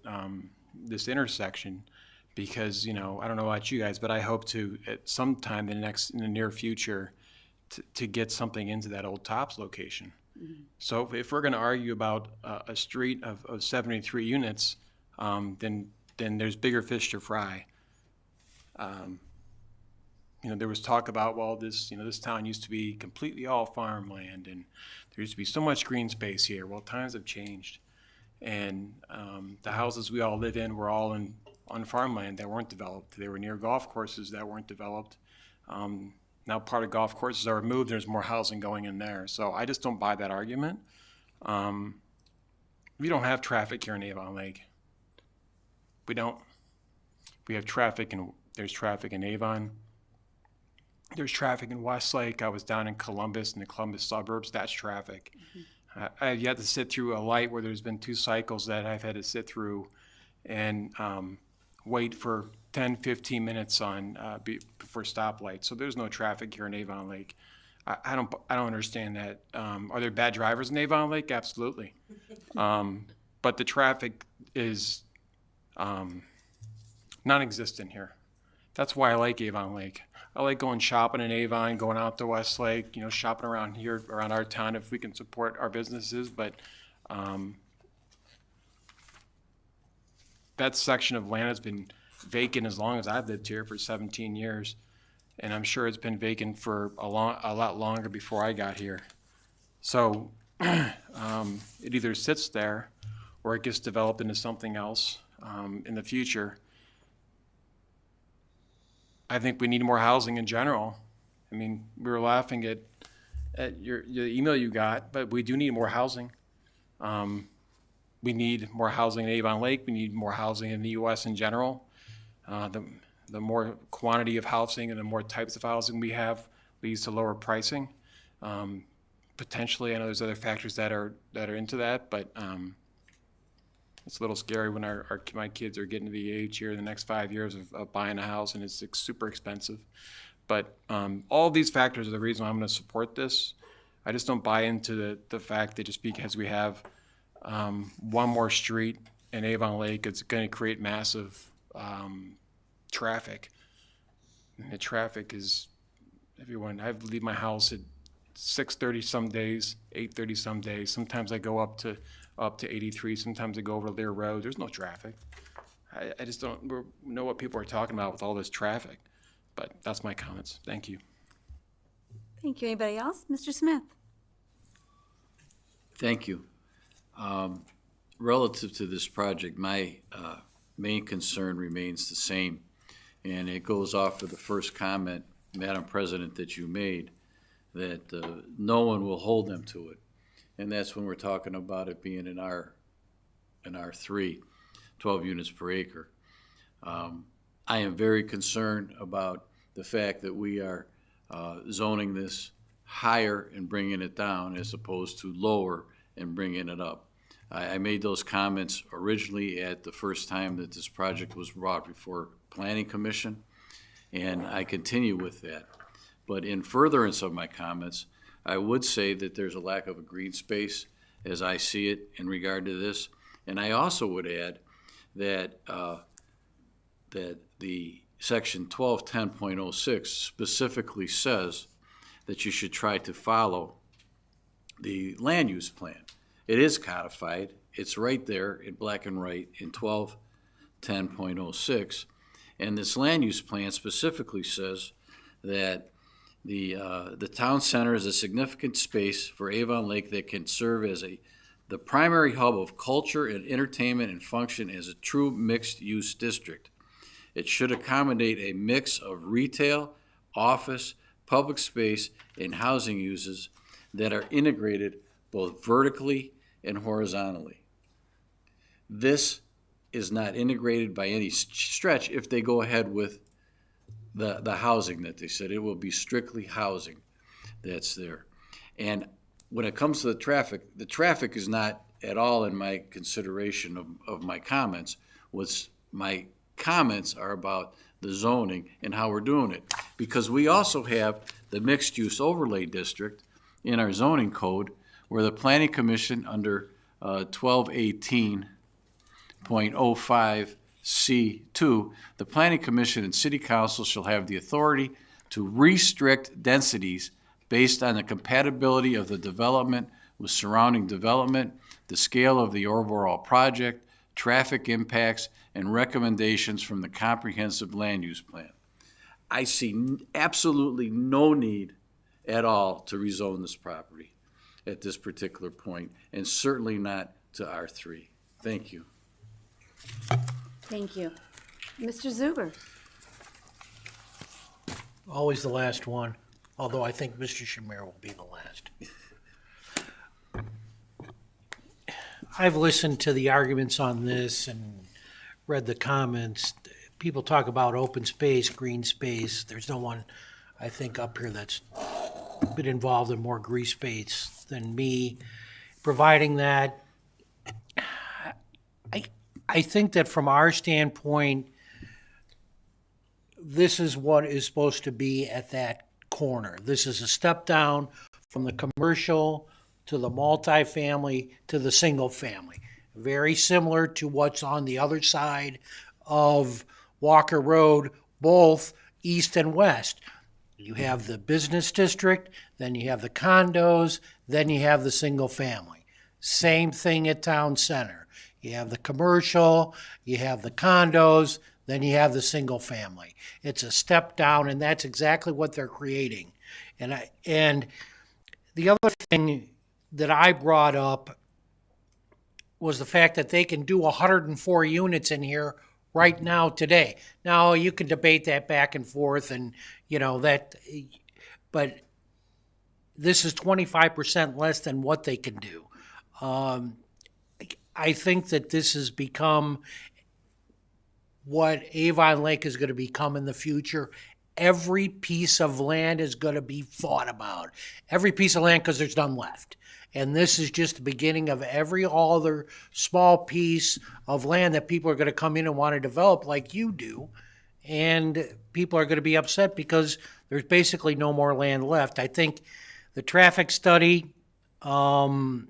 this intersection, because, you know, I don't know about you guys, but I hope to, at some time in the near future, to get something into that old Tops location. So if we're gonna argue about a street of 73 units, then there's bigger fish to fry. You know, there was talk about, well, this town used to be completely all farmland, and there used to be so much green space here. Well, times have changed, and the houses we all live in were all on farmland that weren't developed. They were near golf courses that weren't developed. Now part of golf courses are removed, there's more housing going in there. So I just don't buy that argument. We don't have traffic here in Avon Lake. We don't. We have traffic, and there's traffic in Avon. There's traffic in Westlake. I was down in Columbus, in the Columbus suburbs. That's traffic. I have yet to sit through a light where there's been 2 cycles that I've had to sit through and wait for 10, 15 minutes on for stoplights. So there's no traffic here in Avon Lake. I don't understand that. Are there bad drivers in Avon Lake? Absolutely. But the traffic is non-existent here. That's why I like Avon Lake. I like going shopping in Avon, going out to Westlake, you know, shopping around here, around our town if we can support our businesses. But that section of land has been vacant as long as I've lived here, for 17 years. And I'm sure it's been vacant for a lot longer before I got here. So it either sits there or it gets developed into something else in the future. I think we need more housing in general. I mean, we were laughing at your email you got, but we do need more housing. We need more housing in Avon Lake. We need more housing in the U.S. in general. The more quantity of housing and the more types of housing we have leads to lower pricing. Potentially, I know there's other factors that are into that, but it's a little scary when my kids are getting to the age here in the next 5 years of buying a house, and it's super expensive. But all these factors are the reason why I'm going to support this. I just don't buy into the fact that just because we have one more street in Avon Lake, it's going to create massive traffic. And the traffic is everyone. I leave my house at 6:30 some days, 8:30 some days. Sometimes I go up to 83. Sometimes I go over Lear Road. There's no traffic. I just don't know what people are talking about with all this traffic. But that's my comments. Thank you. Thank you. Anybody else? Mr. Smith? Thank you. Relative to this project, my main concern remains the same, and it goes off of the first comment, Madam President, that you made, that no one will hold them to it. And that's when we're talking about it being in R3, 12 units per acre. I am very concerned about the fact that we are zoning this higher and bringing it down as opposed to lower and bringing it up. I made those comments originally at the first time that this project was brought before Planning Commission, and I continue with that. But in furtherance of my comments, I would say that there's a lack of a green space as I see it in regard to this. And I also would add that that the section 1210.06 specifically says that you should try to follow the land use plan. It is codified. It's right there in black and white in 1210.06. And this land use plan specifically says that the town center is a significant space for Avon Lake that can serve as the primary hub of culture and entertainment and function as a true mixed-use district. It should accommodate a mix of retail, office, public space, and housing uses that are integrated both vertically and horizontally. This is not integrated by any stretch if they go ahead with the housing that they said. It will be strictly housing that's there. And when it comes to the traffic is not at all in my consideration of my comments. My comments are about the zoning and how we're doing it. Because we also have the mixed-use overlay district in our zoning code where the Planning Commission under 1218.05 C2, the Planning Commission and City Council shall have the authority to restrict densities based on the compatibility of the development with surrounding development, the scale of the overall project, traffic impacts, and recommendations from the comprehensive land use plan. I see absolutely no need at all to rezone this property at this particular point, and certainly not to R3. Thank you. Thank you. Mr. Zuber? Always the last one, although I think Mr. Shamir will be the last. I've listened to the arguments on this and read the comments. People talk about open space, green space. There's no one, I think, up here that's been involved in more green space than me. Providing that, I think that from our standpoint, this is what is supposed to be at that corner. This is a step down from the commercial to the multifamily to the single family. Very similar to what's on the other side of Walker Road, both east and west. You have the business district, then you have the condos, then you have the single family. Same thing at Town Center. You have the commercial, you have the condos, then you have the single family. It's a step down, and that's exactly what they're creating. And the other thing that I brought up was the fact that they can do 104 units in here right now today. Now, you can debate that back and forth and, but this is 25% less than what they can do. I think that this has become what Avon Lake is going to become in the future. Every piece of land is going to be thought about. Every piece of land, because there's none left. And this is just the beginning of every other small piece of land that people are going to come in and want to develop like you do. And people are going to be upset because there's basically no more land left. I think the traffic study, those,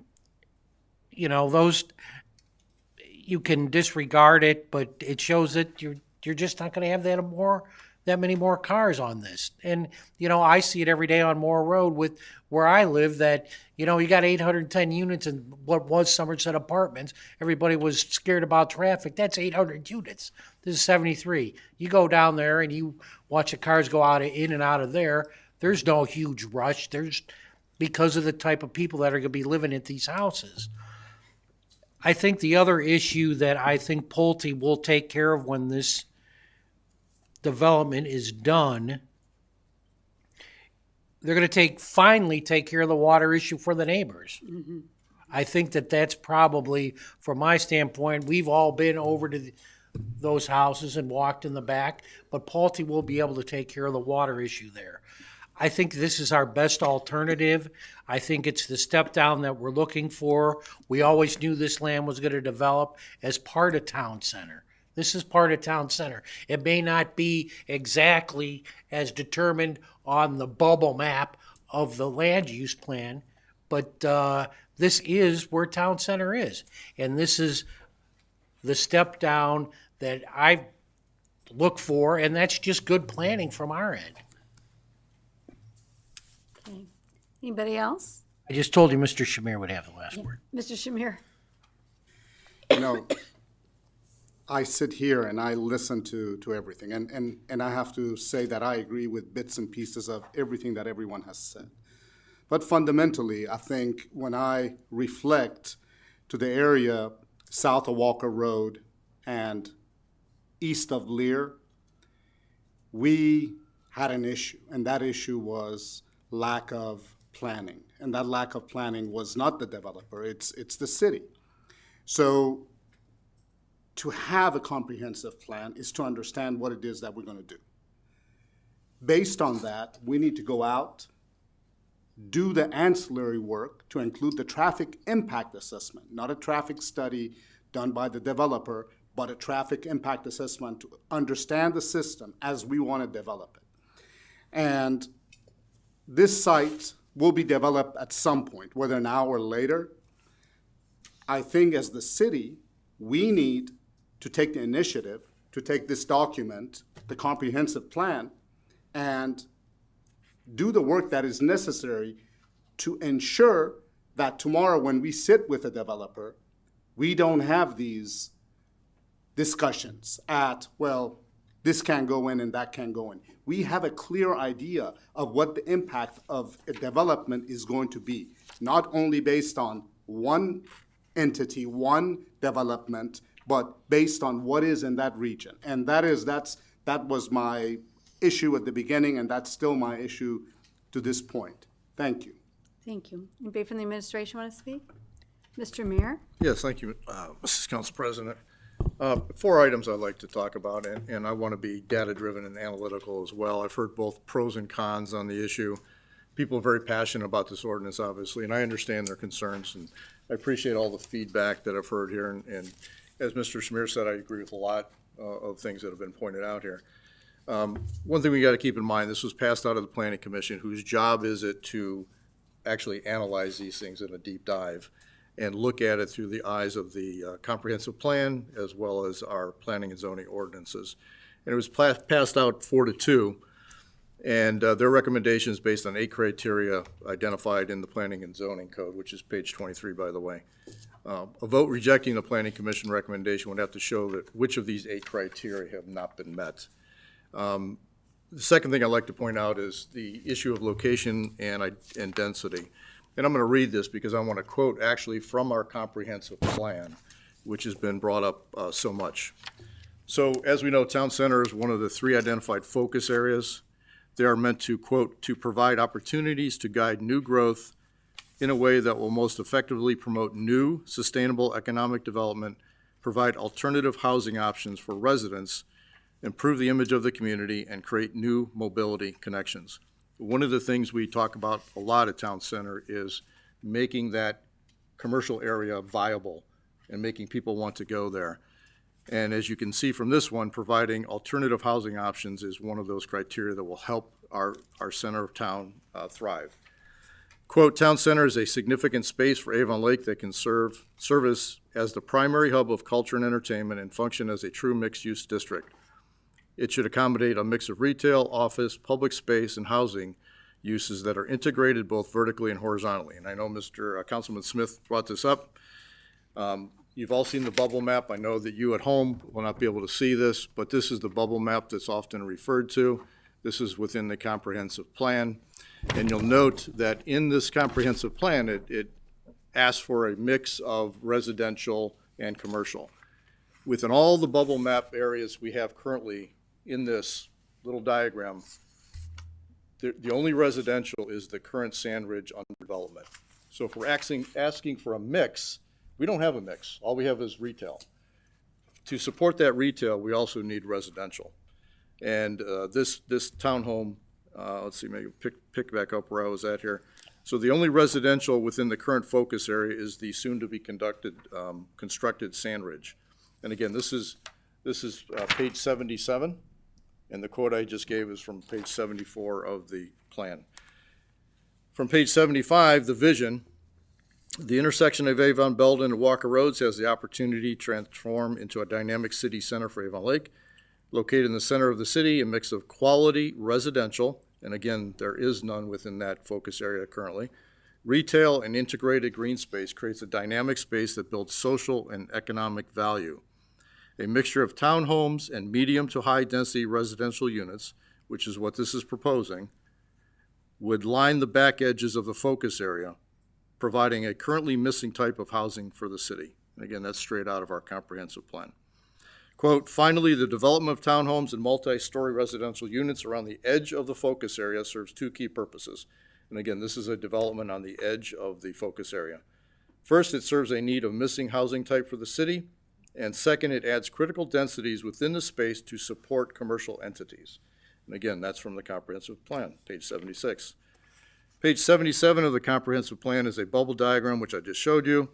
you can disregard it, but it shows that you're just not going to have that many more cars on this. And, I see it every day on Moore Road with where I live that, you got 810 units in what was Somerset Apartments. Everybody was scared about traffic. That's 800 units. This is 73. You go down there and you watch the cars go in and out of there. There's no huge rush. Because of the type of people that are going to be living at these houses. I think the other issue that I think Pulte will take care of when this development is done, they're going to finally take care of the water issue for the neighbors. Mm-hmm. I think that that's probably, from my standpoint, we've all been over to those houses and walked in the back, but Pulte will be able to take care of the water issue there. I think this is our best alternative. I think it's the step down that we're looking for. We always knew this land was going to develop as part of Town Center. This is part of Town Center. It may not be exactly as determined on the bubble map of the land use plan, but this is where Town Center is. And this is the step down that I look for, and that's just good planning from our end. Okay. Anybody else? I just told you Mr. Shamir would have the last word. Mr. Shamir? I sit here and I listen to everything, and I have to say that I agree with bits and pieces of everything that everyone has said. But fundamentally, I think when I reflect to the area south of Walker Road and east of Lear, we had an issue, and that issue was lack of planning. And that lack of planning was not the developer, it's the city. So to have a comprehensive plan is to understand what it is that we're going to do. Based on that, we need to go out, do the ancillary work to include the traffic impact assessment, not a traffic study done by the developer, but a traffic impact assessment to understand the system as we want to develop it. And this site will be developed at some point, whether now or later. I think as the city, we need to take the initiative to take this document, the comprehensive plan, and do the work that is necessary to ensure that tomorrow when we sit with a developer, we don't have these discussions at, well, this can go in and that can go in. We have a clear idea of what the impact of a development is going to be, not only based on one entity, one development, but based on what is in that region. And that was my issue at the beginning, and that's still my issue to this point. Thank you. Thank you. Anybody from the administration want to speak? Mr. Mayor? Yes, thank you, Mrs. Council President. 4 items I'd like to talk about, and I want to be data-driven and analytical as well. I've heard both pros and cons on the issue. People are very passionate about this ordinance, obviously, and I understand their concerns, and I appreciate all the feedback that I've heard here. And as Mr. Shamir said, I agree with a lot of things that have been pointed out here. One thing we got to keep in mind, this was passed out of the Planning Commission, whose job is it to actually analyze these things in a deep dive and look at it through the eyes of the comprehensive plan as well as our planning and zoning ordinances. And it was passed out 4-2, and their recommendation is based on 8 criteria identified in the planning and zoning code, which is page 23, by the way. A vote rejecting the Planning Commission recommendation would have to show that which of these 8 criteria have not been met. The second thing I'd like to point out is the issue of location and density. And I'm going to read this because I want to quote actually from our comprehensive plan, which has been brought up so much. So as we know, town center is one of the 3 identified focus areas. They are meant to, quote, to provide opportunities to guide new growth in a way that will most effectively promote new, sustainable economic development, provide alternative housing options for residents, improve the image of the community, and create new mobility connections. One of the things we talk about a lot at Town Center is making that commercial area viable and making people want to go there. And as you can see from this one, providing alternative housing options is one of those criteria that will help our center of town thrive. Quote, town center is a significant space for Avon Lake that can service as the primary hub of culture and entertainment and function as a true mixed-use district. It should accommodate a mix of retail, office, public space, and housing uses that are integrated both vertically and horizontally. And I know Mr. Councilman Smith brought this up. You've all seen the bubble map. I know that you at home will not be able to see this, but this is the bubble map that's often referred to. This is within the comprehensive plan. And you'll note that in this comprehensive plan, it asks for a mix of residential and commercial. Within all the bubble map areas we have currently in this little diagram, the only residential is the current Sand Ridge under development. So if we're asking for a mix, we don't have a mix. All we have is retail. To support that retail, we also need residential. And this townhome, let's see, maybe pick back up where I was at here. So the only residential within the current focus area is the soon-to-be constructed Sand Ridge. And again, this is page 77. And the quote I just gave is from page 74 of the plan. From page 75, the vision, the intersection of Avon, Belden, and Walker Roads has the opportunity to transform into a dynamic city center for Avon Lake. Located in the center of the city, a mix of quality residential, and again, there is none within that focus area currently, retail and integrated green space creates a dynamic space that builds social and economic value. A mixture of townhomes and medium to high density residential units, which is what this is proposing, would line the back edges of the focus area, providing a currently missing type of housing for the city. And again, that's straight out of our comprehensive plan. Quote, finally, the development of townhomes and multi-story residential units around the edge of the focus area serves 2 key purposes. And again, this is a development on the edge of the focus area. First, it serves a need of missing housing type for the city. And second, it adds critical densities within the space to support commercial entities. And again, that's from the comprehensive plan, page 76. Page 77 of the comprehensive plan is a bubble diagram, which I just showed you.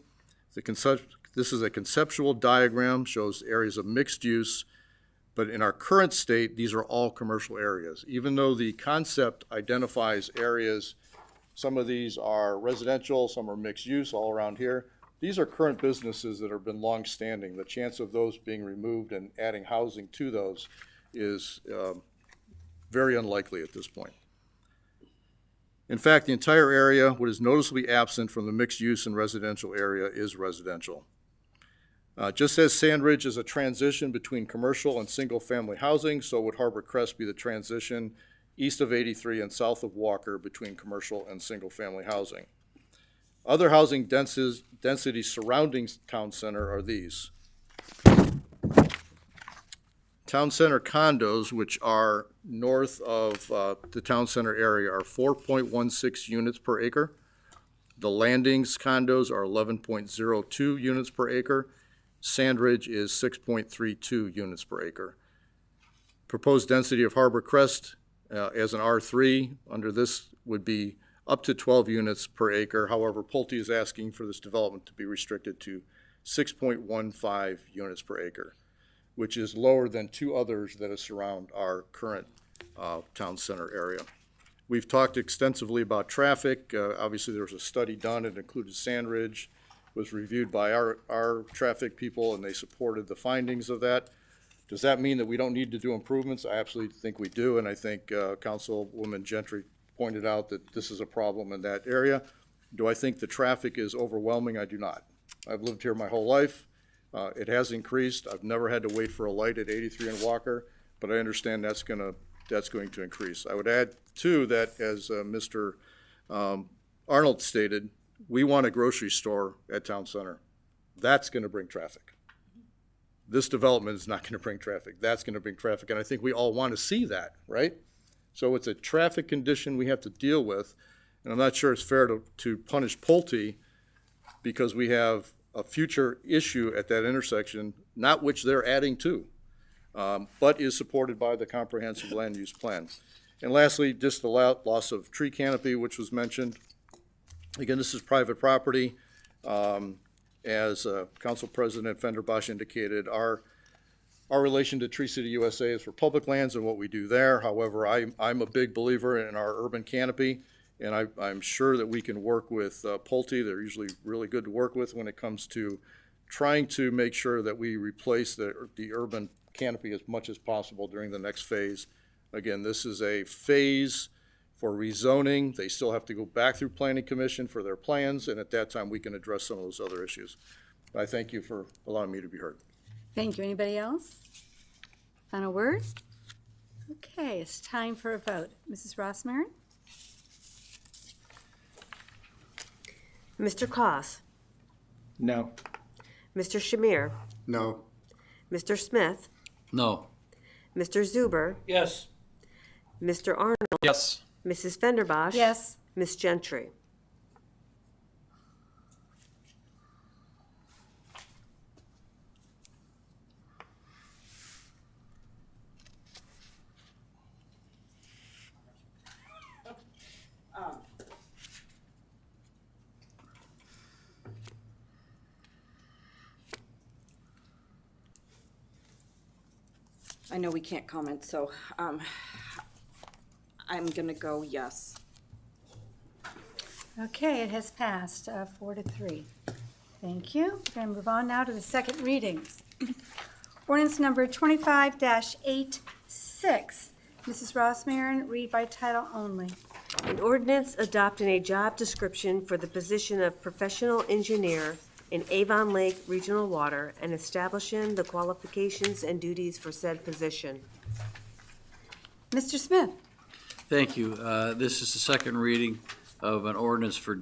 This is a conceptual diagram, shows areas of mixed use, but in our current state, these are all commercial areas. Even though the concept identifies areas, some of these are residential, some are mixed use all around here, these are current businesses that have been long-standing. The chance of those being removed and adding housing to those is very unlikely at this point. In fact, the entire area, what is noticeably absent from the mixed use and residential area is residential. Just as Sandridge is a transition between commercial and single-family housing, so would Harbor Crest be the transition east of 83 and south of Walker between commercial and single-family housing. Other housing densities surrounding Town Center are these. Town Center condos, which are north of the Town Center area, are 4.16 units per acre. The Landings condos are 11.02 units per acre. Sandridge is 6.32 units per acre. Proposed density of Harbor Crest as an R3 under this would be up to 12 units per acre. However, Pulte is asking for this development to be restricted to 6.15 units per acre, which is lower than two others that surround our current Town Center area. We've talked extensively about traffic. Obviously, there was a study done. It included Sandridge, was reviewed by our traffic people, and they supported the findings of that. Does that mean that we don't need to do improvements? I absolutely think we do, and I think Councilwoman Gentry pointed out that this is a problem in that area. Do I think the traffic is overwhelming? I do not. I've lived here my whole life. It has increased. I've never had to wait for a light at 83 and Walker, but I understand that's going to increase. I would add, too, that as Mr. Arnold stated, we want a grocery store at Town Center. That's going to bring traffic. This development is not going to bring traffic. That's going to bring traffic, and I think we all want to see that, right? So it's a traffic condition we have to deal with, and I'm not sure it's fair to punish Pulte because we have a future issue at that intersection, not which they're adding to, but is supported by the comprehensive land use plan. And lastly, just the loss of tree canopy, which was mentioned. Again, this is private property. As Council President Fenderbosch indicated, our relation to Tree City USA is for public lands and what we do there. However, I'm a big believer in our urban canopy, and I'm sure that we can work with Pulte. They're usually really good to work with when it comes to trying to make sure that we replace the urban canopy as much as possible during the next phase. Again, this is a phase for rezoning. They still have to go back through Planning Commission for their plans, and at that time, we can address some of those other issues. I thank you for allowing me to be heard. Thank you. Anybody else? Final word? Okay, it's time for a vote. Mrs. Rossmarin? Mr. Koss. No. Mr. Shamir. No. Mr. Smith. No. Mr. Zuber. Yes. Mr. Arnold. Yes. Mrs. Fenderbosch. Yes. Ms. Gentry. I know we can't comment, so I'm gonna go yes. Okay, it has passed 4-3. Thank you. We're going to move on now to the second readings. Ordinance number 25-86. Mrs. Rossmarin, read by title only. An ordinance adopting a job description for the position of professional engineer in Avon Lake Regional Water and establishing the qualifications and duties for said position. Mr. Smith? Thank you. This is the second reading of an ordinance for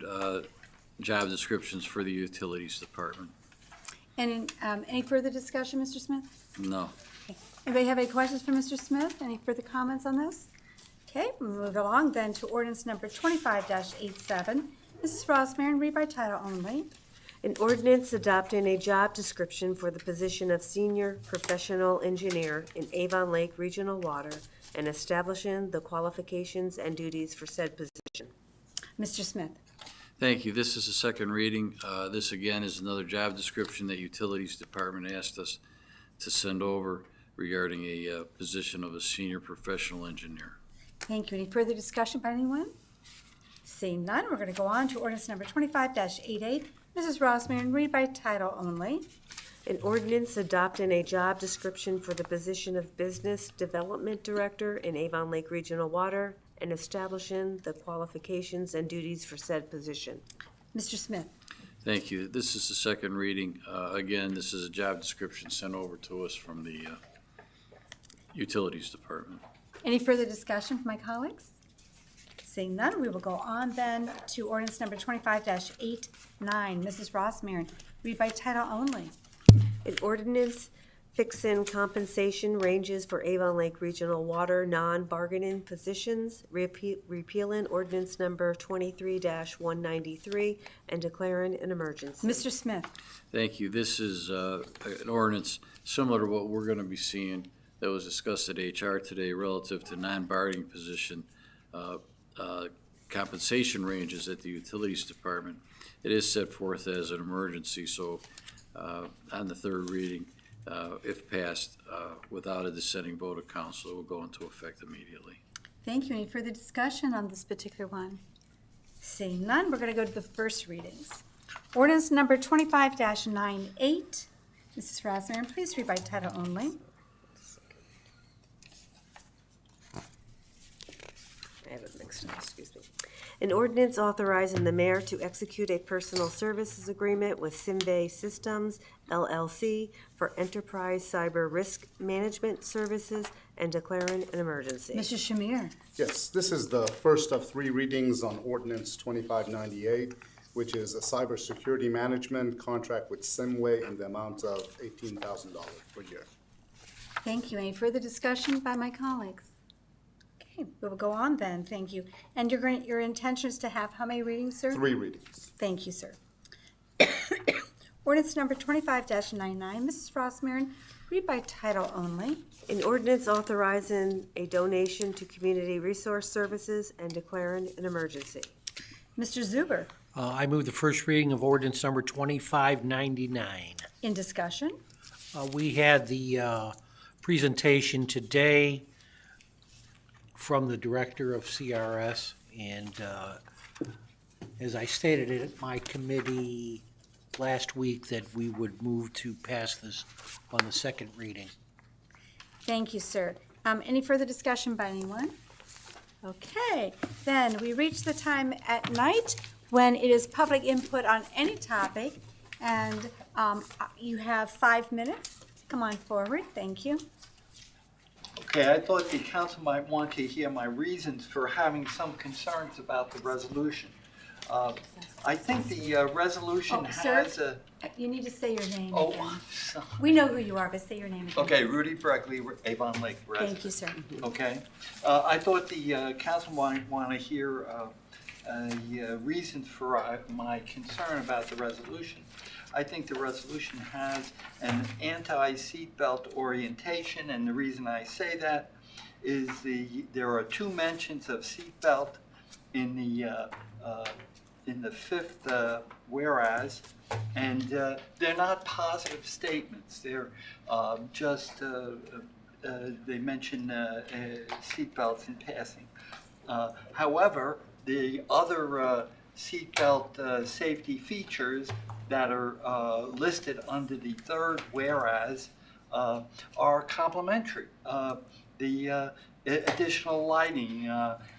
job descriptions for the Utilities Department. And any further discussion, Mr. Smith? No. Okay. Anybody have any questions for Mr. Smith? Any further comments on this? Okay, we'll move along then to ordinance number 25-87. Mrs. Rossmarin, read by title only. An ordinance adopting a job description for the position of senior professional engineer in Avon Lake Regional Water and establishing the qualifications and duties for said position. Mr. Smith? Thank you. This is the second reading. This again is another job description that Utilities Department asked us to send over regarding a position of a senior professional engineer. Thank you. Any further discussion by anyone? Seeing none, we're going to go on to ordinance number 25-88. Mrs. Rossmarin, read by title only. An ordinance adopting a job description for the position of Business Development Director in Avon Lake Regional Water and establishing the qualifications and duties for said position. Mr. Smith. Thank you. This is the second reading. Again, this is a job description sent over to us from the Utilities Department. Any further discussion from my colleagues? Seeing none, we will go on then to ordinance number 25-89. Mrs. Rossmarin, read by title only. An ordinance fixing compensation ranges for Avon Lake Regional Water non-bargaining positions, repealing ordinance number 23-193 and declaring an emergency. Mr. Smith. Thank you. This is an ordinance similar to what we're going to be seeing that was discussed at HR today relative to non-bargaining position compensation ranges at the Utilities Department. It is set forth as an emergency, so on the third reading, if passed without a dissenting vote of council, it will go into effect immediately. Thank you. Any further discussion on this particular one? Seeing none, we're going to go to the first readings. Ordinance number 25-98. Mrs. Rossmarin, please read by title only. I have it mixed up, excuse me. An ordinance authorizing the mayor to execute a personal services agreement with Simvey Systems, LLC, for enterprise cyber risk management services and declaring an emergency. Mr. Shamir. Yes, this is the first of three readings on ordinance 2598, which is a cybersecurity management contract with Simway in the amount of $18,000 per year. Thank you. Any further discussion by my colleagues? Okay, we will go on then. Thank you. And your intention is to have how many readings, sir? 3 readings. Thank you, sir. Ordinance number 25-99. Mrs. Rossmarin, read by title only. An ordinance authorizing a donation to community resource services and declaring an emergency. Mr. Zuber. I move the first reading of ordinance number 2599. In discussion? We had the presentation today from the director of CRS, and as I stated at my committee last week, that we would move to pass this on the second reading. Thank you, sir. Any further discussion by anyone? Okay, then we reach the time at night when it is public input on any topic, and you have 5 minutes. Come on forward. Thank you. Okay, I thought the council might want to hear my reasons for having some concerns about the resolution. I think the resolution has sir, you need to say your name Oh, again. I'm sorry. We know who you are, but say your name again. Okay, Rudy Breckley, Avon Lake resident. Thank you, sir. Okay. I thought the council might want to hear reasons for my concern about the resolution. I think the resolution has an anti-seatbelt orientation, and the reason I say that is there are 2 mentions of seatbelt in the fifth whereas, and they're not positive statements. They're just they mention seatbelts in passing. However, the other seatbelt safety features that are listed under the third whereas are complementary. The additional lighting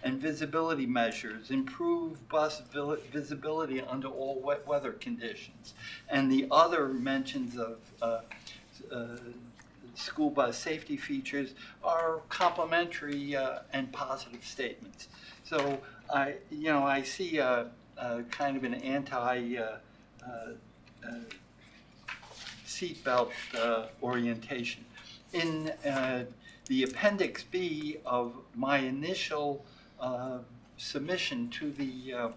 and visibility measures, improved bus visibility under all wet weather conditions, and the other mentions of school bus safety features are complementary and positive statements. So I see kind of an anti seatbelt orientation. In the Appendix B of my initial submission to the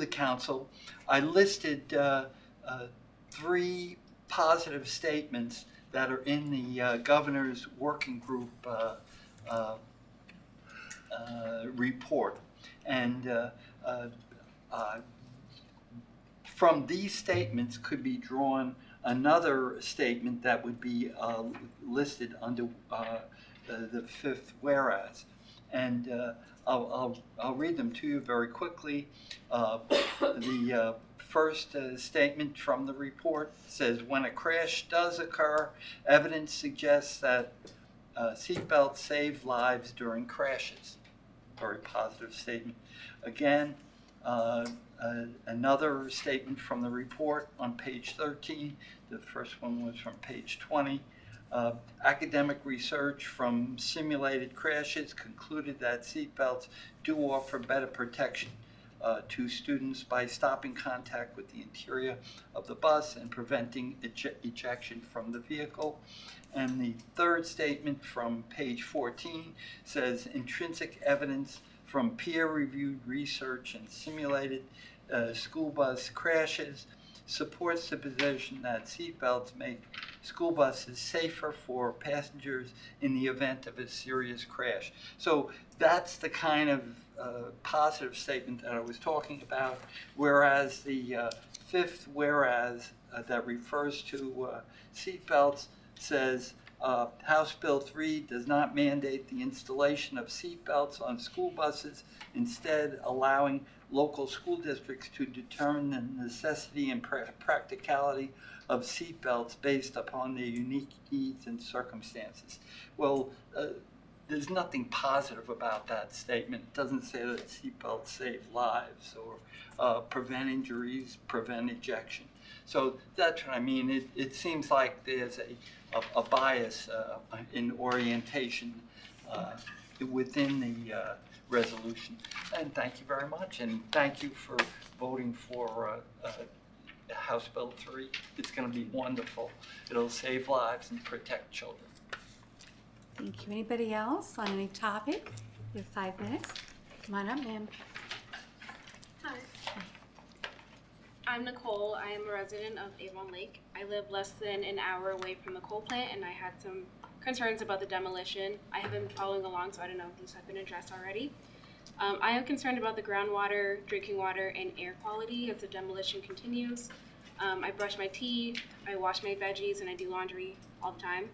council, I listed 3 positive statements that are in the governor's working group report, and from these statements could be drawn another statement that would be listed under the fifth whereas. and I'll read them to you very quickly. The first statement from the report says, when a crash does occur, evidence suggests that seatbelts save lives during crashes. Very positive statement. Again, another statement from the report on page 13. The first one was from page 20. Academic research from simulated crashes concluded that seatbelts do offer better protection to students by stopping contact with the interior of the bus and preventing ejection from the vehicle. And the third statement from page 14 says intrinsic evidence from peer-reviewed research and simulated school bus crashes supports the position that seatbelts make school buses safer for passengers in the event of a serious crash. So that's the kind of positive statement that I was talking about, whereas the fifth whereas that refers to seatbelts says House Bill 3 does not mandate the installation of seatbelts on school buses, instead allowing local school districts to determine the necessity and practicality of seatbelts based upon their unique needs and circumstances. Well, there's nothing positive about that statement. It doesn't say that seatbelts save lives or prevent injuries, prevent ejection. So that's what I mean. It seems like there's a bias in orientation within the resolution. And thank you very much. And thank you for voting for House Bill 3. It's going to be wonderful. It'll save lives and protect children. Thank you. Anybody else on any topic? You have 5 minutes. Come on up, ma'am. Hi. I'm Nicole. I am a resident of Avon Lake. I live less than an hour away from the coal plant, and I had some concerns about the demolition. I have been following along, so I don't know if these have been addressed already. I am concerned about the groundwater, drinking water, and air quality as the demolition continues. I brush my teeth, I wash my veggies, and I do laundry all the time.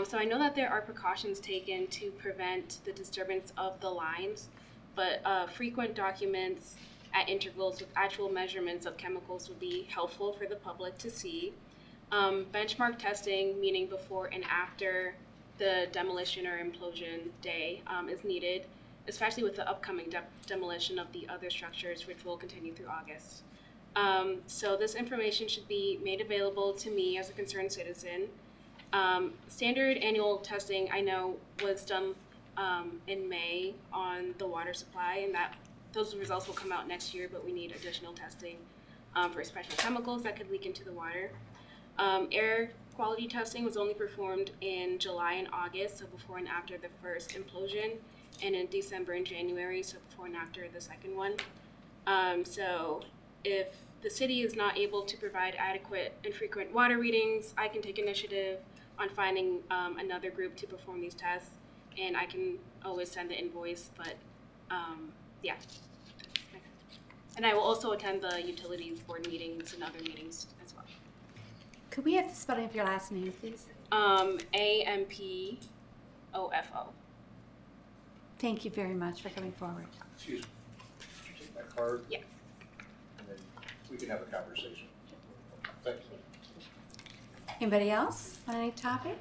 So I know that there are precautions taken to prevent the disturbance of the lines, but frequent documents at intervals with actual measurements of chemicals would be helpful for the public to see. Benchmark testing, meaning before and after the demolition or implosion day, is needed, especially with the upcoming demolition of the other structures, which will continue through August. So this information should be made available to me as a concerned citizen. Standard annual testing, I know, was done in May on the water supply, and that those results will come out next year, but we need additional testing for special chemicals that could leak into the water. Air quality testing was only performed in July and August, so before and after the first implosion, and in December and January, so before and after the second one. So if the city is not able to provide adequate and frequent water readings, I can take initiative on finding another group to perform these tests, and I can always send the invoice, but yeah. And I will also attend the utilities board meetings and other meetings as well. Could we have the spelling of your last name, please? AMPOFO. Thank you very much for coming forward. Excuse me. Could you take that card? Yeah. And then we can have a conversation. Thank you. Anybody else on any topic?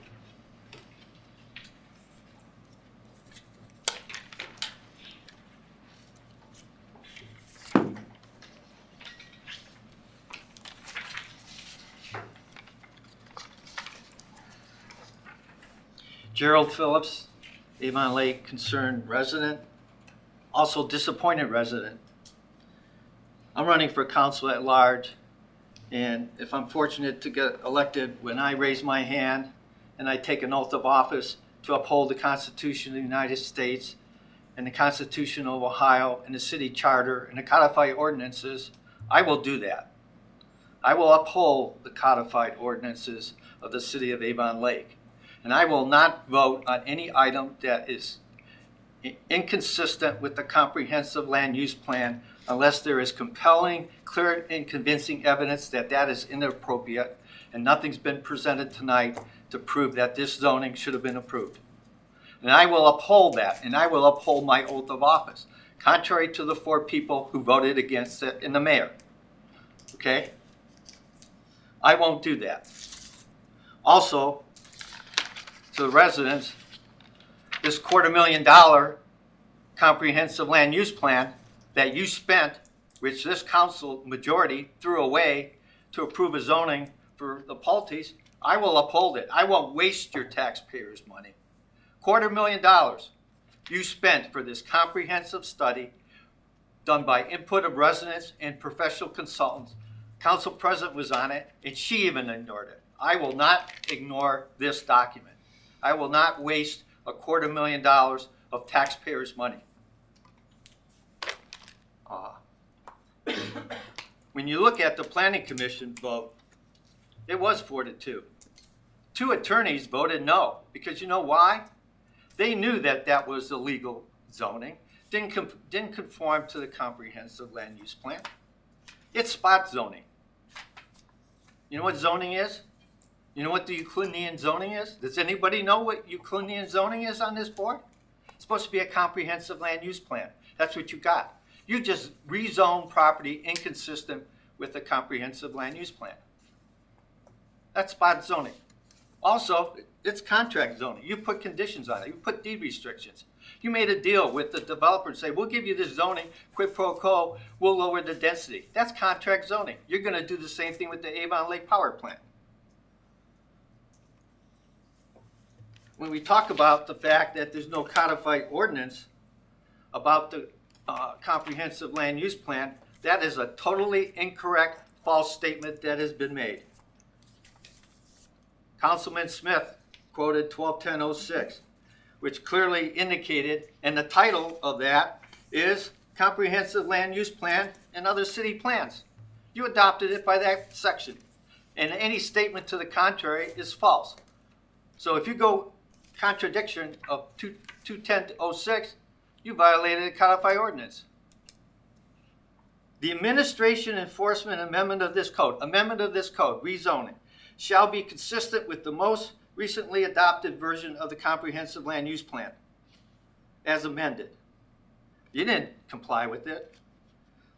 Gerald Phillips, Avon Lake concerned resident, also disappointed resident. I'm running for council at large, and if I'm fortunate to get elected, when I raise my hand and I take an oath of office to uphold the Constitution of the United States and the Constitution of Ohio and the city charter and the codified ordinances, I will do that. I will uphold the codified ordinances of the city of Avon Lake. And I will not vote on any item that is inconsistent with the comprehensive land use plan unless there is compelling, clear, and convincing evidence that that is inappropriate, and nothing's been presented tonight to prove that this zoning should have been approved. And I will uphold that, and I will uphold my oath of office, contrary to the 4 people who voted against it and the mayor. Okay? I won't do that. Also, to the residents, this $250,000 comprehensive land use plan that you spent, which this council majority threw away to approve a zoning for the Pulte's, I will uphold it. I won't waste your taxpayers' money. $250,000 you spent for this comprehensive study done by input of residents and professional consultants. Council President was on it, and she even ignored it. I will not ignore this document. I will not waste $250,000 of taxpayers' money. When you look at the Planning Commission vote, it was 4-2. 2 attorneys voted no, because you know why? They knew that that was illegal zoning, didn't conform to the comprehensive land use plan. It's spot zoning. You know what zoning is? You know what the Euclidean zoning is? Does anybody know what Euclidean zoning is on this board? It's supposed to be a comprehensive land use plan. That's what you got. You just rezone property inconsistent with the comprehensive land use plan. That's spot zoning. Also, it's contract zoning. You put conditions on it. You put deed restrictions. You made a deal with the developer and say, we'll give you this zoning, quid pro quo, we'll lower the density. That's contract zoning. You're going to do the same thing with the Avon Lake Power Plant. When we talk about the fact that there's no codified ordinance about the comprehensive land use plan, that is a totally incorrect, false statement that has been made. Councilman Smith quoted 121006, which clearly indicated, and the title of that is Comprehensive Land Use Plan and Other City Plans. You adopted it by that section, and any statement to the contrary is false. So if you go contradiction of 21006, you violated a codified ordinance. The administration enforcement amendment of this code, rezoning, shall be consistent with the most recently adopted version of the comprehensive land use plan, as amended. You didn't comply with it.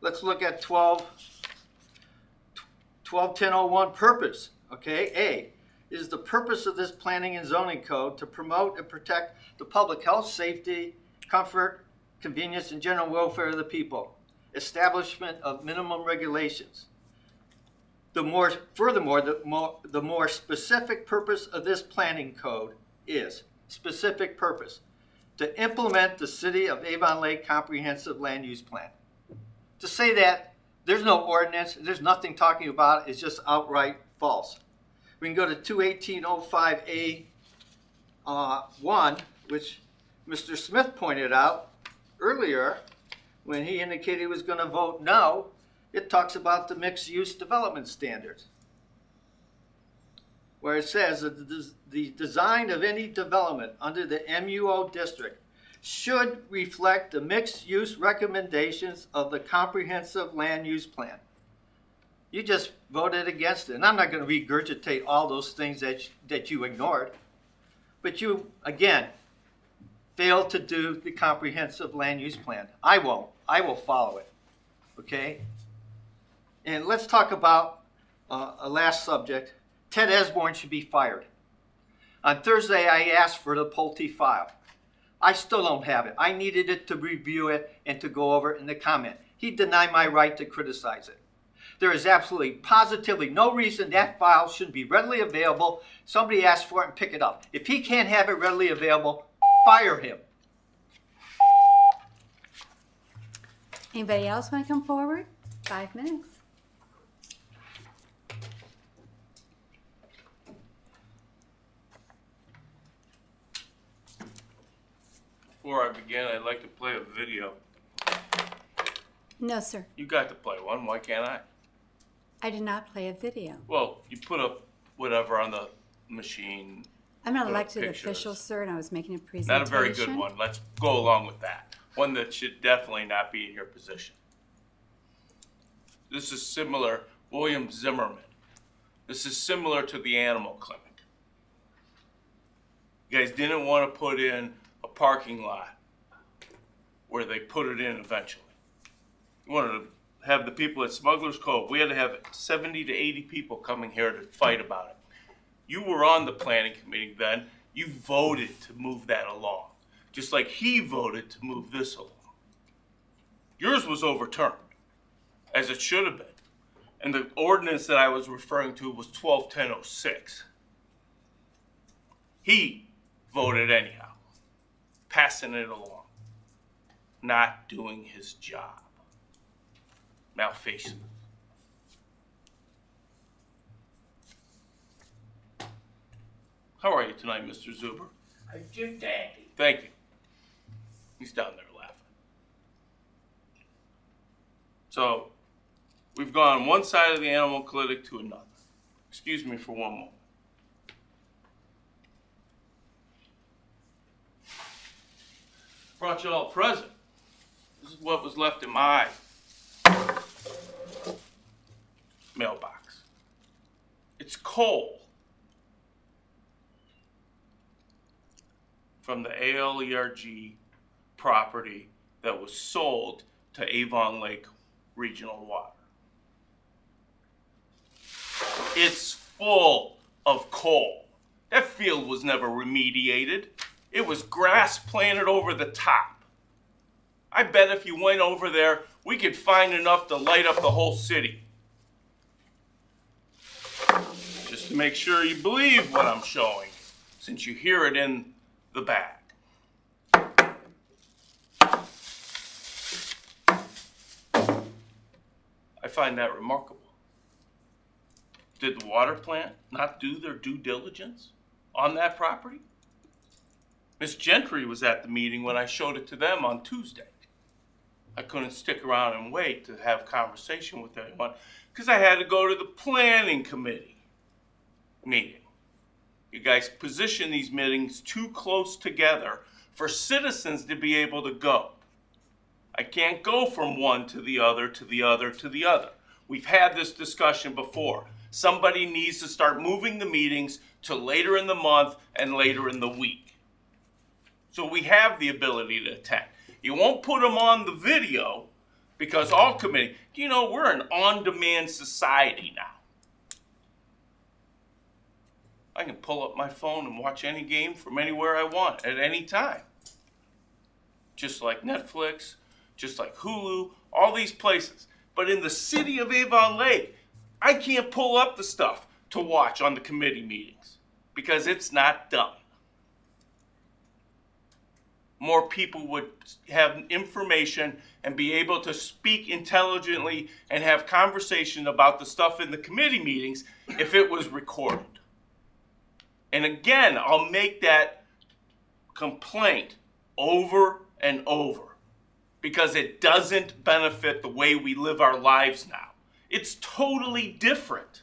Let's look at 121001 purpose. Okay, A, is the purpose of this planning and zoning code to promote and protect the public health, safety, comfort, convenience, and general welfare of the people. Establishment of minimum regulations. Furthermore, the more specific purpose of this planning code is specific purpose to implement the City of Avon Lake Comprehensive Land Use Plan. To say that there's no ordinance, there's nothing talking about it, is just outright false. We can go to 21805A1, which Mr. Smith pointed out earlier when he indicated he was going to vote no. It talks about the mixed-use development standards, where it says that the design of any development under the MUO district should reflect the mixed-use recommendations of the comprehensive land use plan. You just voted against it, and I'm not going to regurgitate all those things that you ignored, but you, again, failed to do the comprehensive land use plan. I won't. I will follow it, okay? And let's talk about a last subject. Ted Esborn should be fired. On Thursday, I asked for the Pulte file. I still don't have it. I needed it to review it and to go over it in the comment. He denied my right to criticize it. There is absolutely, positively no reason that file shouldn't be readily available. Somebody asked for it and pick it up. If he can't have it readily available, fire him. Anybody else want to come forward? 5 minutes. Before I begin, I'd like to play a video. No, sir. You got to play one, why can't I? I did not play a video. Well, you put up whatever on the machine. I'm not put up elected pictures. official, sir, and I was making a presentation. Not a very good one. Let's go along with that. One that should definitely not be in your position. This is similar, William Zimmerman. This is similar to the animal clinic. You guys didn't want to put in parking lot where they put it in eventually. You wanted to have the people at Smuggler's Cove. We had to have 70 to 80 people coming here to fight about it. You were on the planning committee then. You voted to move that along, just like he voted to move this along. Yours was overturned, as it should have been. And the ordinance that I was referring to was 12-1006. He voted anyhow, passing it along, not doing his job. Malfeasance. How are you tonight, Mr. Zuber? I'm just dandy. Thank you. He's down there laughing. So, we've gone one side of the animal clinic to another. Excuse me for one moment. Brought you all a present. This is what was left in my mailbox. It's coal from the ALERG property that was sold to Avon Lake Regional Water. It's full of coal. That field was never remediated. It was grass planted over the top. I bet if you went over there, we could find enough to light up the whole city. Just to make sure you believe what I'm showing, since you hear it in the bag. I find that remarkable. Did the water plant not do their due diligence on that property? Miss Gentry was at the meeting when I showed it to them on Tuesday. I couldn't stick around and wait to have conversation with anyone because I had to go to the planning committee meeting. You guys position these meetings too close together for citizens to be able to go. I can't go from one to the other, to the other, to the other. We've had this discussion before. Somebody needs to start moving the meetings to later in the month and later in the week. So we have the ability to attend. You won't put them on the video because all committee, you know, we're an on-demand society now. I can pull up my phone and watch any game from anywhere I want at any time. Just like Netflix, just like Hulu, all these places. But in the city of Avon Lake, I can't pull up the stuff to watch on the committee meetings because it's not done. More people would have information and be able to speak intelligently and have conversation about the stuff in the committee meetings if it was recorded. And again, I'll make that complaint over and over because it doesn't benefit the way we live our lives now. It's totally different.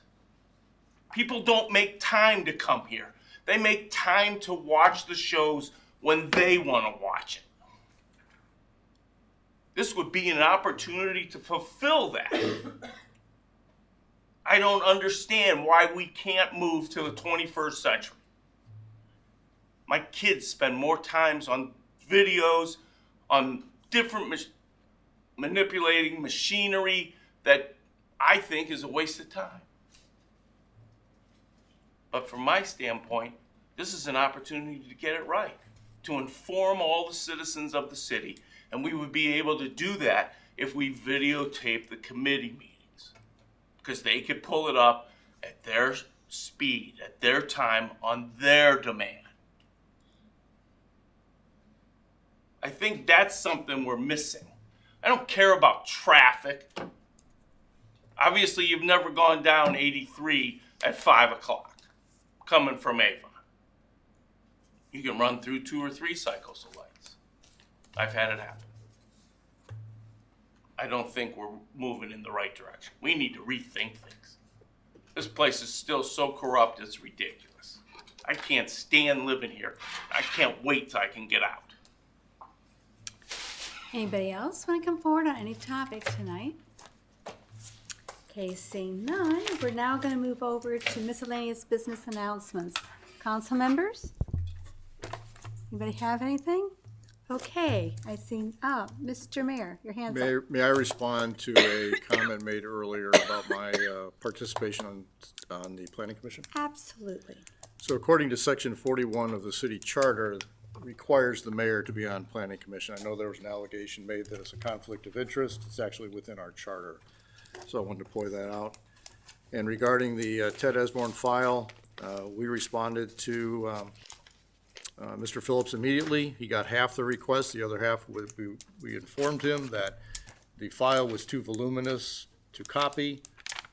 People don't make time to come here. They make time to watch the shows when they want to watch it. This would be an opportunity to fulfill that. I don't understand why we can't move to the 21st century. My kids spend more times on videos, on different manipulating machinery that I think is a waste of time. But from my standpoint, this is an opportunity to get it right, to inform all the citizens of the city, and we would be able to do that if we videotape the committee meetings, because they could pull it up at their speed, at their time, on their demand. I think that's something we're missing. I don't care about traffic. Obviously, you've never gone down 83 at 5 o'clock coming from Avon. You can run through 2 or 3 cycles of lights. I've had it happen. I don't think we're moving in the right direction. We need to rethink things. This place is still so corrupt, it's ridiculous. I can't stand living here. I can't wait till I can get out. Anybody else want to come forward on any topic tonight? Okay, seeing none, we're now going to move over to miscellaneous business announcements. Council members? Anybody have anything? Okay, I see, Mr. Mayor, your hand's up. May I respond to a comment made earlier about my participation on the planning commission? Absolutely. So according to section 41 of the city charter, it requires the mayor to be on planning commission. I know there was an allegation made that it's a conflict of interest. It's actually within our charter. So I wanted to point that out. And regarding the Ted Esborn file, we responded to Mr. Phillips immediately. He got half the request. The other half, we informed him that the file was too voluminous to copy,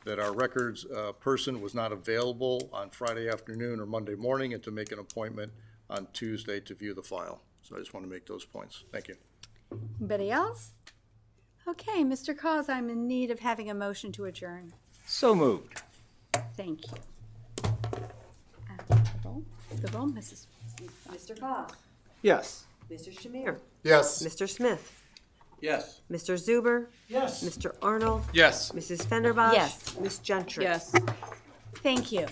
that our records person was not available on Friday afternoon or Monday morning, and to make an appointment on Tuesday to view the file. So I just want to make those points. Thank you. Anybody else? Okay, Mr. Cos, I'm in need of having a motion to adjourn. So moved. Thank you. The roll, Mrs. Mr. Cos? Yes. Mr. Shamir? Yes. Mr. Smith? Yes. Mr. Zuber? Yes. Mr. Arnold? Yes. Mrs. Fenderbosh? Yes. Ms. Gentry? Yes. Thank you.